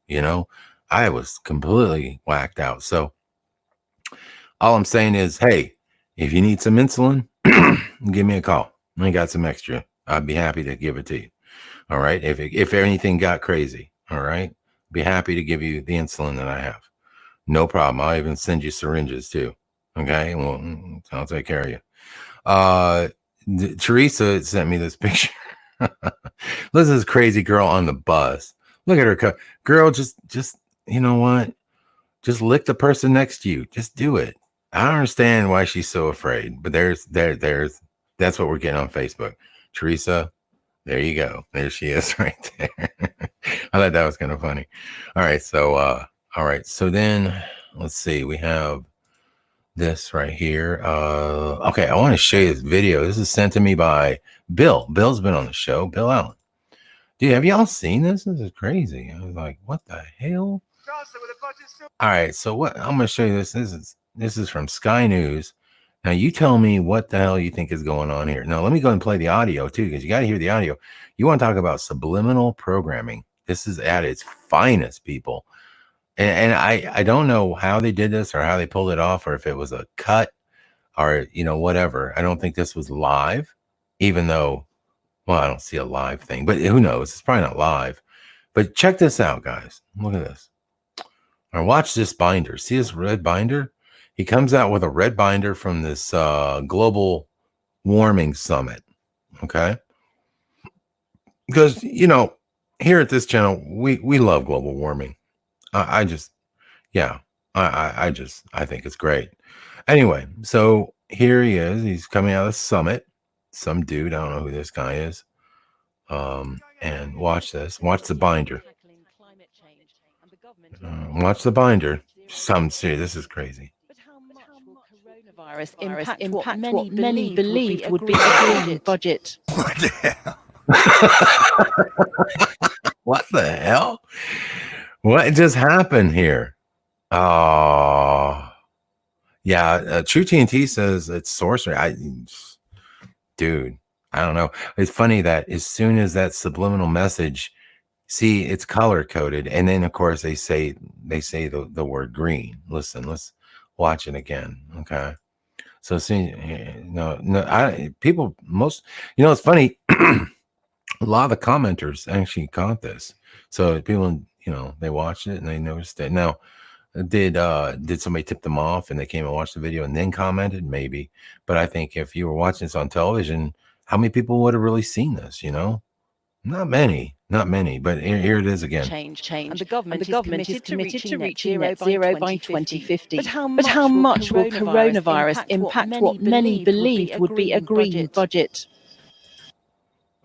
I was completely whacked out. So all I'm saying is, hey, if you need some insulin, give me a call. I got some extra. I'd be happy to give it to you. All right. If anything got crazy, all right, be happy to give you the insulin that I have. No problem. I'll even send you syringes too. Okay. Well, I'll take care of you. Teresa sent me this picture. Listen to this crazy girl on the bus. Look at her. Girl, just, you know what? Just lick the person next to you. Just do it. I don't understand why she's so afraid, but that's what we're getting on Facebook. Teresa, there you go. There she is right there. I thought that was kind of funny. All right. So then let's see. We have this right here. Okay. I want to show you this video. This is sent to me by Bill. Bill's been on the show. Bill Allen. Dude, have y'all seen this? This is crazy. I was like, what the hell? All right. So what I'm going to show you this. This is from Sky News. Now you tell me what the hell you think is going on here. Now let me go and play the audio too, because you got to hear the audio. You want to talk about subliminal programming. This is at its finest, people. And I don't know how they did this or how they pulled it off, or if it was a cut or, whatever. I don't think this was live, even though, well, I don't see a live thing, but who knows? It's probably not live. But check this out, guys. Look at this. Now watch this binder. See this red binder? He comes out with a red binder from this global warming summit. Okay. Because, here at this channel, we love global warming. I think it's great. Anyway, so here he is. He's coming out of the summit. Some dude. I don't know who this guy is. And watch this. Watch the binder. Watch the binder. Some serious. This is crazy. Coronavirus impact what many believed would be a budget. What the hell? What the hell? What just happened here? Oh, yeah. True TNT says it's sorcery. Dude, I don't know. It's funny that as soon as that subliminal message, see, it's color coded, and then of course they say the word green. Listen, let's watch it again. Okay. So see, it's funny. A lot of the commenters actually caught this. So people, they watched it and they noticed it. Now, did somebody tip them off and they came and watched the video and then commented? Maybe. But I think if you were watching this on television, how many people would have really seen this? Not many. But here it is again. Change. And the government is committed to reaching net zero by 2050. But how much will coronavirus impact what many believed would be a green budget?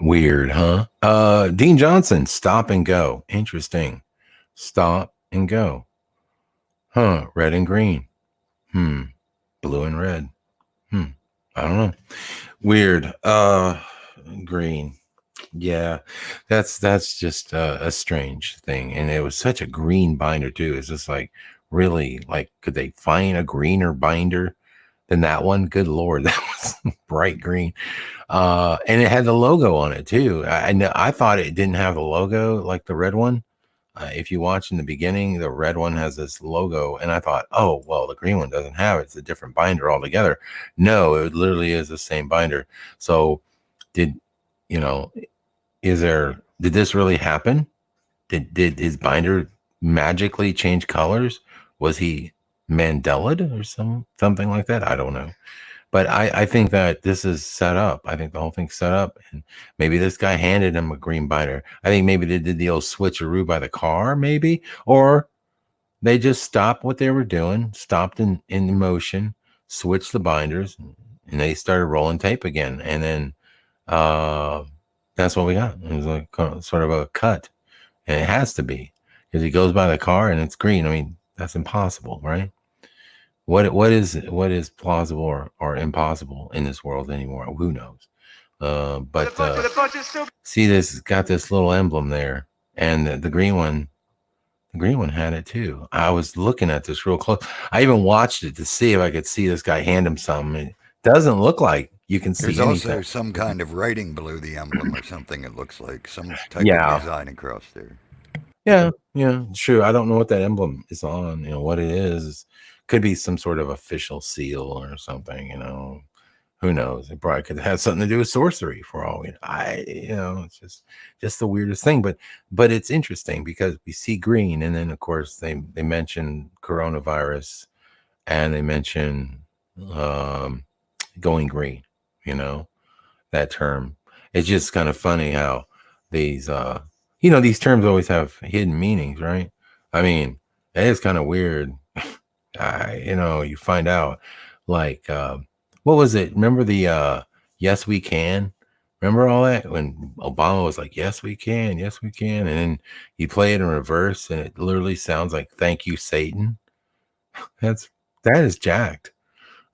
Weird, huh? Dean Johnson, stop and go. Interesting. Stop and go. Huh. Red and green. Blue and red. I don't know. Weird. Green. Yeah, that's just a strange thing. And it was such a green binder too. It's just like, really, like, could they find a greener binder than that one. Good Lord, that was bright green. And it had the logo on it too. I thought it didn't have the logo like the red one. If you watch in the beginning, the red one has this logo, and I thought, oh, well, the green one doesn't have it. It's a different binder altogether. No, it literally is the same binder. So did this really happen? Did his binder magically change colors? Was he Mandela'd or something like that? I don't know. But I think that this is set up. I think the whole thing's set up. And maybe this guy handed him a green binder. I think maybe they did the old switcheroo by the car, maybe. Or they just stopped what they were doing, stopped in motion, switched the binders, and they started rolling tape again. And then that's what we got. It was like sort of a cut. And it has to be. Because he goes by the car and it's green. I mean, that's impossible, right? What is plausible or impossible in this world anymore? Who knows? But see, this got this little emblem there, and the green one had it too. I was looking at this real close. I even watched it to see if I could see this guy hand him something. It doesn't look like you can see. There's anything. also some kind of writing below the emblem or something. It looks like some type of design across there. Yeah, true. I don't know what that emblem is on. What it is. Could be some sort of official seal or something, who knows? It probably could have something to do with sorcery for all we know. It's just the weirdest thing, but it's interesting because we see green, and then of course they mention coronavirus, and they mention going green, that term. It's just kind of funny how these these terms always have hidden meanings, right? I mean, it is kind of weird. You find out like what was it? Remember the yes we can? Remember all that when Obama was like, yes we can, and then you play it in reverse and it literally sounds like thank you Satan. That is jacked.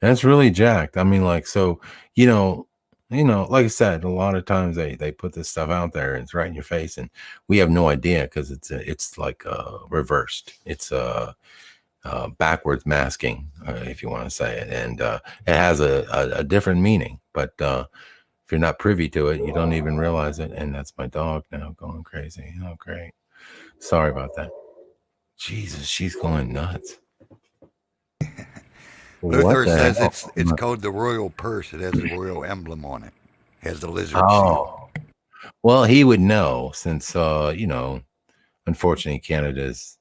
That's really jacked. I mean, like, so like I said, a lot of times they put this stuff out there and it's right in your face, and we have no idea because it's like reversed. It's backwards masking, if you want to say it, and it has a different meaning. But if you're not privy to it, you don't even realize it. And that's my dog now going crazy. Oh, great! Sorry about that. Jesus, she's going nuts. Luther says it's called the royal purse. It has the royal emblem on it. It has the lizard. Oh, well, he would know since unfortunately, Canada's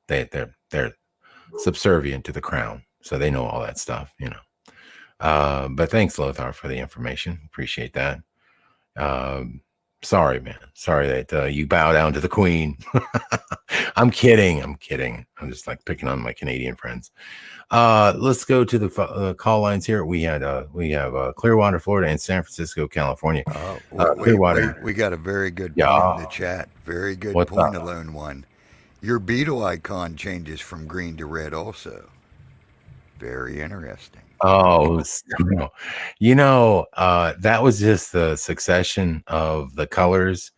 they're subservient to the crown, so they know all that stuff. But thanks, Lothar, for the information. Appreciate that. Sorry, man. Sorry that you bow down to the Queen. I'm kidding. I'm just like picking on my Canadian friends. Let's go to the call lines here. We have Clearwater, Florida, and San Francisco, California. Clearwater. We got a very good point in the chat. Very good point, Alone One. Your beetle icon changes from green to red also. Very interesting. Oh, that was just the succession of the colors.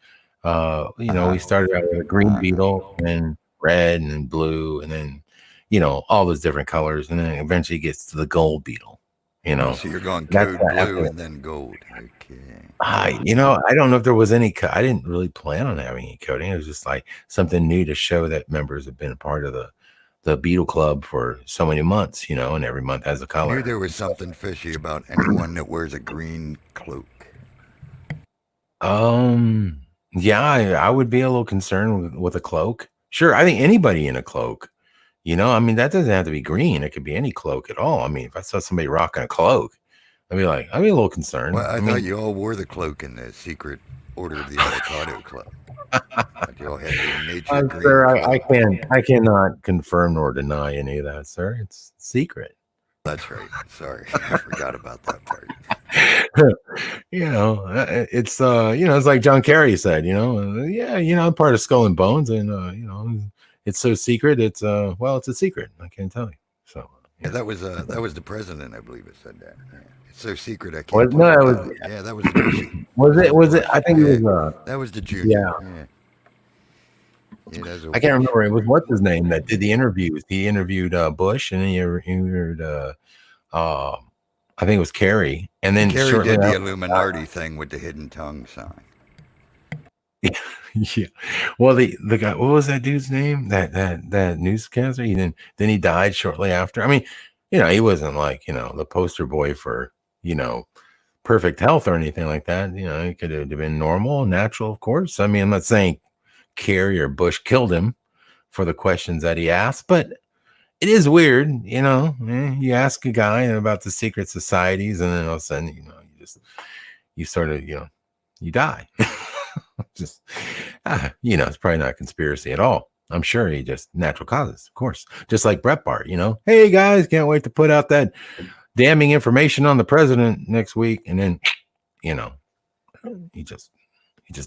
We started out with a green beetle and red and blue, and then, all those different colors. And then eventually it gets to the gold beetle, So you're going code blue and then gold. Okay. I don't know if there was any, I didn't really plan on having any coding. It was just like something new to show that members have been a part of the Beetle Club for so many months, and every month has a color. I knew there was something fishy about anyone that wears a green cloak. Yeah, I would be a little concerned with a cloak. Sure, I think anybody in a cloak, I mean, that doesn't have to be green. It could be any cloak at all. I mean, if I saw somebody rocking a cloak, I'd be a little concerned. Well, I thought you all wore the cloak in the secret Order of the Avocado Club. You all had the nature green. Sir, I cannot confirm nor deny any of that, sir. It's secret. That's right. Sorry, I forgot about that part. It's it's like John Kerry said, I'm part of Skull and Bones, and it's so secret. It's it's a secret. I can't tell you. So yeah, that was the president, I believe, it said that. Yeah. It's so secret. I can't. That was the Was it? I think it was. That was the junior. Yeah. I can't remember. It was what's his name that did the interviews. He interviewed Bush, and then he interviewed I think it was Kerry, and then Kerry shortly did the after, Illuminati thing with the hidden tongue sign. yeah. Well, the guy, what was that dude's name? That newscaster. Then he died shortly after. I mean, he wasn't like the poster boy for perfect health or anything like that. He could have been normal, natural, of course. I mean, I'm not saying Kerry or Bush killed him for the questions that he asked, but it is weird, you ask a guy about the secret societies, and then all of a sudden, you sort of, you die. Just, it's probably not a conspiracy at all. I'm sure he just natural causes, of course. Just like Brett Bart, hey guys, can't wait to put out that damning information on the president next week, and then, he just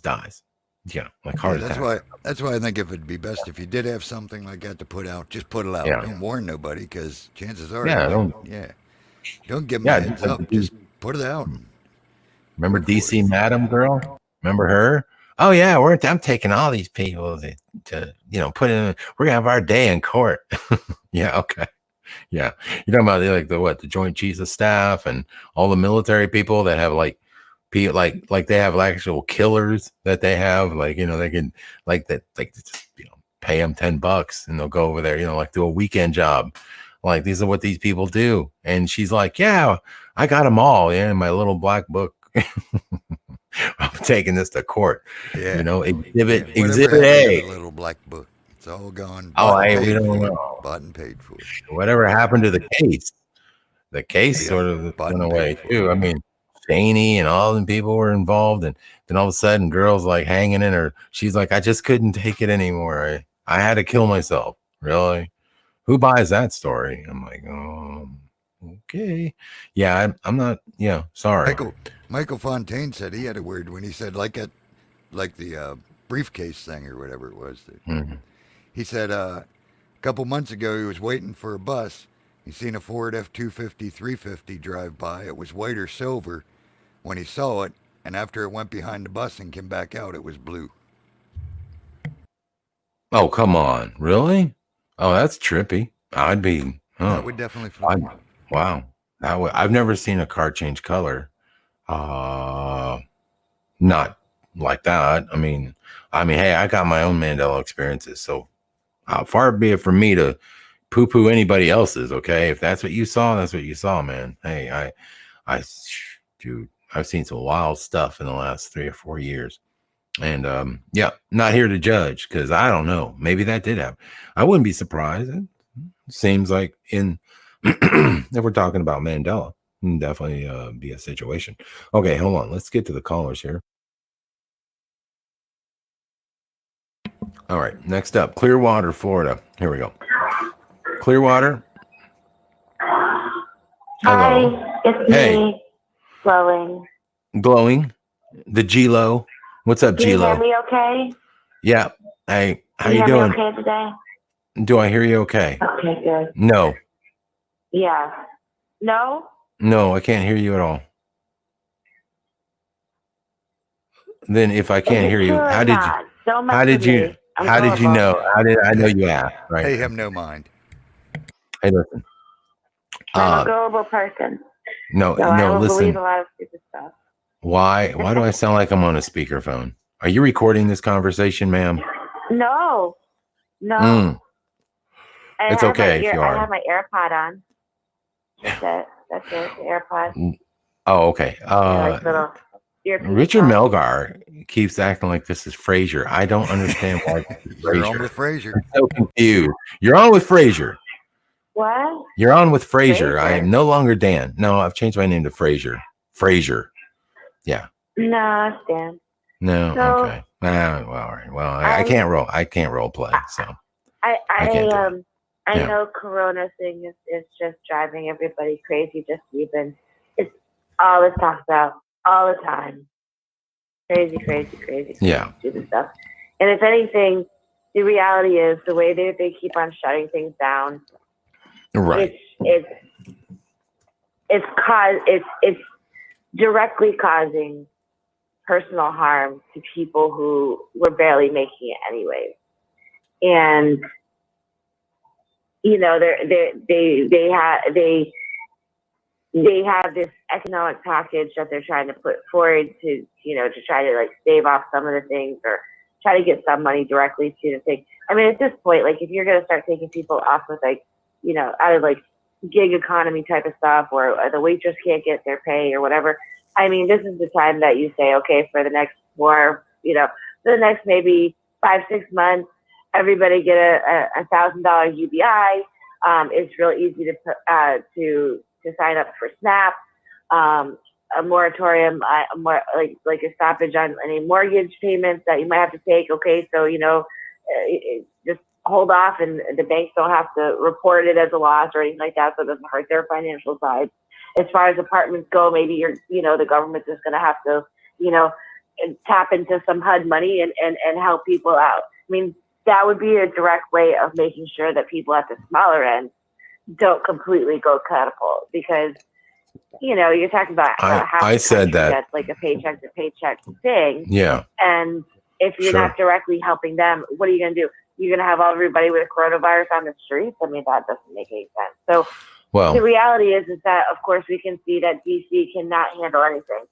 dies. Like heart attack. That's why I think if it'd be best if you did have something like that to put out, just put it out. Yeah. Don't warn nobody, because chances are, don't give them a heads up. Just put it out. Remember DC Madam girl? Remember her? Oh yeah, I'm taking all these people to put in. We're gonna have our day in court. Yeah, okay. Yeah, you're talking about the Joint Chiefs of Staff and all the military people that have like they have actual killers that they have, they can just pay them $10 and they'll go over there, do a weekend job. Like, these are what these people do. And she's like, yeah, I got them all in my little black book. I'm taking this to court. Yeah. Exhibit A. The little black book. It's all gone. We don't know. Bought and paid for. Whatever happened to the case? The case sort of went away too. I mean, Cheney and all the people were involved, and then all of a sudden, girls like hanging in her. She's like, I just couldn't take it anymore. I had to kill myself. Really? Who buys that story? I'm like, okay. Yeah, I'm not. Yeah, sorry. Michael Fontaine said he had a weird when he said like the briefcase thing or whatever it was. He said a couple months ago he was waiting for a bus. He seen a Ford F-250 350 drive by. It was white or silver when he saw it, and after it went behind the bus and came back out, it was blue. Oh, come on. Really? Oh, that's trippy. I'd be... That would definitely fly. Wow. I've never seen a car change color. Not like that. I mean, hey, I got my own Mandela experiences, so far be it from me to poo-poo anybody else's, okay? If that's what you saw, that's what you saw, man. Hey, dude, I've seen some wild stuff in the last 3 or 4 years. And not here to judge, because I don't know. Maybe that did happen. I wouldn't be surprised. It seems like if we're talking about Mandela, definitely be a situation. Okay, hold on. Let's get to the callers here. All right, next up, Clearwater, Florida. Here we go. Clearwater. Hello. Hi, it's me, Glowing. Glowing. The G-Lo. What's up, G-Lo? Can you hear me okay? Yeah. Hey, how you doing? Me okay today? Do I hear you okay? Okay, good. No. Yeah. No? No, I can't hear you at all. Then if I can't hear you, how did you know? How did I know you asked, right? Pay him no mind. Hey, listen. I'm a gullible person. No, so I don't listen. believe a lot of stupid stuff. Why do I sound like I'm on a speakerphone? Are you recording this conversation, ma'am? No. It's okay if you are. I have my AirPod on. That's it. The AirPod. Oh, okay. Richard Melgar keeps acting like this is Frasier. I don't understand why. You're on with Frasier. I'm so confused. You're on with Frasier. What? You're on with Frasier. I am no longer Dan. No, I've changed my name to Frasier. Frasier. Yeah. No, it's Dan. No. So, okay. Well, all right. Well, I can't roll. I can't role play. So I Yeah. know Corona thing is just driving everybody crazy. Just even it's all it's talked about all the time. Crazy, Yeah. stupid stuff. And if anything, the reality is the way they keep on shutting things down. Right. It's directly causing personal harm to people who were barely making it anyways. And you know, they they have this economic package that they're trying to put forward to, to try to like stave off some of the things or try to get some money directly to the thing. I mean, at this point, like if you're going to start taking people off with like, out of like gig economy type of stuff, or the waitress can't get their pay or whatever. I mean, this is the time that you say, okay, for the next for the next maybe 5-6 months, everybody get a $1,000 UBI. It's real easy to sign up for SNAP, a moratorium, like a stoppage on any mortgage payments that you might have to take. Okay, so just hold off, and the banks don't have to report it as a loss or anything like that, so it doesn't hurt their financial side. As far as apartments go, maybe the government's just going to have to, tap into some HUD money and help people out. I mean, that would be a direct way of making sure that people at the smaller end don't completely go catapult, because you're talking about half I the said country that that's like a paycheck to paycheck thing. Yeah. And if you're Sure. not directly helping them, what are you going to do? You're going to have everybody with coronavirus on the streets? I mean, that doesn't make any sense. So Well, the reality is that, of course, we can see that DC cannot handle anything.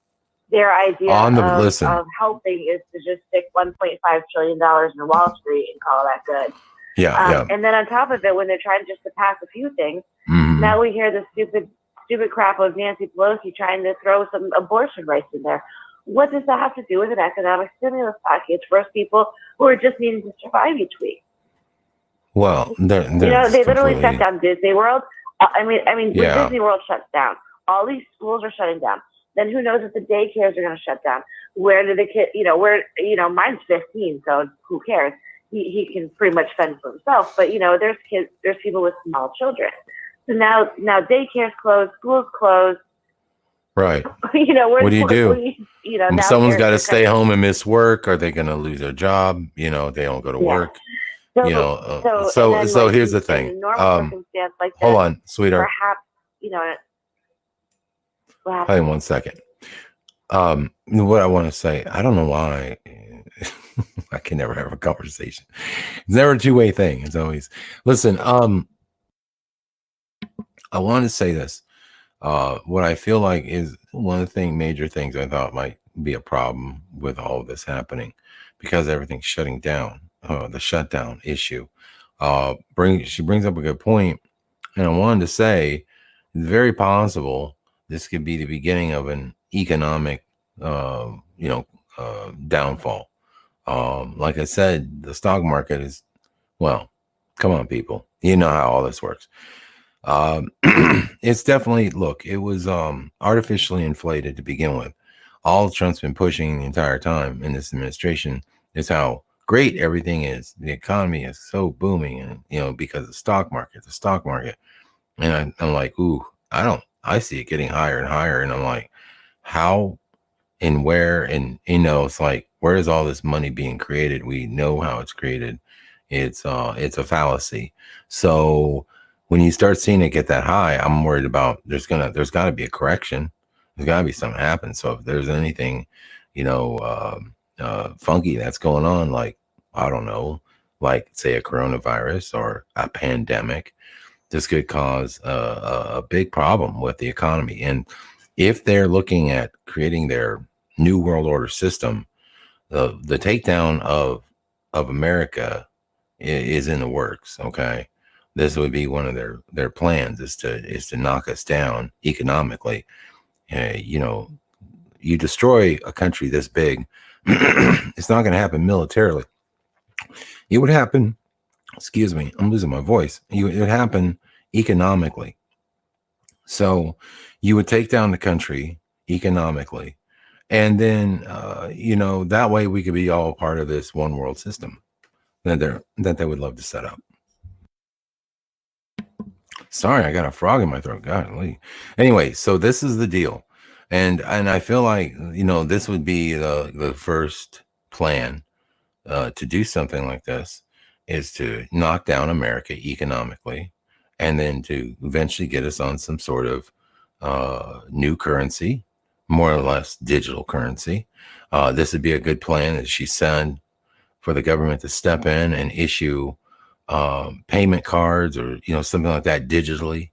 Their idea listen. of helping is to just stick $1.5 trillion in Wall Street and call that good. yeah. And then on top of it, when they're trying just to pass a few things, Mhm. now we hear the stupid crap of Nancy Pelosi trying to throw some abortion rights in there. What does that have to do with an economic stimulus package for people who are just needing to survive each week? Well, they're They literally completely- shut down Disney World. I mean, when Yeah. Disney World shuts down, all these schools are shutting down. Then who knows if the daycares are going to shut down? Where do the kids, mine's 15, so who cares? He can pretty much fend for himself. But, there's people with small children. So now daycare's closed, school's closed. Right. What do you do? Now Someone's got to they're stay home and miss work. Are they going to lose their job? They don't go to Yeah. work. So, So and then, here's the in thing. a normal circumstance like Hold this, on, sweetheart. perhaps, what happened? Hold on 1 second. What I want to say, I don't know why I can never have a conversation. It's never a two-way thing. It's always, listen, I want to say this. What I feel like is one of the major things I thought might be a problem with all of this happening, because everything's shutting down, the shutdown issue. She brings up a good point, and I wanted to say it's very possible this could be the beginning of an economic, downfall. Like I said, the stock market is, well, come on, people, you know how all this works. It's definitely, look, it was artificially inflated to begin with. All Trump's been pushing the entire time in this administration is how great everything is. The economy is so booming, and because of the stock market. And I'm like, ooh, I see it getting higher and higher, and I'm like, how and where? And it's like, where is all this money being created? We know how it's created. It's a fallacy. So when you start seeing it get that high, I'm worried about there's got to be a correction. There's got to be something happen. So if there's anything, funky that's going on, like, I don't know, like say a coronavirus or a pandemic, this could cause a big problem with the economy. And if they're looking at creating their new world order system, the takedown of America is in the works. Okay. This would be one of their plans is to knock us down economically. You destroy a country this big, it's not going to happen militarily. It would happen, excuse me, I'm losing my voice. It would happen economically. So you would take down the country economically, and then that way we could be all part of this one world system that they would love to set up. Sorry, I got a frog in my throat. God, anyway, so this is the deal, and I feel like this would be the first plan to do something like this, is to knock down America economically, and then to eventually get us on some sort of new currency, more or less digital currency. This would be a good plan, as she said, for the government to step in and issue payment cards or something like that digitally,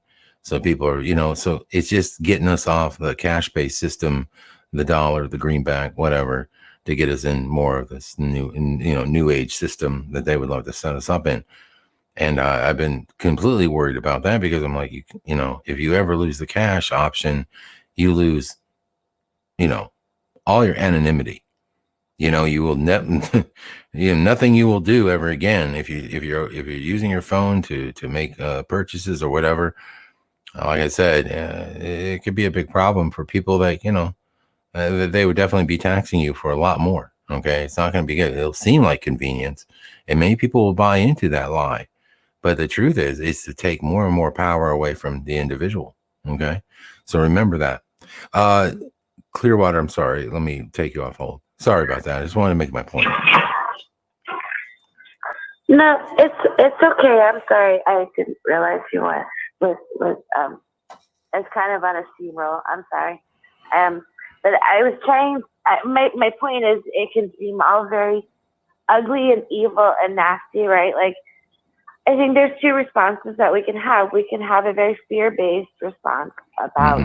So people are, so it's just getting us off the cash-based system, the dollar, the greenback, whatever, to get us in more of this new age system that they would love to set us up in. And I've been completely worried about that because I'm like, if you ever lose the cash option, you lose, all your anonymity. You will nothing you will do ever again if you're using your phone to make purchases or whatever. Like I said, it could be a big problem for people that they would definitely be taxing you for a lot more. Okay, it's not going to be good. It'll seem like convenience, and many people will buy into that lie. But the truth is to take more and more power away from the individual. Okay, so remember that. Clearwater, I'm sorry. Let me take you off hold. Sorry about that. I just wanted to make my point. No, it's okay. I'm sorry. I didn't realize you was it's kind of on a steamroll. I'm sorry. But I was trying. My point is, it can seem all very ugly and evil and nasty, right? Like, I think there's two responses that we can have. We can have a very fear-based response about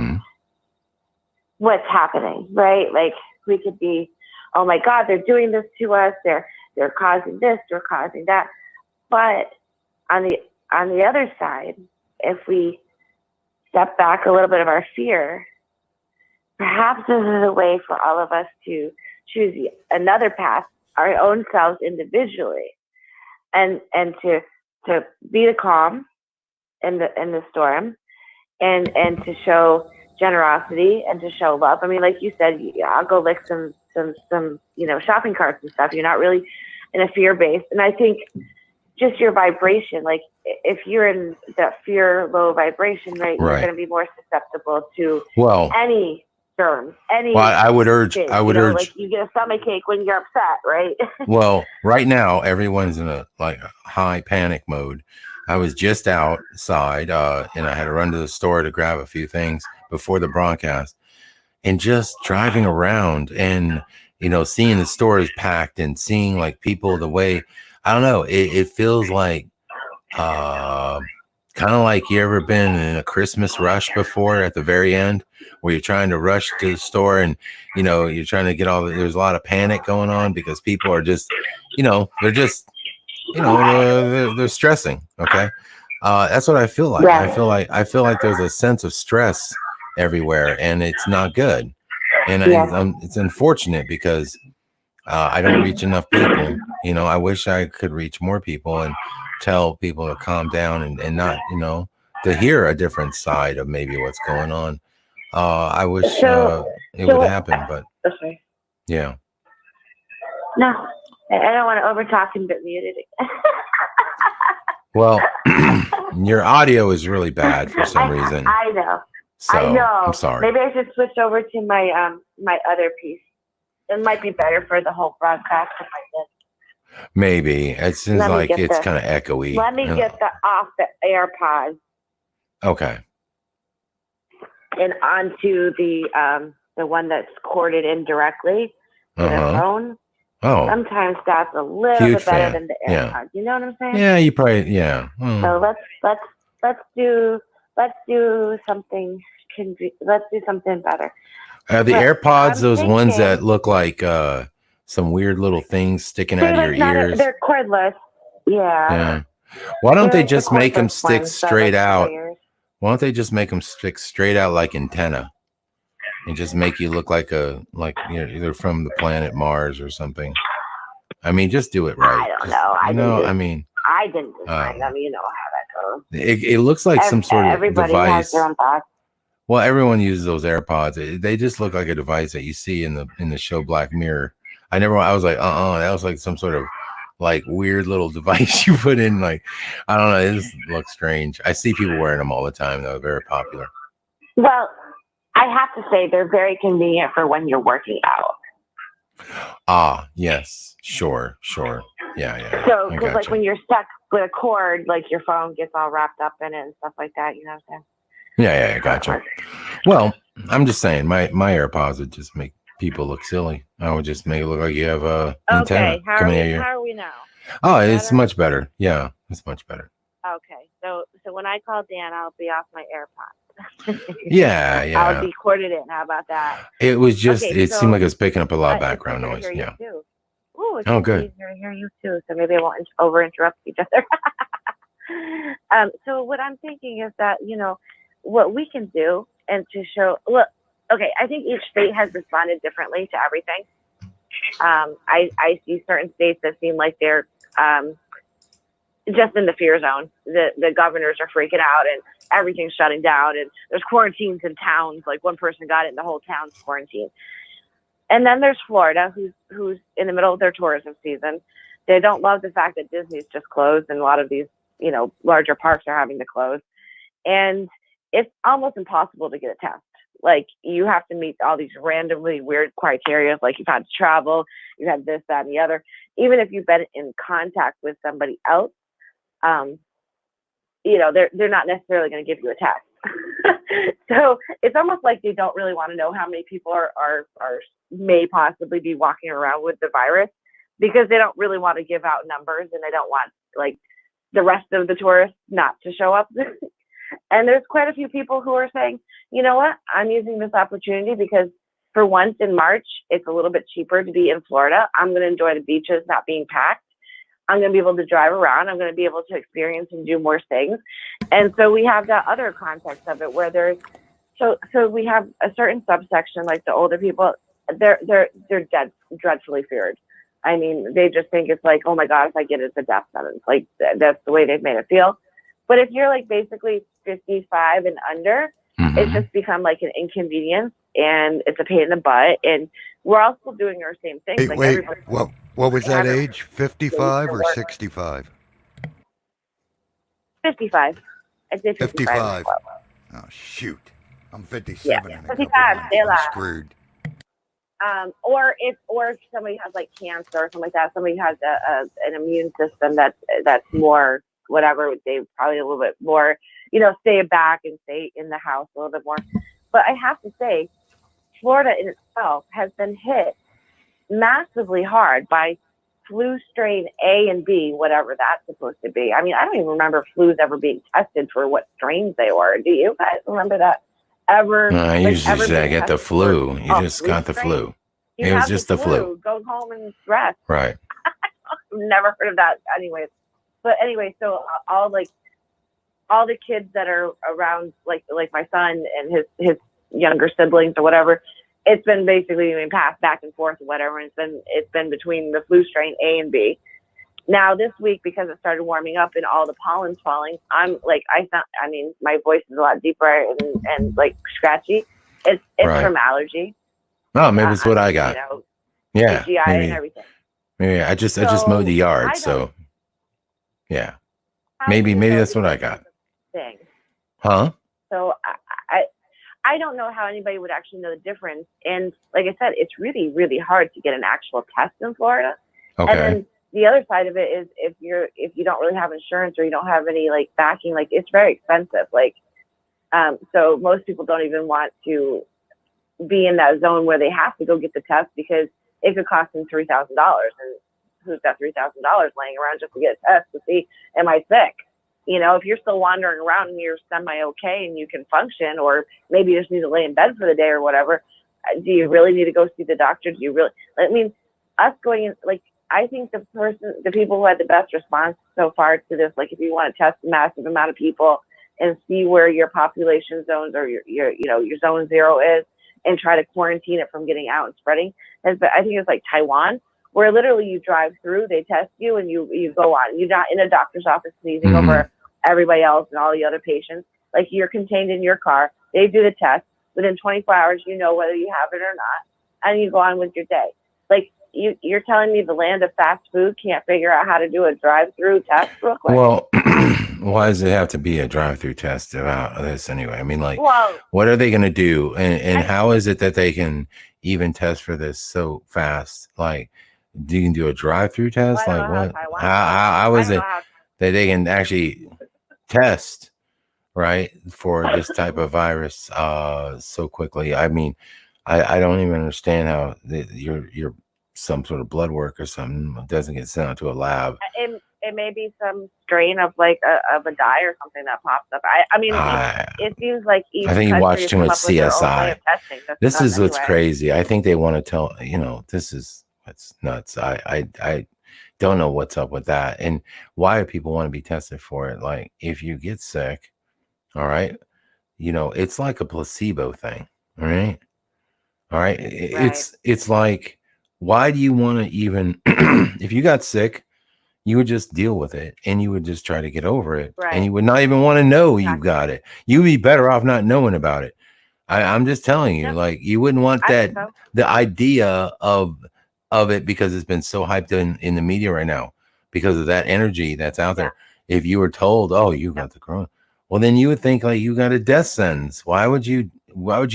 what's happening, right? Like, we could be, oh my God, they're doing this to us. They're causing this. They're causing that. But on the other side, if we step back a little bit of our fear, perhaps this is a way for all of us to choose another path, our own selves individually, and to be the calm in the storm, and to show generosity and to show love. I mean, like you said, I'll go lick some shopping carts and stuff. You're not really in a fear base, and I think just your vibration, like if you're in that fear low vibration, right, you're going to be more susceptible to any germs. I would urge like you get a stomachache when you're upset, right? Well, right now everyone's in a high panic mode. I was just outside and I had to run to the store to grab a few things before the broadcast, and just driving around and seeing the stores packed and seeing like people the way, I don't know, it feels like kind of like you ever been in a Christmas rush before at the very end where you're trying to rush to the store and you're trying to get there's a lot of panic going on because people are just they're stressing. Okay. That's what I feel like. Right. I feel like there's a sense of stress everywhere, and it's not good. And it's unfortunate because I don't reach enough people. I wish I could reach more people and tell people to calm down and not, to hear a different side of maybe what's going on. I wish it would happen, but yeah. No, I don't want to overtalk and get muted again. Well, your audio is really bad for some reason. I know. So, I know. I'm sorry. Maybe I should switch over to my my other piece. It might be better for the whole broadcast if I did. Maybe. It seems like it's kind of echoey. Let me get off the AirPods. Okay. And onto the one that's corded in directly to the phone. Oh. Sometimes that's a little bit better than the AirPods. Yeah. You know what I'm saying? Yeah, you probably So let's do something. Let's do something better. Are the AirPods those ones that look like some weird little things sticking out of your ears? They're cordless. Yeah. Why don't they just make them stick straight out? Why don't they just make them stick straight out like antenna, and just make you look like either from the planet Mars or something? I mean, just do it right. I don't know. I didn't design them. You know how that goes. It looks like some sort of everybody device. Has their own thoughts. Well, everyone uses those AirPods. They just look like a device that you see in the show Black Mirror. I was like, that was like some sort of like weird little device you put in. Like, I don't know. It just looks strange. I see people wearing them all the time. They're very popular. Well, I have to say they're very convenient for when you're working out. Ah, yes, sure. Yeah. So, because like when you're stuck with a cord, like your phone gets all wrapped up in it and stuff like that. You know what I'm saying? Yeah, gotcha. Well, I'm just saying my AirPods would just make people look silly. I would just make it look like you have a antenna coming at you. How are we now? Oh, it's much better. Yeah, it's much better. Okay, so So when I call Dan, I'll be off my AirPods. Yeah, I'll yeah. be corded in. How about that? It was just, Okay, it so seemed like it was picking up a lot of it's background easier to noise. hear you Yeah. too. Ooh, it's Oh, even good. easier to hear you too. So maybe I won't over interrupt each other. So what I'm thinking is that, you know, what we can do and to show, look, okay, I think each state has responded differently to everything. I see certain states that seem like they're just in the fear zone. The governors are freaking out and everything's shutting down and there's quarantines in towns. Like one person got it and the whole town's quarantined. And then there's Florida, who's in the middle of their tourism season. They don't love the fact that Disney's just closed and a lot of these, you know, larger parks are having to close. And it's almost impossible to get a test. Like you have to meet all these randomly weird criteria, like you've had to travel, you had this, that, and the other. Even if you've been in contact with somebody else, you know, they're not necessarily going to give you a test. So it's almost like they don't really want to know how many people are may possibly be walking around with the virus, because they don't really want to give out numbers and they don't want like the rest of the tourists not to show up. And there's quite a few people who are saying, you know what, I'm using this opportunity because for once in March, it's a little bit cheaper to be in Florida. I'm going to enjoy the beaches not being packed. I'm going to be able to drive around. I'm going to be able to experience and do more things. And so we have that other context of it where there's, so we have a certain subsection, like the older people, they're dreadfully feared. I mean, they just think it's like, oh my God, if I get it, it's a death sentence. Like that's the way they've made it feel. But if you're like basically 55 and under, it's just become like an inconvenience and it's a pain in the butt. And we're all still doing our same things. Wait, what was that age? 55 or 65? 55. I'd say 55. Oh, shoot. I'm 57 Yeah, in a couple 55, months. stay I'm alive. screwed. Or if somebody has like cancer or something like that, somebody has an immune system that's more whatever, they probably a little bit more, you know, stay back and stay in the house a little bit more. But I have to say, Florida in itself has been hit massively hard by flu strain A and B, whatever that's supposed to be. I mean, I don't even remember flus ever being tested for what strains they were. Do you guys remember that ever? I like, usually ever say I being get the tested flu. for You a just flu got the strain? flu. You It was have just the flu. Go home and rest. Right. I've never heard of that anyways. But anyway, so all the kids that are around, like my son and his younger siblings or whatever, it's been basically being passed back and forth or whatever. And it's been between the flu strain A and B. Now this week, because it started warming up and all the pollen's falling, I'm like, I mean, my voice is a lot deeper and like scratchy. It's Right. from allergy. Oh, maybe it's what I got. You know, Yeah. AGI Maybe. and everything. Maybe I just mowed the yard, so yeah. Maybe that's what I got. Thing. Huh? So I don't know how anybody would actually know the difference. And like I said, it's really, really hard to get an actual test in Florida. Okay. And then the other side of it is if you don't really have insurance or you don't have any like backing, like it's very expensive. Like, so most people don't even want to be in that zone where they have to go get the test because it could cost them $3,000. And who's got $3,000 laying around just to get a test to see, am I sick? You know, if you're still wandering around and you're semi-okay and you can function, or maybe you just need to lay in bed for the day or whatever, do you really need to go see the doctor? Do you really? I mean, us going in, like, I think the people who had the best response so far to this, like if you want to test a massive amount of people and see where your population zones or your zone 0 is and try to quarantine it from getting out and spreading, I think it's like Taiwan, where literally you drive through, they test you, and you go on. You're not in a doctor's office sneezing over everybody else and all the other patients. Like you're contained in your car. They do the test. Within 24 hours, you know whether you have it or not, and you go on with your day. Like you're telling me the land of fast food can't figure out how to do a drive-through test real quick? Well, why does it have to be a drive-through test about this anyway? I mean, like, what are they going to do? And how is it that they can even test for this so fast? Like, you can do a drive-through test? Like, what? How is it that they can actually test, right, for this type of virus so quickly? I mean, I don't even understand how you're some sort of blood work or something doesn't get sent out to a lab it may be some strain of like of a dye or something that pops up. I mean, it seems like each I think you country watch has too come much up with their own way CSI. of testing this This stuff is what's anyway. crazy. I think they want to tell, this is what's nuts. I don't know what's up with that. And why do people want to be tested for it? Like, if you get sick, all right, it's like a placebo thing. All right. All right. It's like, why do you want to even, if you got sick, you would just deal with it and you would just try to get over it. Right. And you would not even want to know you Exactly. got it. You'd be better off not knowing about it. I'm just telling you, Yep. like, you wouldn't want I that, think so. the idea of it, because it's been so hyped in the media right now because of that energy that's out there. If you were told, oh, you got the corona, well, then you would think like you got a death sentence. Why would you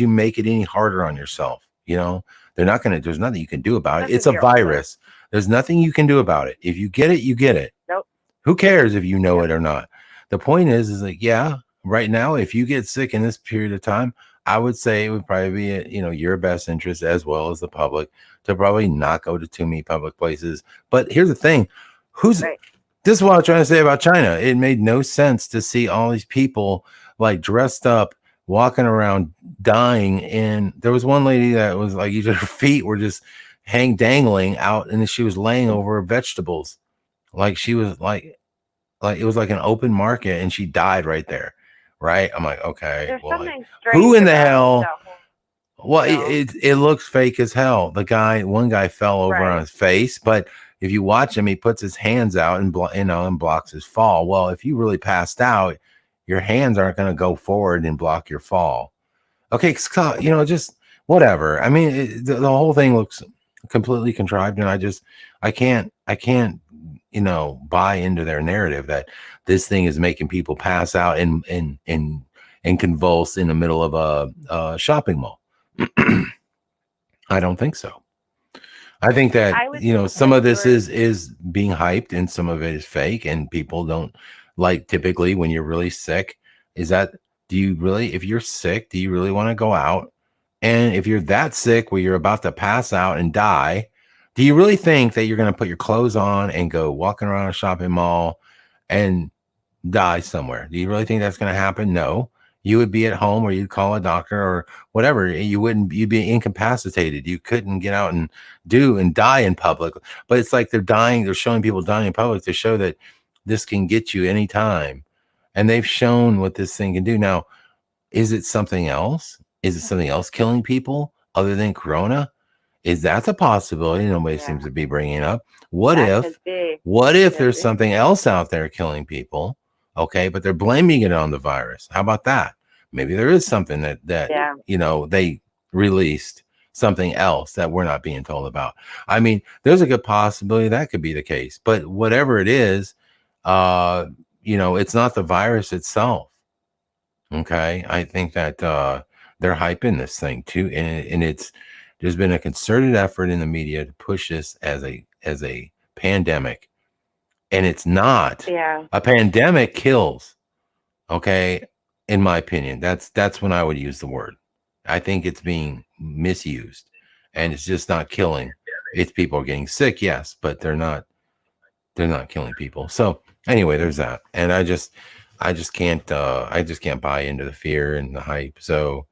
make it any harder on yourself? There's nothing you can do about it. That's It's a if you're older. virus. There's nothing you can do about it. If you get it, you get it. Nope. Who cares if you know it or not? The point is like, yeah, right now, if you get sick in this period of time, I would say it would probably be, your best interest as well as the public to probably not go to too many public places. But here's the thing. Right. This is what I'm trying to say about China. It made no sense to see all these people like dressed up, walking around, dying. And there was one lady that was like, her feet were just dangling out, and she was laying over vegetables. Like she was like it was like an open market, and she died right there. Right. I'm like, okay, There's well, something who strange in the about hell? that whole- Well, No. it looks fake as hell. One guy fell over Right. on his face, but if you watch him, he puts his hands out and and blocks his fall. Well, if you really passed out, your hands aren't going to go forward and block your fall. Okay, just whatever. I mean, the whole thing looks completely contrived, and I can't, buy into their narrative that this thing is making people pass out and convulse in the middle of a shopping mall. I don't think so. I think that, I would think some that of this you're- is being hyped and some of it is fake, and people don't like, typically when you're really sick, if you're sick, do you really want to go out? And if you're that sick where you're about to pass out and die, do you really think that you're going to put your clothes on and go walking around a shopping mall and die somewhere? Do you really think that's going to happen? No. You would be at home, or you'd call a doctor or whatever. You'd be incapacitated. You couldn't get out and die in public. But it's like they're showing people dying in public to show that this can get you anytime. And they've shown what this thing can do. Now, is it something else? Is it something else killing people other than corona? That's a possibility nobody seems to be bringing up. What if there's something else out there killing people? Okay, but they're blaming it on the virus. How about that? Maybe there is something that they released something else that we're not being told about. I mean, there's a good possibility that could be the case. But whatever it is, it's not the virus itself. Okay, I think that they're hyping this thing too, and there's been a concerted effort in the media to push this as a pandemic, and it's not. A pandemic kills. Okay, in my opinion, that's when I would use the word. I think it's being misused, and it's just not killing. It's people are getting sick, yes, but they're not killing people. So anyway, there's that, and I just can't buy into the fear and the hype. So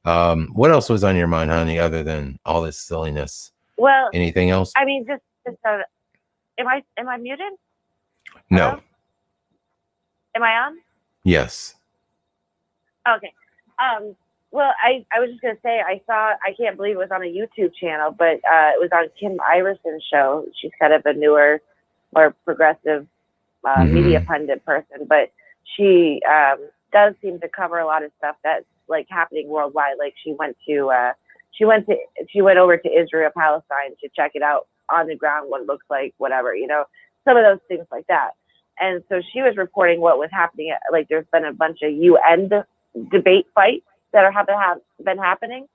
what else was on your mind, honey, other than all this silliness? Well, anything else? I mean, just am I muted? No. Hello? Am I on? Yes. Okay. Well, I was just gonna say I can't believe it was on a YouTube channel, but it was on Kim Iverson's show. She's kind of a newer, more progressive media pundit person, but she does seem to cover a lot of stuff that's like happening worldwide. Like she went over to Israel, Palestine to check it out on the ground, what it looks like, whatever, some of those things like that. And so she was reporting what was happening. Like there's been a bunch of UN debate fights that have been happening.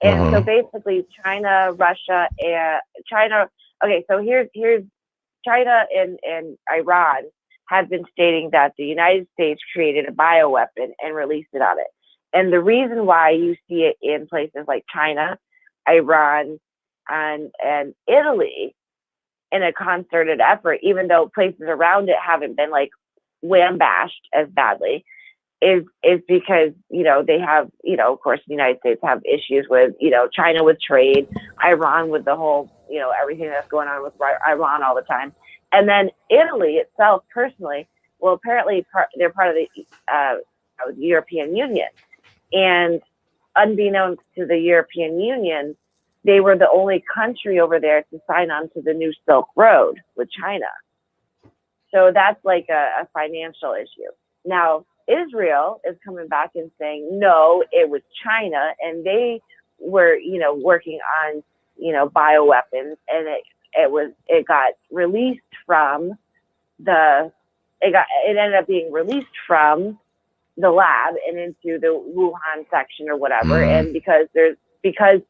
And so basically China, Russia, and China. Okay, so here's China and Iran have been stating that the United States created a bioweapon and released it on it. And the reason why you see it in places like China, Iran, and Italy in a concerted effort, even though places around it haven't been like wham bashed as badly, is because, you know, they have, you know, of course, the United States have issues with, you know, China with trade, Iran with the whole, you know, everything that's going on with Iran all the time. And then Italy itself, personally, well, apparently they're part of the European Union. And unbeknownst to the European Union, they were the only country over there to sign on to the new Silk Road with China. So that's like a financial issue. Now, Israel is coming back and saying, no, it was China, and they were, you know, working on, you know, bioweapons, and it got released from it ended up being released from the lab and into the Wuhan section or whatever. And because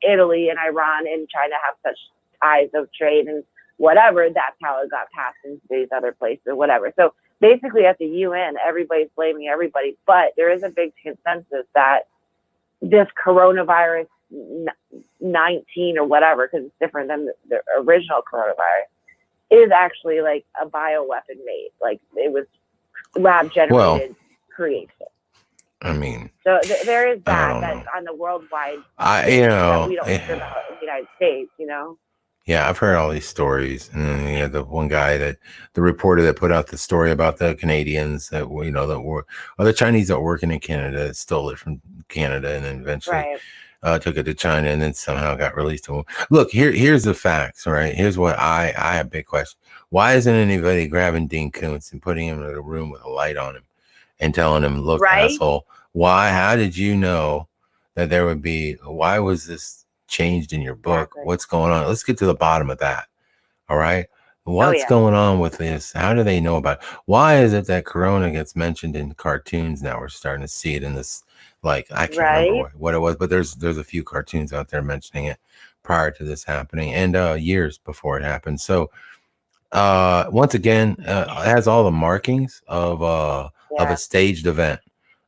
Italy and Iran and China have such ties of trade and whatever, that's how it got passed into these other places or whatever. So basically at the UN, everybody's blaming everybody, but there is a big consensus that this coronavirus 19 or whatever, because it's different than the original coronavirus, is actually like a bioweapon made. Like it was lab generated creation. I mean, so there is I that's on the worldwide. you that know, we don't hear about in the United States, you know. yeah, I've heard all these stories, and then you know, the one guy the reporter that put out the story about the Canadians that you know that were, or the Chinese that were working in Canada that stole it from Canada and then eventually took it to China and then somehow got released. Look, here's the facts, right? Here's what I have a big question. Why isn't anybody grabbing Dean Koontz and putting him in a room with a light on him and telling him, look, asshole, how did you know that there would be, why was this changed in your book? What's going on? Let's get to the bottom of that. All right. What's going on with this? How do they know about it? Why is it that Corona gets mentioned in cartoons now? We're starting to see it in this, like, I can't remember what it was, but there's a few cartoons out there mentioning it prior to this happening and years before it happened. So once again, it has all the markings of a staged event,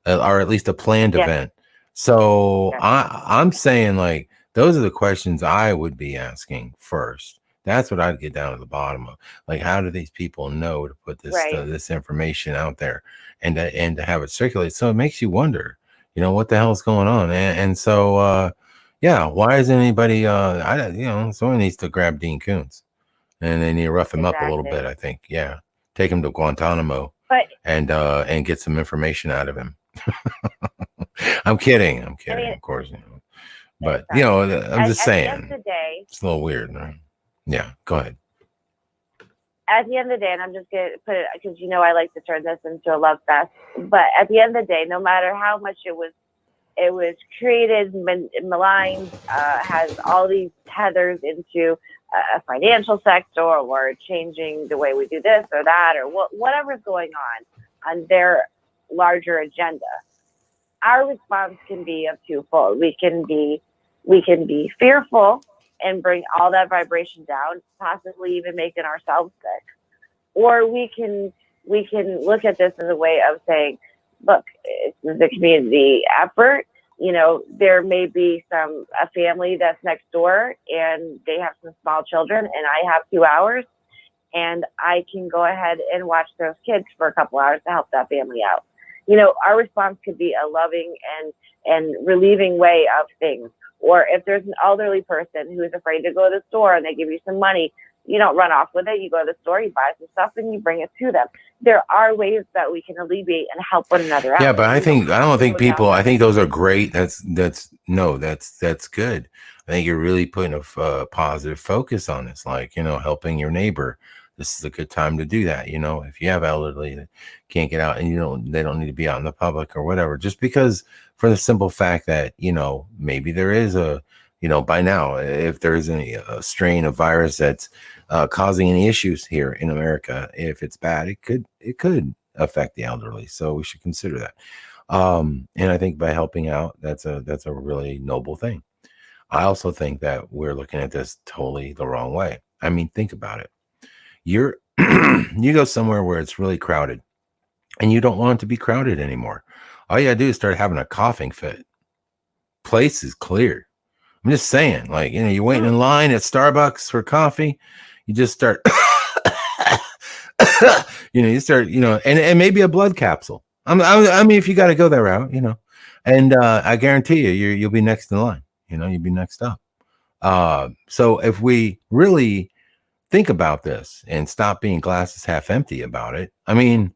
or at least a planned event. So I'm saying, like, those are the questions I would be asking first. That's what I'd get down to the bottom of. Like, how do these people know to put this this information out there and to have it circulate? So it makes you wonder, you know, what the hell's going on? And so why isn't anybody someone needs to grab Dean Koontz and they need to rough him up a little bit, I think. Yeah. Take him to Guantanamo and get some information out of him. I'm kidding, of course, you know. But you know, I'm just saying, at the end of the day, it's a little weird, right? Yeah, go ahead. At the end of the day, and I'm just gonna put it because you know I like to turn this into a love fest. But at the end of the day, no matter how much it was created, maligned, has all these tethers into a financial sector or changing the way we do this or that or whatever's going on their larger agenda. Our response can be of twofold. We can be fearful and bring all that vibration down, possibly even making ourselves sick. Or we can look at this as a way of saying, look, this is a community effort. You know, there may be a family that's next door and they have some small children and I have 2 hours and I can go ahead and watch those kids for a couple hours to help that family out. You know, our response could be a loving and relieving way of things. Or if there's an elderly person who is afraid to go to the store and they give you some money, you don't run off with it. You go to the store, you buy some stuff, and you bring it to them. There are ways that we can alleviate and help one another out. Yeah, but I think those are great. That's good. I think you're really putting a positive focus on this, like, you know, helping your neighbor. This is a good time to do that. You know, if you have elderly that can't get out and they don't need to be out in the public or whatever, just because for the simple fact that, you know, maybe there is by now, if there's a strain of virus that's causing any issues here in America, if it's bad, it could affect the elderly. So we should consider that. And I think by helping out, that's a really noble thing. I also think that we're looking at this totally the wrong way. I mean, think about it. You go somewhere where it's really crowded and you don't want it to be crowded anymore. All you gotta do is start having a coughing fit. Place is clear. I'm just saying, like, you know, you're waiting in line at Starbucks for coffee. you just start, you start, and maybe a blood capsule. I mean, if you got to go that route, and I guarantee you'll be next in line. You'll be next up. So if we really think about this and stop being glasses half empty about it, I mean,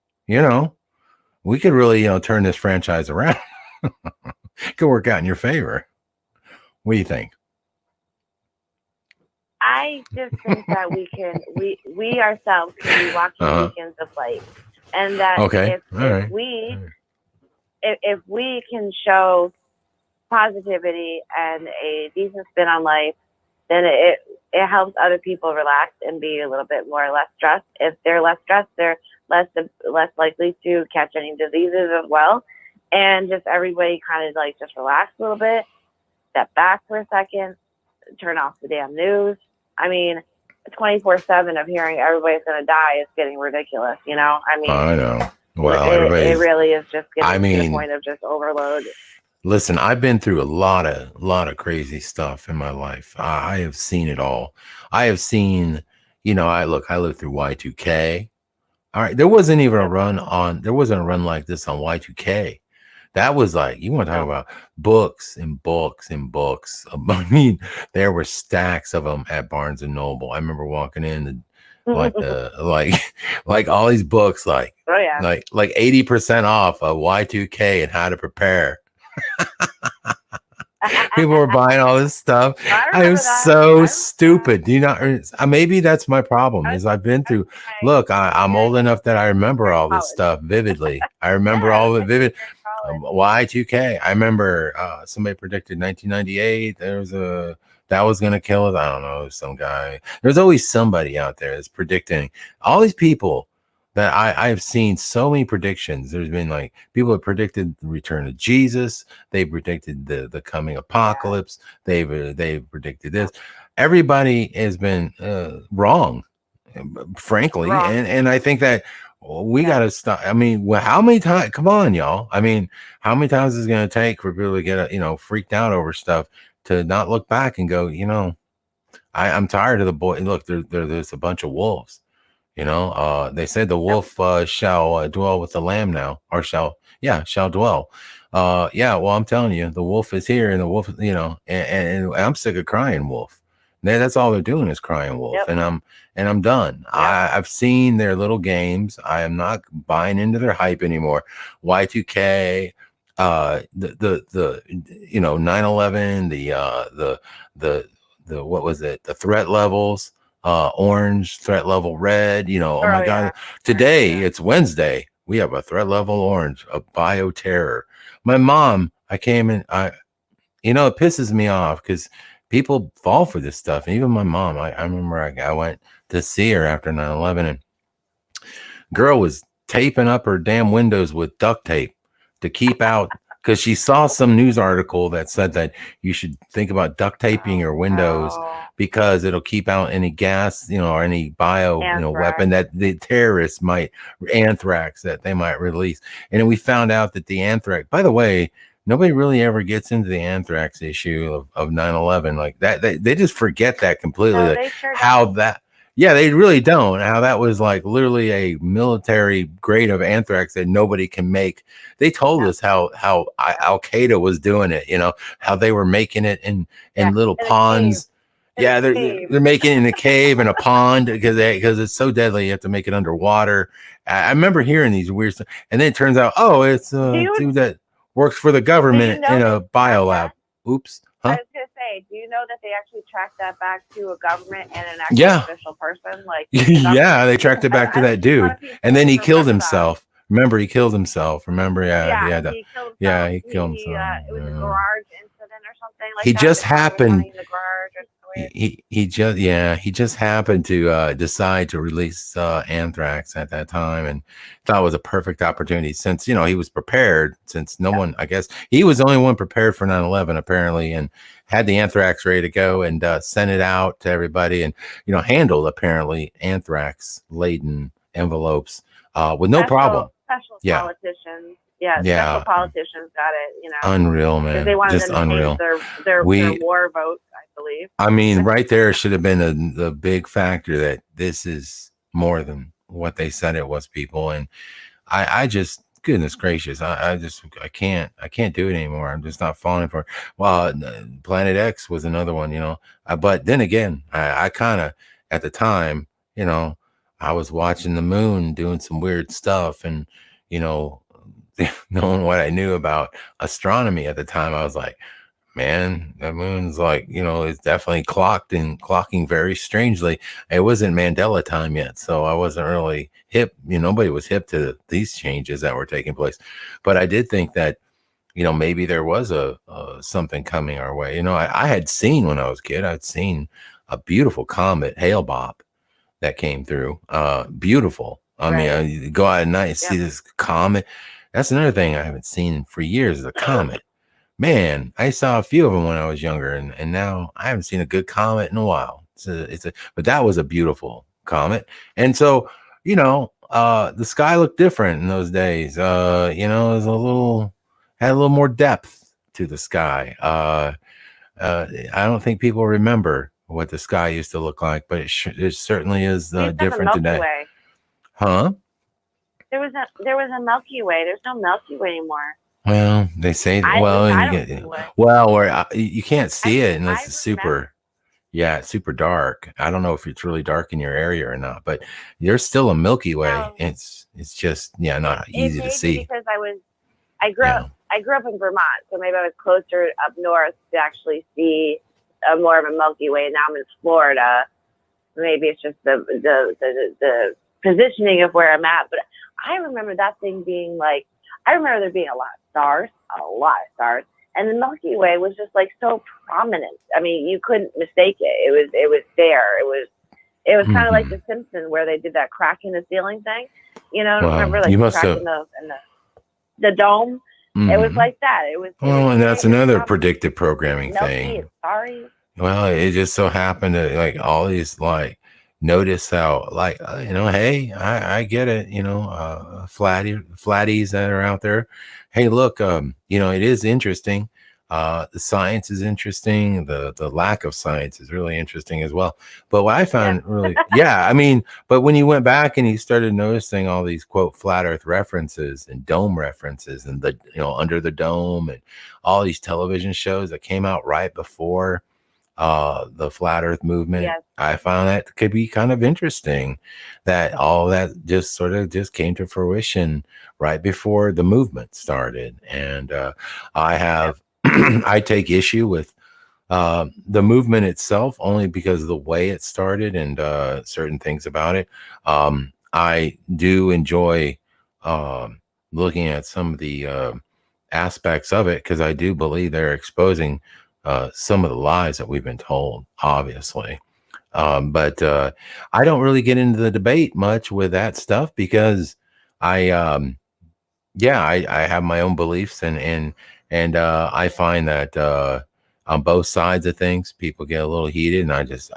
we could really, turn this franchise around. It could work out in your favor. What do you think? I just think that we ourselves can be walking beacons of light, and that if we can show positivity and a decent spin on life, then it helps other people relax and be a little bit less stressed. If they're less stressed, they're less likely to catch any diseases as well. And just everybody kind of like just relax a little bit, step back for a second, turn off the damn news. I mean, 24/7 of hearing everybody's going to die is getting ridiculous, I mean, I know. Well, it really is just getting to the point of just overload. Listen, I've been through a lot of crazy stuff in my life. I have seen it all. I have seen, I lived through Y2K. All right. There wasn't even a run like this on Y2K. That was like, you want to talk about books and books and books. I mean, there were stacks of them at Barnes and Noble. I remember walking in and like all these books, like 80% off of Y2K and how to prepare. People were buying all this stuff. I was so stupid. Do you not? Maybe that's my problem. Is I've been through. Look, I'm old enough that I remember all this stuff vividly. I remember all of it vivid. Y2K. I remember somebody predicted 1998. That was going to kill us. I don't know, some guy. There's always somebody out there that's predicting. All these people that I've seen so many predictions. There's been like people have predicted the return of Jesus. They predicted the coming apocalypse. They've predicted this. Everybody has been wrong, frankly. And I think that we got to stop. I mean, how many times? Come on, y'all. I mean, how many times is it going to take for people to get freaked out over stuff to not look back and go, I'm tired of the boy. Look, there's a bunch of wolves. They said the wolf shall dwell with the lamb now, or shall dwell. Well, I'm telling you, the wolf is here, and the wolf, and I'm sick of crying wolf. That's all they're doing is crying wolf, and I'm done. Yep. I've seen their little games. I am not buying into their hype anymore. Y2K, the 9/11, the what was it? The threat levels. Orange, threat level red, my God. Today, it's Wednesday. We have a threat level orange, a bioterror. My mom, I came in, it pisses me off because people fall for this stuff. And even my mom, I remember I went to see her after 9/11 and girl was taping up her damn windows with duct tape to keep out because she saw some news article that said that you should think about duct taping your windows because it'll keep out any gas, or any bio, weapon that the terrorists anthrax that they might release. And then we found out that the anthrax, by the way, nobody really ever gets into the anthrax issue of 9/11 like that. They just forget that completely. No, they really don't. How that was like literally a military grade of anthrax that nobody can make. They told us how Al Qaeda was doing it, how they were making it in little ponds. Yeah, they're making it in a cave and a pond because it's so deadly. You have to make it underwater. I remember hearing these weird stuff, and then it turns out, it's a dude that works for the government in a biolab. Oops. Huh? I was gonna say, do you know that they actually tracked that back to a government and an actual official person? Like, they tracked it back to that dude, and then he killed himself. Remember, he killed himself. Remember, he killed himself. It was a garage incident or something like that. He just happened. He just happened to decide to release anthrax at that time, and thought it was a perfect opportunity since he was prepared. Since no one, I guess, he was the only one prepared for 9/11 apparently, and had the anthrax ready to go and sent it out to everybody, and handled apparently anthrax laden envelopes with no problem. Special politicians Yeah, Yeah. special politicians got it, you know, Unreal, because man. they wanted Just them to unreal. change their We- war vote, I believe. I mean, right there should have been the big factor that this is more than what they said it was, people. And I just, goodness gracious, I can't do it anymore. I'm just not falling for it. Well, Planet X was another one, you know. But then again, I kind of, at the time, you know, I was watching the moon doing some weird stuff, and, you know, knowing what I knew about astronomy at the time, I was like, man, the moon's like, you know, it's definitely clocking very strangely. It wasn't Mandela time yet, so I wasn't really hip. You know, nobody was hip to these changes that were taking place. But I did think that, you know, maybe there was a something coming our way. You know, I had seen when I was a kid, I'd seen a beautiful comet, Hale-Bopp, that came through. Beautiful. I mean, you go out at night and see this comet. That's another thing I haven't seen for years, is a comet. Man, I saw a few of them when I was younger, and now I haven't seen a good comet in a while. But that was a beautiful comet. And so, you know, the sky looked different in those days. You know, it was had a little more depth to the sky. I don't think people remember what the sky used to look like, but it certainly is different today. Way. Huh? There was a Milky Way. There's no Milky Way anymore. Well, they say that. Where you can't see it unless it's super. Yeah, it's super dark. I don't know if it's really dark in your area or not, but there's still a Milky Way. No. It's just not easy to see. Because I grew up in Vermont, so maybe I was closer up north to actually see more of a Milky Way. Now I'm in Florida. Maybe it's just the positioning of where I'm at, but I remember that thing being like, I remember there being a lot of stars, and the Milky Way was just like so prominent. I mean, you couldn't mistake it. It was there. It was kind of like The Simpsons, where they did that crack in the ceiling thing. You know, remember like the crack in the dome? It was like that. It was. And that's another predictive programming thing. Milky, sorry. Well, it just so happened that like all these like notice how like you know, hey, I get it, you know, flatties that are out there. Hey, look, you know, it is interesting. The science is interesting. The lack of science is really interesting as well. But what I found I mean, but when you went back and you started noticing all these quote flat Earth references and dome references and the, you know, Under the Dome and all these television shows that came out right before the flat Earth movement, I found that could be kind of interesting, that all that just sort of just came to fruition right before the movement started. And I have I take issue with the movement itself only because of the way it started and certain things about it. I do enjoy looking at some of the aspects of it, because I do believe they're exposing some of the lies that we've been told, obviously. But I don't really get into the debate much with that stuff, because I have my own beliefs, and I find that on both sides of things, people get a little heated, and I just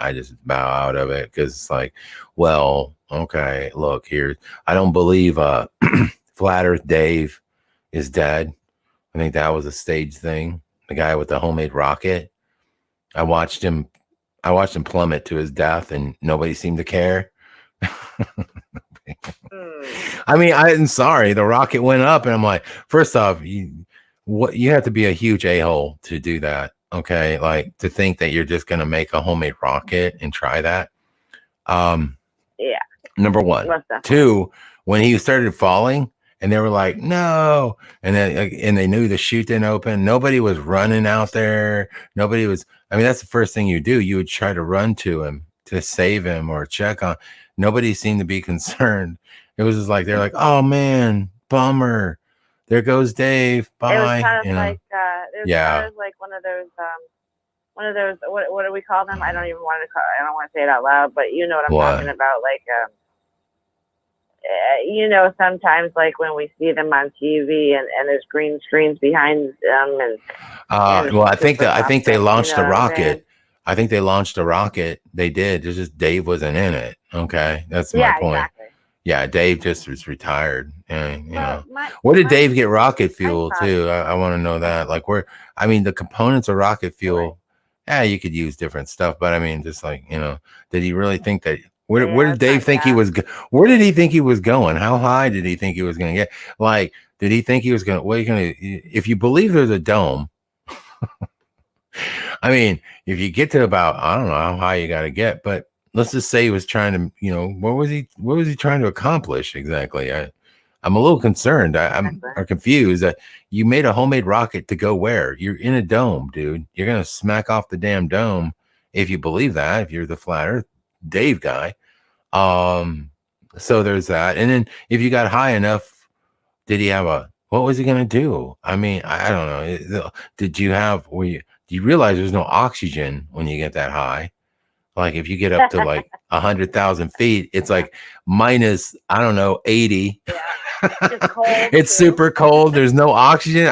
bow out of it, because it's like, well, okay, look here, I don't believe Flat Earth Dave is dead. I think that was a stage thing. The guy with the homemade rocket. I watched him plummet to his death, and nobody seemed to care. I mean, I'm sorry, the rocket went up, and I'm like, first off, you have to be a huge a-hole to do that. Okay, like to think that you're just gonna make a homemade rocket and try that. Number one. Two, when he started falling, and they were like, no. And they knew the chute didn't open. Nobody was running out there. Nobody was, I mean, that's the first thing you do. You would try to run to him to save him or check on. Nobody seemed to be concerned. It was just like, they're like, oh man, bummer. There goes Dave. Bye. It was kind of like, kind of like one of those, what do we call them? I don't want to say it out loud, but you know what I'm talking about. Like, you know, sometimes like when we see them on TV and there's green screens behind them, and well, I think they launched a rocket. I think they launched a rocket. They did. It's just Dave wasn't in it. Okay, that's my point. Exactly. Yeah, Dave just was retired. And, you know, my, where did my, Dave get rocket fuel thought- too? I want to know that. Like, where, I mean, the components of rocket fuel, yeah, you could use different stuff, but I mean, just like, you know, did he really think that? Where Yeah, did Dave think he was? Where did he think he was going? How high did he think he was going to get? Like, did he think he was going to? What are you going to? If you believe there's a dome, I mean, if you get to about, I don't know how high you got to get, but let's just say he was trying to, you know, what was he trying to accomplish exactly? I'm a little concerned. I'm confused that you made a homemade rocket to go where? You're in a dome, dude. You're going to smack off the damn dome. If you believe that, if you're the flat earth Dave guy. So there's that. And then if you got high enough, did he have what was he going to do? I mean, I don't know. Did you do you realize there's no oxygen when you get that high? Like if you get up to like 100,000 feet, it's like minus, I don't know, 80. Yeah. It's cold, it's too. super cold. There's no oxygen.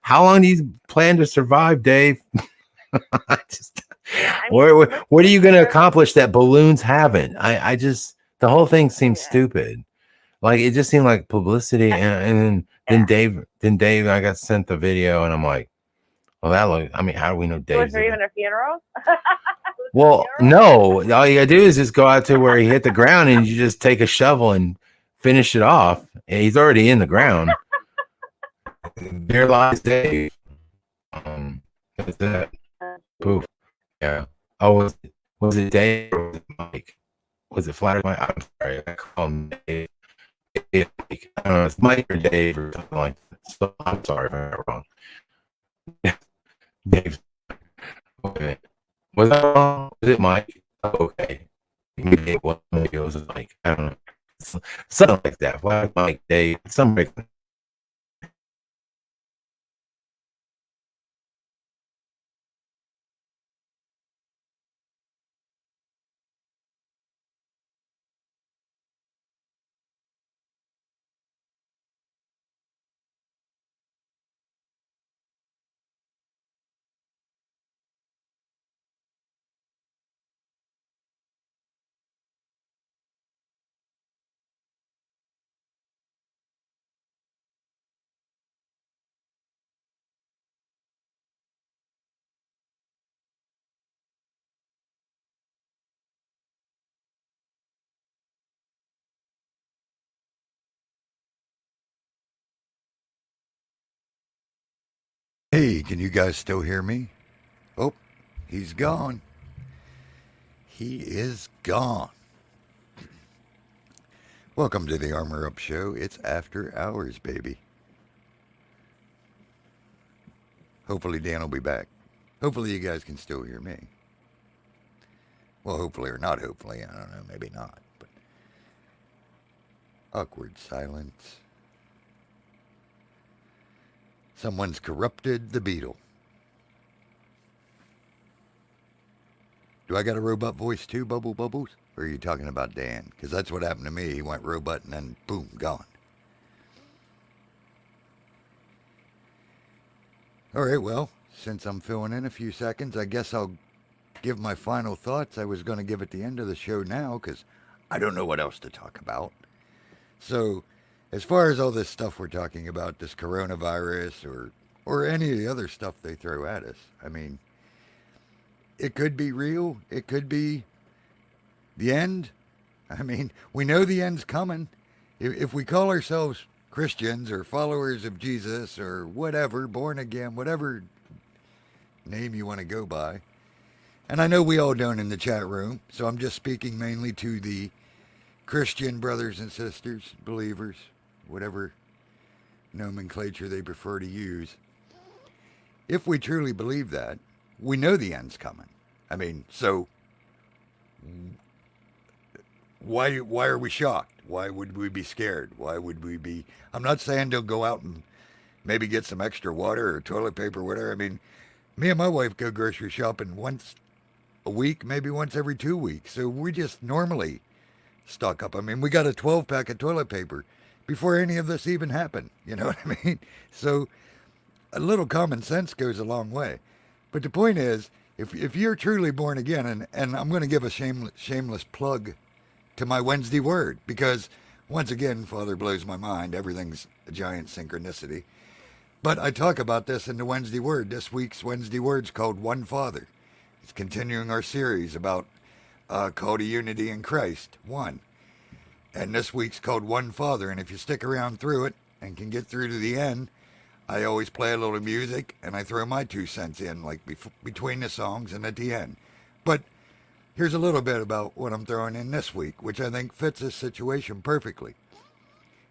How long do you plan to survive, Dave? What are you going to accomplish that balloons haven't? I just, the whole thing seems stupid. Like it just seemed like publicity. And then Dave, I got sent the video and I'm like, well, I mean, how do we know Dave? Was there even a funeral? Well, no, all you gotta do is just go out to where he hit the ground and you just take a shovel and finish it off. And he's already in the ground. There lies Dave. That's it. Poof. Yeah. Oh, was it Dave or was it Mike? Was it Flat Mike? I'm sorry. I call him Dave. I don't know. It's Mike or Dave or something like that. So I'm sorry if I got wrong. Dave. Okay. Was that wrong? Was it Mike? Oh, okay. Maybe it was Mike. I don't know. Something like that. Why Mike, Dave, something like that. Hey, can you guys still hear me? Oh, he's gone. He is gone. Welcome to the Armor Up Show. It's after hours, baby. Hopefully Dan will be back. Hopefully you guys can still hear me. Well, hopefully or not hopefully. I don't know, maybe not. But awkward silence. Someone's corrupted the Beetle. Do I got a robot voice too, Bubble Bubbles? Or are you talking about Dan? Because that's what happened to me. He went robot and then boom, gone. All right, well, since I'm filling in a few seconds, I guess I'll give my final thoughts. I was going to give at the end of the show now because I don't know what else to talk about. So, as far as all this stuff we're talking about, this coronavirus or any of the other stuff they throw at us, I mean, it could be real. It could be the end. I mean, we know the end's coming. If we call ourselves Christians or followers of Jesus or whatever, born again, whatever name you want to go by. And I know we all don't in the chat room, so I'm just speaking mainly to the Christian brothers and sisters, believers, whatever nomenclature they prefer to use. If we truly believe that, we know the end's coming. I mean, so why are we shocked? Why would we be scared? Why would we be... I'm not saying don't go out and maybe get some extra water or toilet paper or whatever. I mean, me and my wife go grocery shopping once a week, maybe once every 2 weeks. So we just normally stock up. I mean, we got a 12-pack of toilet paper before any of this even happened. You know what I mean? So a little common sense goes a long way. But the point is, if you're truly born again, and I'm going to give a shameless plug to my Wednesday Word, because Once again, Father blows my mind. Everything's a giant synchronicity. But I talk about this in the Wednesday Word. This week's Wednesday Word's called One Father. It's continuing our series about call to unity in Christ, one. And this week's called One Father. And if you stick around through it and can get through to the end, I always play a little music and I throw my 2 cents in, like between the songs and at the end. But here's a little bit about what I'm throwing in this week, which I think fits this situation perfectly.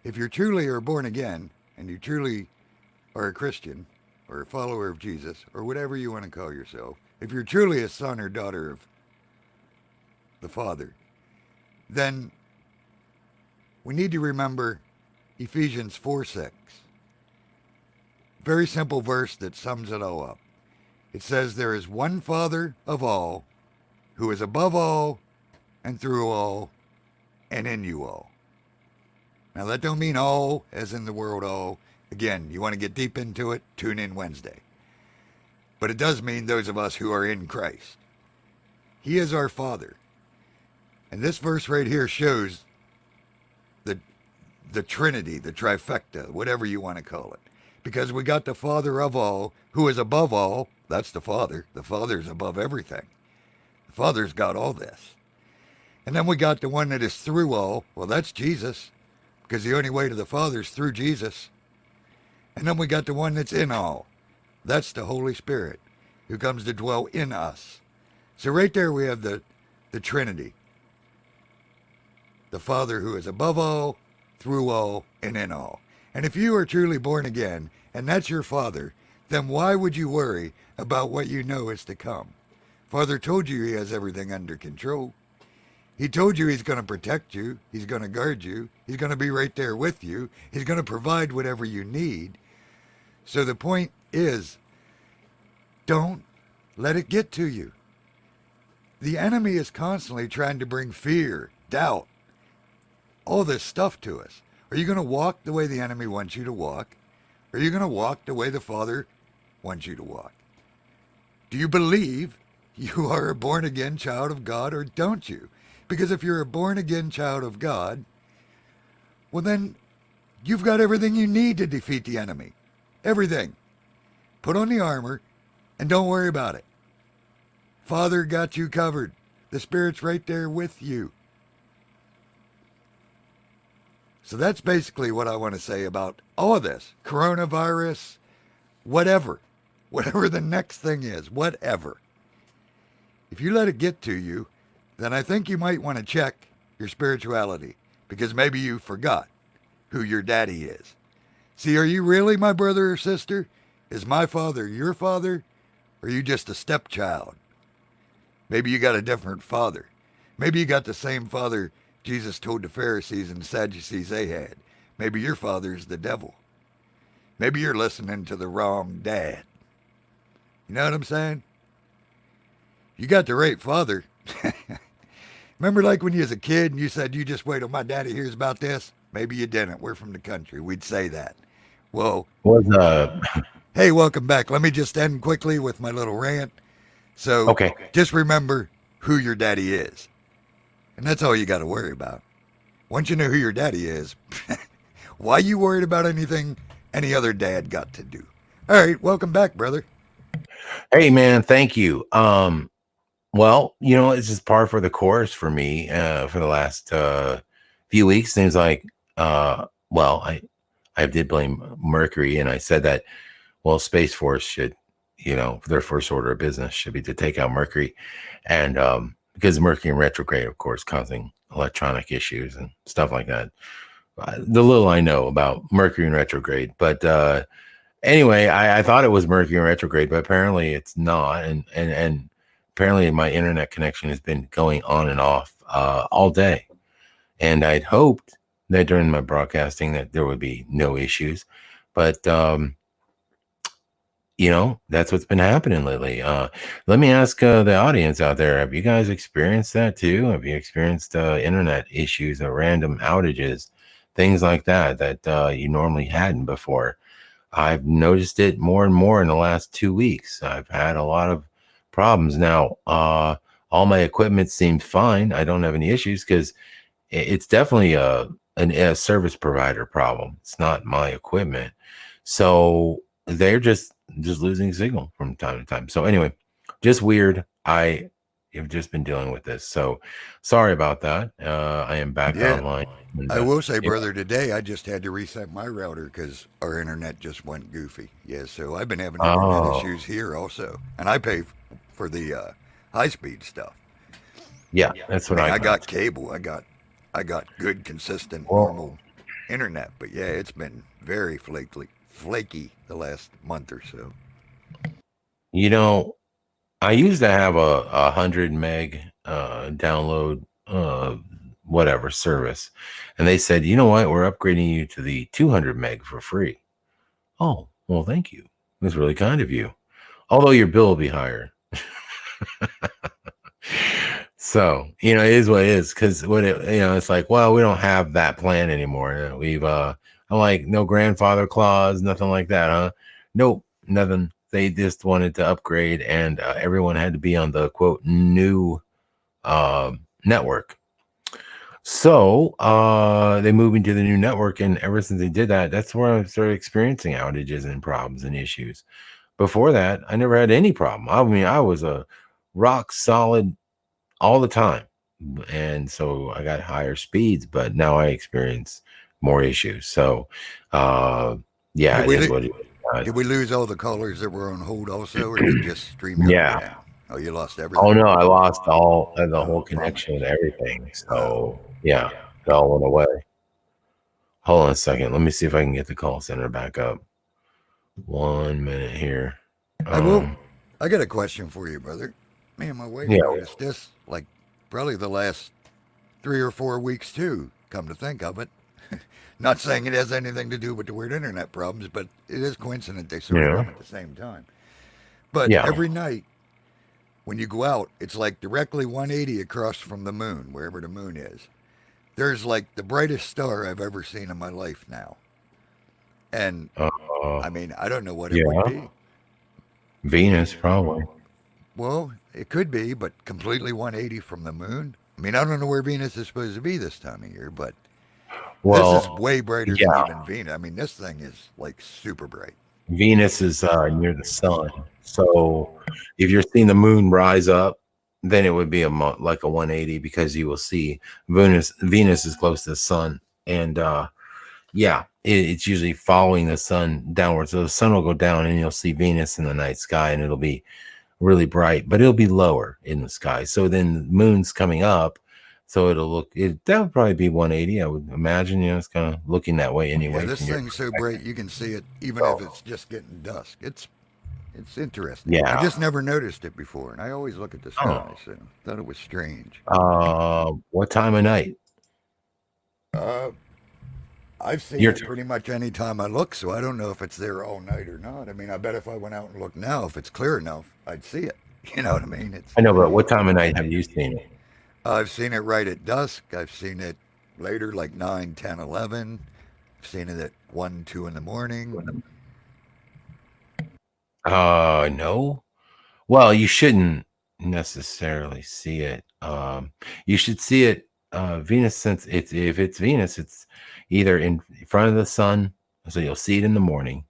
If you truly are born again and you truly are a Christian or a follower of Jesus or whatever you want to call yourself, if you're truly a son or daughter of the Father, then we need to remember Ephesians 4:6. Very simple verse that sums it all up. It says, there is one Father of all, who is above all and through all and in you all. Now that don't mean all as in the world all. Again, you want to get deep into it, tune in Wednesday. But it does mean those of us who are in Christ. He is our Father. And this verse right here shows the Trinity, the trifecta, whatever you want to call it. Because we got the Father of all, who is above all. That's the Father. The Father's above everything. The Father's got all this. And then we got the one that is through all. Well, that's Jesus, because the only way to the Father is through Jesus. And then we got the one that's in all. That's the Holy Spirit, who comes to dwell in us. So right there we have the Trinity. The Father who is above all, through all, and in all. And if you are truly born again, and that's your Father, then why would you worry about what you know is to come? Father told you he has everything under control. He told you he's going to protect you. He's going to guard you. He's going to be right there with you. He's going to provide whatever you need. So the point is, don't let it get to you. The enemy is constantly trying to bring fear, doubt, all this stuff to us. Are you going to walk the way the enemy wants you to walk? Or are you going to walk the way the Father wants you to walk? Do you believe you are a born-again child of God, or don't you? Because if you're a born-again child of God, well then, you've got everything you need to defeat the enemy. Everything. Put on the armor, and don't worry about it. Father got you covered. The Spirit's right there with you. So that's basically what I want to say about all of this. Coronavirus, whatever the next thing is, whatever. If you let it get to you, then I think you might want to check your spirituality, because maybe you forgot who your daddy is. See, are you really my brother or sister? Is my father your father? Or are you just a stepchild? Maybe you got a different father. Maybe you got the same father Jesus told the Pharisees and the Sadducees they had. Maybe your father's the devil. Maybe you're listening to the wrong dad. You know what I'm saying? You got the right father. Remember like when you was a kid and you said, you just wait till my daddy hears about this? Maybe you didn't. We're from the country. We'd say that. Well, hey, welcome back. Let me just end quickly with my little rant. So Okay. just remember who your daddy is. And that's all you got to worry about. Once you know who your daddy is, why you worried about anything any other dad got to do? All right, welcome back, brother. Hey man, thank you. Well, it's just par for the course for me for the last few weeks. Seems like I did blame Mercury, and I said that Space Force should, their first order of business should be to take out Mercury, and because Mercury in retrograde, of course, causing electronic issues and stuff like that. The little I know about Mercury in retrograde, but anyway, I thought it was Mercury in retrograde, but apparently it's not, and apparently my internet connection has been going on and off all day, and I'd hoped that during my broadcasting that there would be no issues, but that's what's been happening lately. Let me ask the audience out there, have you guys experienced that too? Have you experienced internet issues or random outages, things like that you normally hadn't before? I've noticed it more and more in the last 2 weeks. I've had a lot of problems. Now, all my equipment seemed fine. I don't have any issues because it's definitely a service provider problem. It's not my equipment. So they're just losing signal from time to time. So anyway, just weird. I have just been dealing with this. So sorry about that. I am back online. And, I will say, brother, today I just had to reset my router because our internet just went goofy. Yeah, so I've been having internet issues here also. And I pay for the high-speed stuff. Yeah, that's what I got cable. I got good, consistent, normal internet. But yeah, it's been very flaky the last month or so. You know, I used to have a 100 meg download whatever service, and they said, you know what, we're upgrading you to the 200 meg for free. Oh, well, thank you. It was really kind of you. Although your bill will be higher. So, you know, it is what it is, because it's like, well, we don't have that plan anymore. We've I'm like, no grandfather clause, nothing like that, huh? Nope, nothing. They just wanted to upgrade, and everyone had to be on the quote new network. So they moved into the new network, and ever since they did that, that's where I started experiencing outages and problems and issues. Before that, I never had any problem. I mean, I was a rock solid all the time, and so I got higher speeds, but now I experience more issues. So yeah, it is what it is. Did we lose all the callers that were on hold also, or did you just stream your down? Oh, you lost everything? Oh no, I lost the whole connection and everything. So yeah, it all went away. Hold on a second. Let me see if I can get the call center back up. 1 minute here. I got a question for you, brother. Me and my wife noticed this like probably the last 3 or 4 weeks too, come to think of it. Not saying it has anything to do with the weird internet problems, but it is coincident they sort of come at the same time. But every night when you go out, it's like directly 180 across from the moon, wherever the moon is. There's like the brightest star I've ever seen in my life now. And I mean, I don't know what it would be. Venus, probably. Well, it could be, but completely 180 from the moon. I mean, I don't know where Venus is supposed to be this time of year, but this is way brighter than even Venus. I mean, this thing is like super bright. Venus is near the sun. So if you're seeing the moon rise up, then it would be like a 180, because you will see Venus is close to the sun. And it's usually following the sun downward. So the sun will go down and you'll see Venus in the night sky, and it'll be really bright, but it'll be lower in the sky. So then the moon's coming up, so that would probably be 180, I would imagine. It's kind of looking that way anyway. Yeah, this thing's so bright you can see it even if it's just getting dusk. It's interesting. Yeah, I just never noticed it before, and I always look at the sky, so thought it was strange. What time of night? I've seen it pretty much any time I look, so I don't know if it's there all night or not. I mean, I bet if I went out and looked now, if it's clear enough, I'd see it. You know what I mean? I know, but what time of night have you seen it? I've seen it right at dusk. I've seen it later, like 9, 10, 11. I've seen it at 1, 2 in the morning. No. Well, you shouldn't necessarily see it. You should see it. Venus, since if it's Venus, it's either in front of the sun, so you'll see it in the morning,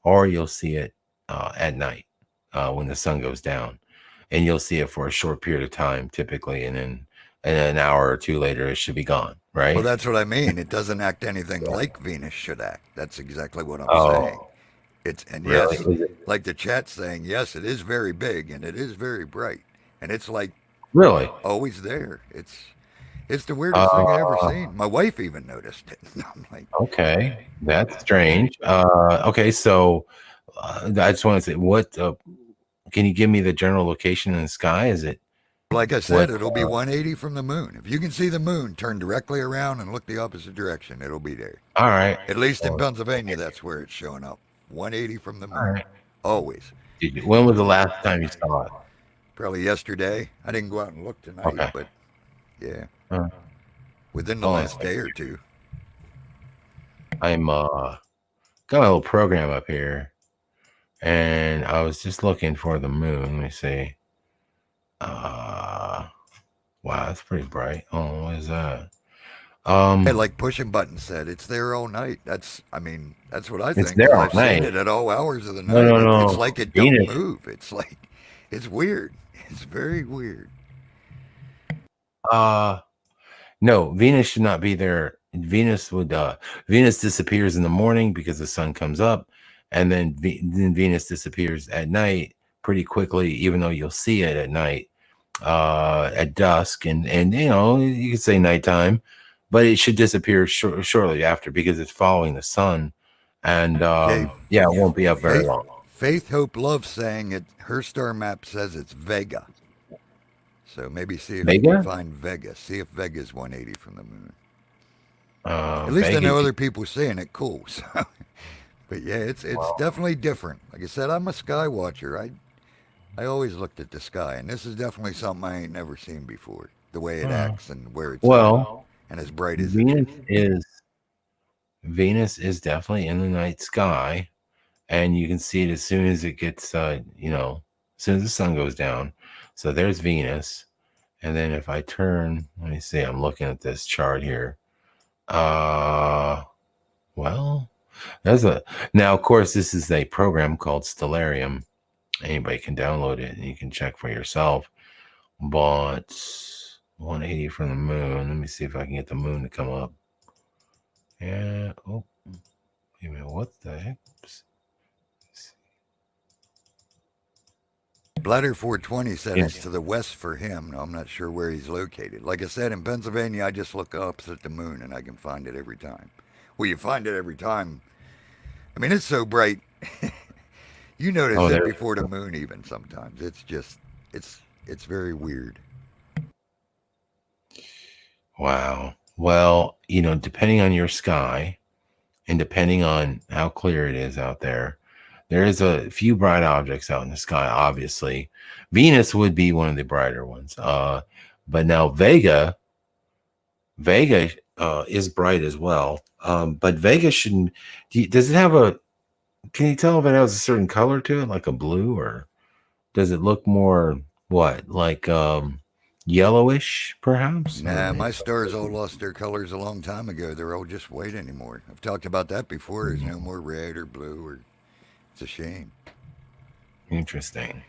or you'll see it at night when the sun goes down, and you'll see it for a short period of time, typically, and then an hour or two later, it should be gone. Right? Well, that's what I mean. It doesn't act anything like Venus should act. That's exactly what I'm saying. Yes, like the chat's saying, yes, it is very big and it is very bright, and it's like really always there. It's the weirdest thing I ever seen. My wife even noticed it. I'm like, okay, that's strange. Okay, so I just want to say, what can you give me the general location in the sky? Is it? Like I said, it'll be 180 from the moon. If you can see the moon, turn directly around and look the opposite direction. It'll be there. All right. At least in Pennsylvania, that's where it's showing up. 180 from the moon. Right. Always. When was the last time you saw it? Probably yesterday. I didn't go out and look tonight, but yeah. Within the last day or two. I'm got a little program up here, and I was just looking for the moon. Let me see. Wow, that's pretty bright. Oh, what is that? And like Pushing Button said, it's there all night. That's what I think. It's there 'cause all I've night. seen it at all hours of the No, night. no, It's no. like it Venus. don't move. It's like, it's weird. It's very weird. No, Venus should not be there. Venus disappears in the morning because the sun comes up, and then Venus disappears at night pretty quickly, even though you'll see it at night, at dusk, and you could say nighttime, but it should disappear shortly after because it's following the sun, and it won't be up very long. Faith Hope Love saying it. Her star map says it's Vega. So maybe see if you can find Vega. See if Vega's 180 from the moon. At least I know other people seeing it. Cool. So, but yeah, it's definitely different. Like I said, I'm a sky watcher. I always looked at the sky, and this is definitely something I ain't never seen before. The way it acts and where it's and as bright as Venus is definitely in the night sky, and you can see it as soon as it gets as soon as the sun goes down. So there's Venus. And then if I turn, let me see, I'm looking at this chart here. Now, of course, this is a program called Stellarium. Anybody can download it and you can check for yourself. But 180 from the moon. Let me see if I can get the moon to come up. Yeah. Oh, wait a minute. What the heck? Bladder 420 said it's to the west for him. No, I'm not sure where he's located. Like I said, in Pennsylvania, I just look opposite the moon and I can find it every time. Well, you find it every time. I mean, it's so bright. You notice it before the moon even sometimes. It's just, it's very weird. Wow. Well, depending on your sky and depending on how clear it is out there, there is a few bright objects out in the sky, obviously. Venus would be one of the brighter ones. But now Vega is bright as well. But Vega shouldn't. Does it have can you tell if it has a certain color to it, like a blue, or does it look more, like yellowish, perhaps? Nah, my stars all lost their colors a long time ago. They're all just white anymore. I've talked about that before. There's no more red or blue or... It's a shame. Interesting.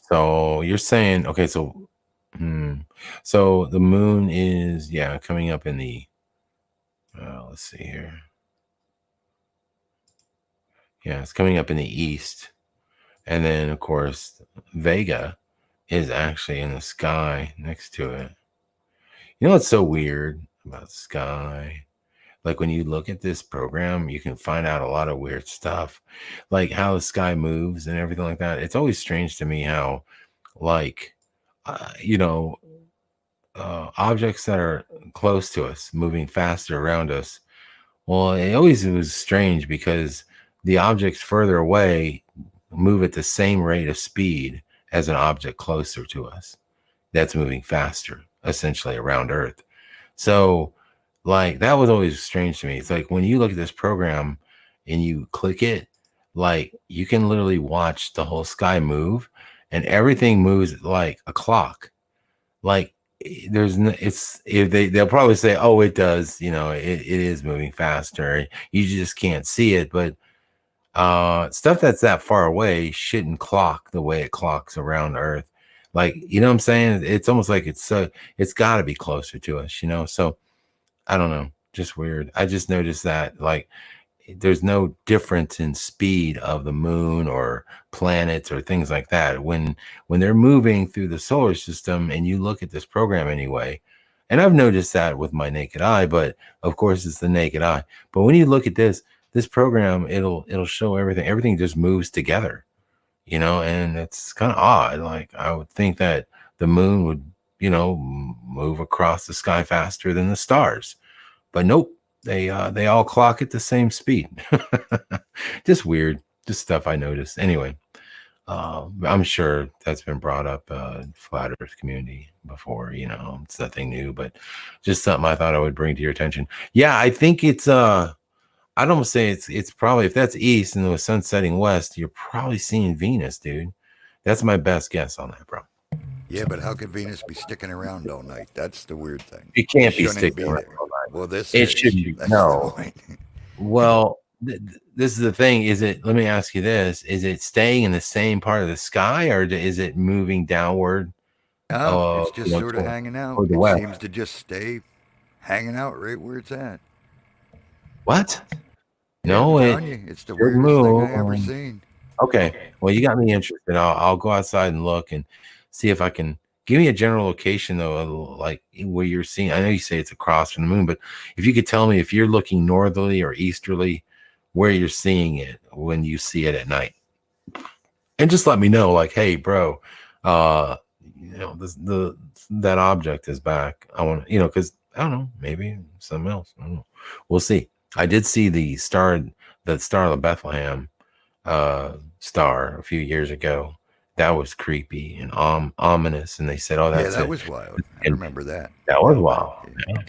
So you're saying, okay, so the moon is coming up in the let's see here. Yeah, it's coming up in the east. And then of course Vega is actually in the sky next to it. You know what's so weird about sky? Like when you look at this program, you can find out a lot of weird stuff, like how the sky moves and everything like that. It's always strange to me how, objects that are close to us, moving faster around us. Well, it always was strange because the objects further away move at the same rate of speed as an object closer to us that's moving faster, essentially around Earth. So, that was always strange to me. It's like when you look at this program and you click it, you can literally watch the whole sky move and everything moves like a clock. They'll probably say, oh, it does, it is moving faster. You just can't see it. But stuff that's that far away shouldn't clock the way it clocks around Earth. You know what I'm saying? It's almost like it's got to be closer to us, So I don't know, just weird. I just noticed that there's no difference in speed of the moon or planets or things like that. When they're moving through the solar system and you look at this program anyway, and I've noticed that with my naked eye, but of course it's the naked eye. But when you look at this program, it'll show everything. Everything just moves together, and it's kind of odd. I would think that the moon would move across the sky faster than the stars, but nope, they all clock at the same speed. Just weird, just stuff I noticed. Anyway, I'm sure that's been brought up in flat Earth community before. It's nothing new, but just something I thought I would bring to your attention. Yeah, I think it's I'd almost say it's probably, if that's east and the sun's setting west, you're probably seeing Venus, dude. That's my best guess on that, bro. Yeah, but how could Venus be sticking around all night? That's the weird thing. It can't be sticking around all Well, this it is. shouldn't be. That's No. the point. Well, this is the thing. Is it? Let me ask you this: is it staying in the same part of the sky, or is it moving downward? No, it's just You know, sort of hanging out. toward the It west. seems to just stay hanging out right where it's at. What? Yeah, No, I'm it telling you, it's the should weirdest thing I ever move. seen. Okay. Well, you got me interested. I'll go outside and look and see if I can give me a general location though, like where you're seeing. I know you say it's across from the moon, but if you could tell me if you're looking northerly or easterly, where you're seeing it when you see it at night, and just let me know, like, hey, bro, you know, that object is back. I want to, you know, because I don't know, maybe something else. I don't know. We'll see. I did see the star of the Bethlehem star a few years ago. That was creepy and ominous. And they said, "Oh, that's that it." was wild. I And remember that. that was wild. Yeah. Yeah.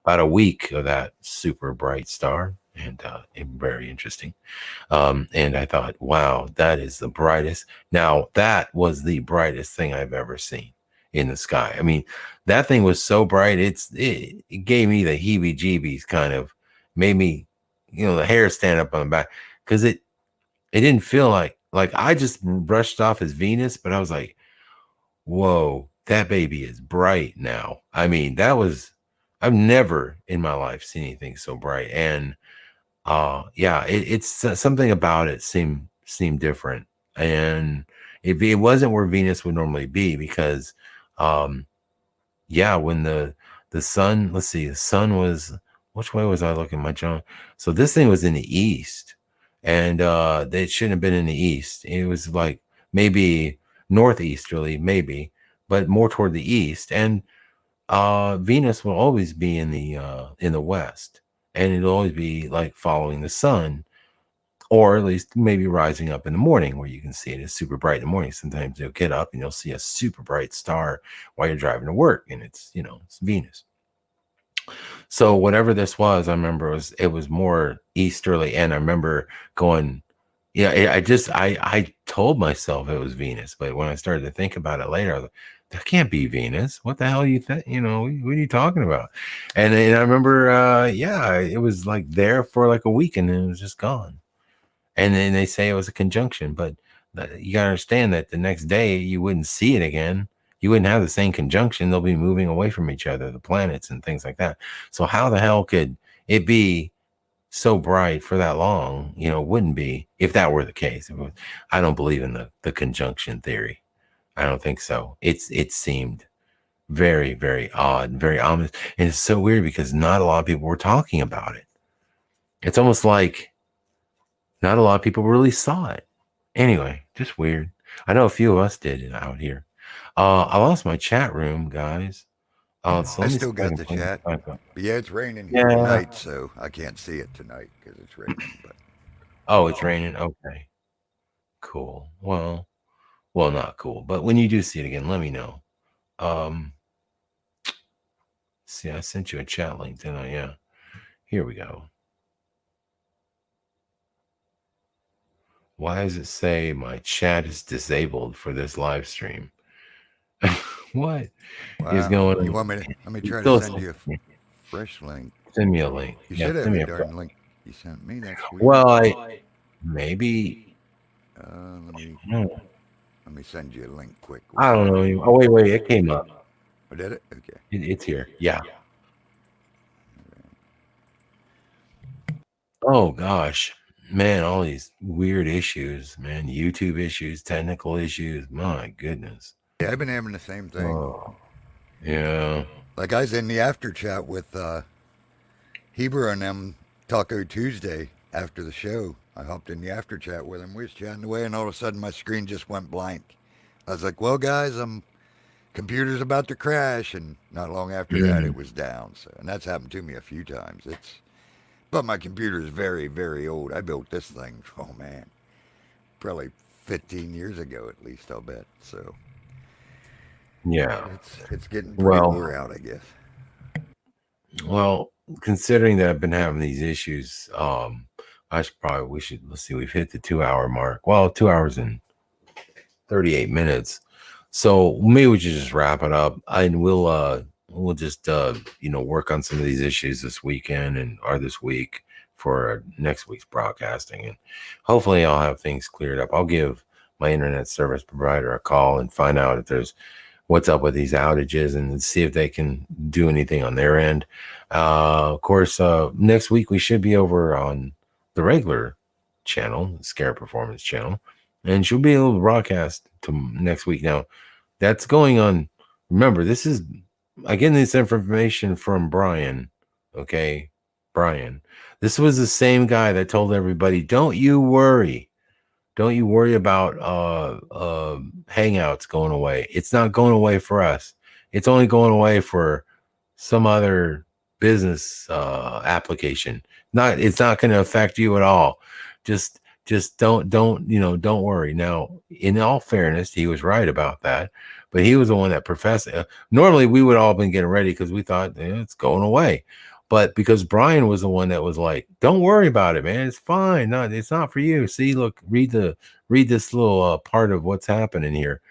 About a week of that super bright star, and very interesting. And I thought, wow, that is the brightest. Now, that was the brightest thing I've ever seen in the sky. I mean, that thing was so bright, it gave me the heebie-jeebies, kind of made me, you know, the hair stand up on the back, because it didn't feel like I just brushed off as Venus, but I was like, whoa, that baby is bright now. I mean, I've never in my life seen anything so bright. And yeah, it's something about it seemed different. And it wasn't where Venus would normally be, because yeah, when the sun, let's see, the sun was, which way was I looking, my John? So this thing was in the east, and it shouldn't have been in the east. It was like maybe northeasterly, maybe, but more toward the east. And Venus will always be in the west, and it'll always be like following the sun, or at least maybe rising up in the morning, where you can see it. It's super bright in the morning. Sometimes you'll get up and you'll see a super bright star while you're driving to work, and it's, you know, it's Venus. So whatever this was, I remember it was more easterly, and I remember going, yeah, I told myself it was Venus, but when I started to think about it later, I was like, that can't be Venus. What the hell you think? You know, what are you talking about? And then I remember, yeah, it was like there for like a week, and then it was just gone. And then they say it was a conjunction, but you gotta understand that the next day you wouldn't see it again. You wouldn't have the same conjunction. They'll be moving away from each other, the planets and things like that. So how the hell could it be so bright for that long? You know, it wouldn't be if that were the case. I don't believe in the conjunction theory. I don't think so. It seemed very, very odd, very ominous. And it's so weird because not a lot of people were talking about it. It's almost like not a lot of people really saw it. Anyway, just weird. I know a few of us did it out here. I lost my chat room, guys. So I still got the chat. But yeah, it's raining here tonight, so I can't see it tonight because it's raining. But oh, it's raining. Okay, cool. Well, not cool. But when you do see it again, let me know. See, I sent you a chat link, didn't I? Yeah. Here we go. Why does it say my chat is disabled for this live stream? What is going on? You want me to? Let me try to send you a fresh link. Send me a link. You should have a darn link you sent me. That's weird. Well, maybe. Let me send you a link quick. I don't know. Oh, wait. It came up. Oh, did it? Okay. It's here. Yeah. Oh, gosh. Man, all these weird issues, man. YouTube issues, technical issues. My goodness. Yeah, I've been having the same thing. Oh, yeah. Like I was in the after chat with Heber and them Taco Tuesday after the show. I hopped in the after chat with him. We was chatting away, and all of a sudden my screen just went blank. I was like, well, guys, computer's about to crash. And not long after that, it was down. So, and that's happened to me a few times. But my computer is very, very old. I built this thing, oh man, probably 15 years ago at least, I'll bet. So yeah, it's getting pretty wore out, I guess. Well, considering that I've been having these issues, let's see, we've hit the 2-hour mark. Well, 2 hours and 38 minutes. So maybe we should just wrap it up, and we'll we'll just work on some of these issues this weekend or this week for next week's broadcasting, and hopefully I'll have things cleared up. I'll give my internet service provider a call and find out if there's what's up with these outages and see if they can do anything on their end. Of course, next week we should be over on the regular channel, Scare Performance channel, and she'll be able to broadcast to next week. Now, that's going on. Remember, I get this information from Brian. Okay, Brian. This was the same guy that told everybody, don't you worry about Hangouts going away. It's not going away for us. It's only going away for some other business application. It's not going to affect you at all. Just don't worry. Now, in all fairness, he was right about that, but he was the one that professed. Normally, we would all been getting ready because we thought it's going away. But because Brian was the one that was like, don't worry about it, man. It's fine. No, it's not for you. See, look, read this little part of what's happening here.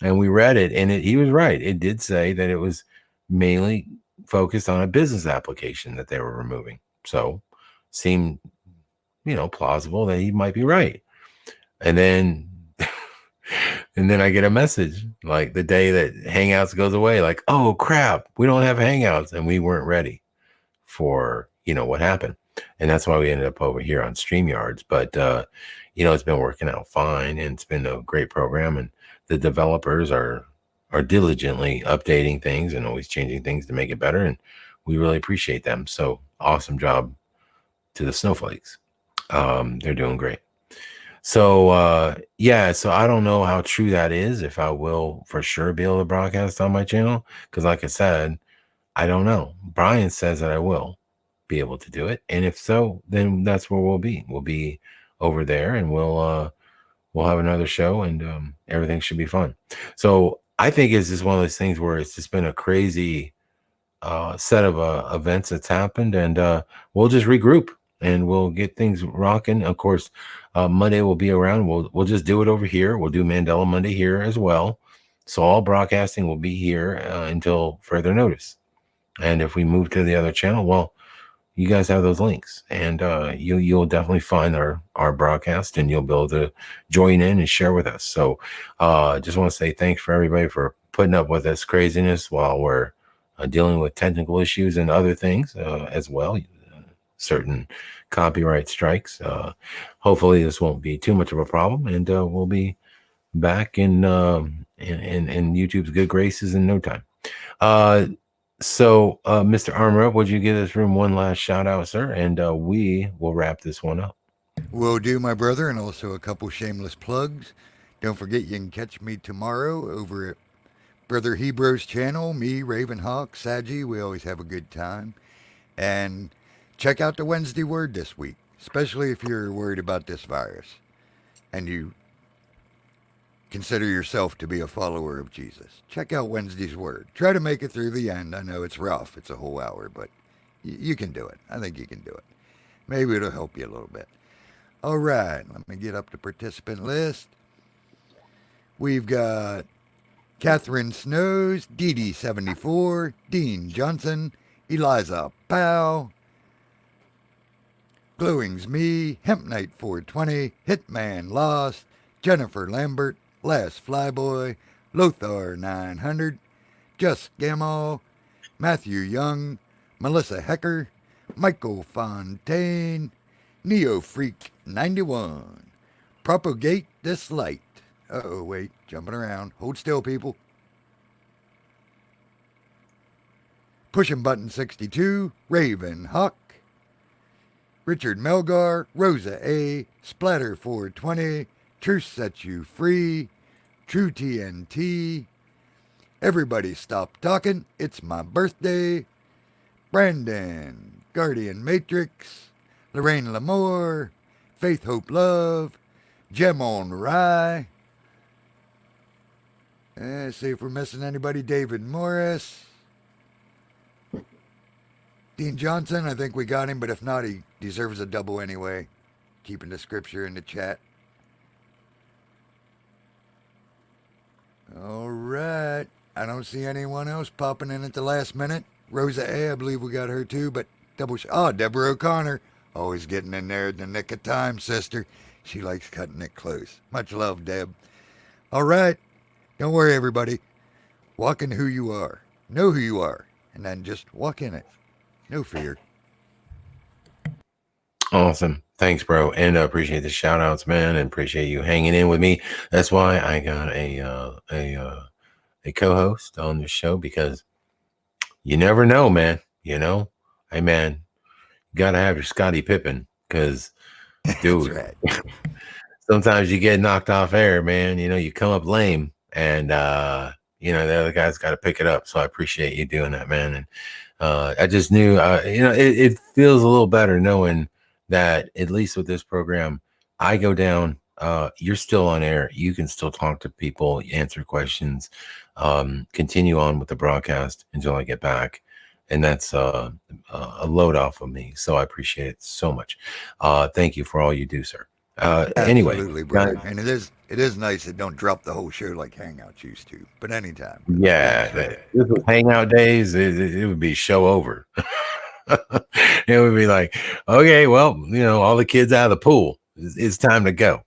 And we read it, and he was right. It did say that it was mainly focused on a business application that they were removing. So seemed, plausible that he might be right. And then I get a message like the day that Hangouts goes away, like, oh crap, we don't have Hangouts, and we weren't ready for what happened. And that's why we ended up over here on StreamYards. But it's been working out fine, and it's been a great program, and the developers are diligently updating things and always changing things to make it better, and we really appreciate them. So awesome job to the snowflakes. They're doing great. So so I don't know how true that is, if I will for sure be able to broadcast on my channel, because like I said, I don't know. Brian says that I will be able to do it, and if so, then that's where we'll be. We'll be over there, and we'll have another show, and everything should be fun. So I think it's just one of those things where it's just been a crazy set of events that's happened, and we'll just regroup and we'll get things rocking. Of course, Monday will be around. We'll just do it over here. We'll do Mandela Monday here as well. So all broadcasting will be here until further notice. And if we move to the other channel, well, you guys have those links, and you'll definitely find our broadcast, and you'll be able to join in and share with us. So just want to say thanks for everybody for putting up with this craziness while we're dealing with technical issues and other things as well, certain copyright strikes. Hopefully this won't be too much of a problem, and we'll be back in YouTube's good graces in no time. So, Mr. Armor Up, would you give this room one last shout out, sir? And we will wrap this one up. Will do, my brother, and also a couple shameless plugs. Don't forget you can catch me tomorrow over at Brother Hebrews channel. Me, Ravenhawk, Saji, we always have a good time. And check out the Wednesday Word this week, especially if you're worried about this virus and you consider yourself to be a follower of Jesus. Check out Wednesday's Word. Try to make it through the end. I know it's rough. It's a whole hour, but you can do it. I think you can do it. Maybe it'll help you a little bit. All right, let me get up the participant list. We've got Catherine Snows, Dee 74, Dean Johnson, Eliza Powell, Glowing's Me, Hemp Knight 420, Hitman Lost, Jennifer Lambert, Last Flyboy, Lothar 900, Just Gamal, Matthew Young, Melissa Hecker, Michael Fontaine, Neo Freak 91, Propagate This Light. Uh-oh, wait, jumping around. Hold still, people. Pushing Button 62, Raven Hawk, Richard Melgar, Rosa A, Splatter 420, Truth Sets You Free, True TNT, Everybody Stop Talking, It's My Birthday, Brandon, Guardian Matrix, Lorraine Lamore, Faith Hope Love, Gem on Rye. See if we're missing anybody. David Morris, Dean Johnson, I think we got him, but if not, he deserves a double anyway. Keeping the scripture in the chat. All right. I don't see anyone else popping in at the last minute. Rosa A, I believe we got her too, but Deborah O'Connor, always getting in there in the nick of time, sister. She likes cutting it close. Much love, Deb. All right. Don't worry, everybody. Walk in who you are. Know who you are. And then just walk in it. No fear. Awesome. Thanks, bro. And I appreciate the shout outs, man. And appreciate you hanging in with me. That's why I got a co-host on the show, because you never know, man. You know, hey, man, you got to have your Scottie Pippen, because, dude, That's right. sometimes you get knocked off air, man. You know, you come up lame, and, you know, the other guy's got to pick it up. So I appreciate you doing that, man. And I just knew, you know, it feels a little better knowing that at least with this program, I go down, you're still on air. You can still talk to people, answer questions, continue on with the broadcast until I get back. And that's a load off of me. So I appreciate it so much. Thank you for all you do, sir. Anyway, Absolutely, brother. And it is nice that don't drop the whole show like Hangouts used to. But anytime. yeah, this was Hangout days. It would be show over. It would be like, okay, well, you know, all the kids out of the pool. It's time to go.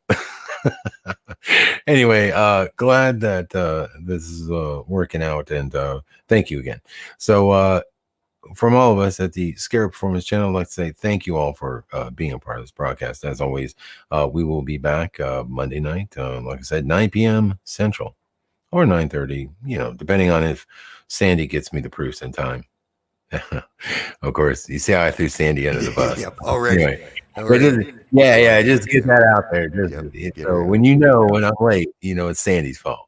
Anyway, glad that this is working out, and thank you again. So from all of us at the Scare Performance channel, I'd like to say thank you all for being a part of this broadcast. As always, we will be back Monday night, like I said, 9 p.m. Central or 9:30, you know, depending on if Sandy gets me the proofs in time. Of course, you see how I threw Sandy under the bus. Yep, already. Anyway, Already. just get that out there. So when you know when I'm late, you know it's Sandy's fault.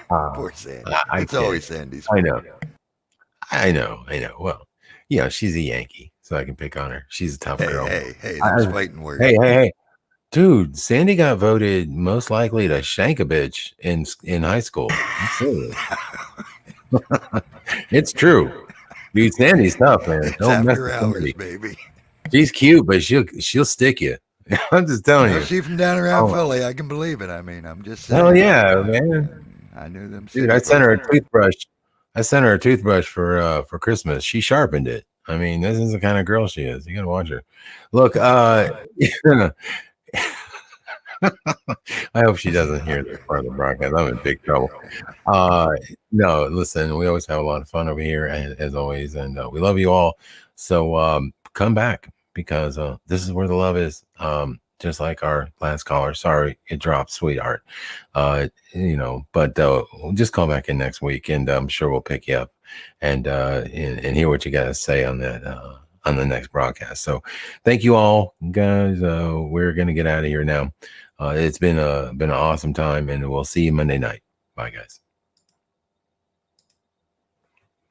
Poor Sandy. It's always Sandy's fault. I know. Well, you know, she's a Yankee, so I can pick on her. She's a tough girl. Hey, that's fighting words. Hey. Dude, Sandy got voted most likely to shank a bitch in high school. I'm serious. It's true. Dude, Sandy's tough, man. It's Don't mess after with hours, somebody. baby. She's cute, but she'll stick you. I'm just telling you. She from down around Oh. Philly. I can believe it. I mean, I'm just saying. Hell yeah, man. I knew them. Dude, I sent her a toothbrush. For Christmas. She sharpened it. I mean, this is the kind of girl she is. You gotta watch her. Look, I hope she doesn't hear this part of the broadcast. I'm in big trouble. No, listen, we always have a lot of fun over here, as always, and we love you all. So come back, because this is where the love is. Just like our last caller. Sorry, it dropped, sweetheart. You know, but we'll just call back in next week, and I'm sure we'll pick you up and hear what you got to say on that on the next broadcast. So thank you all, guys. We're gonna get out of here now. It's been an awesome time, and we'll see you Monday night. Bye, guys.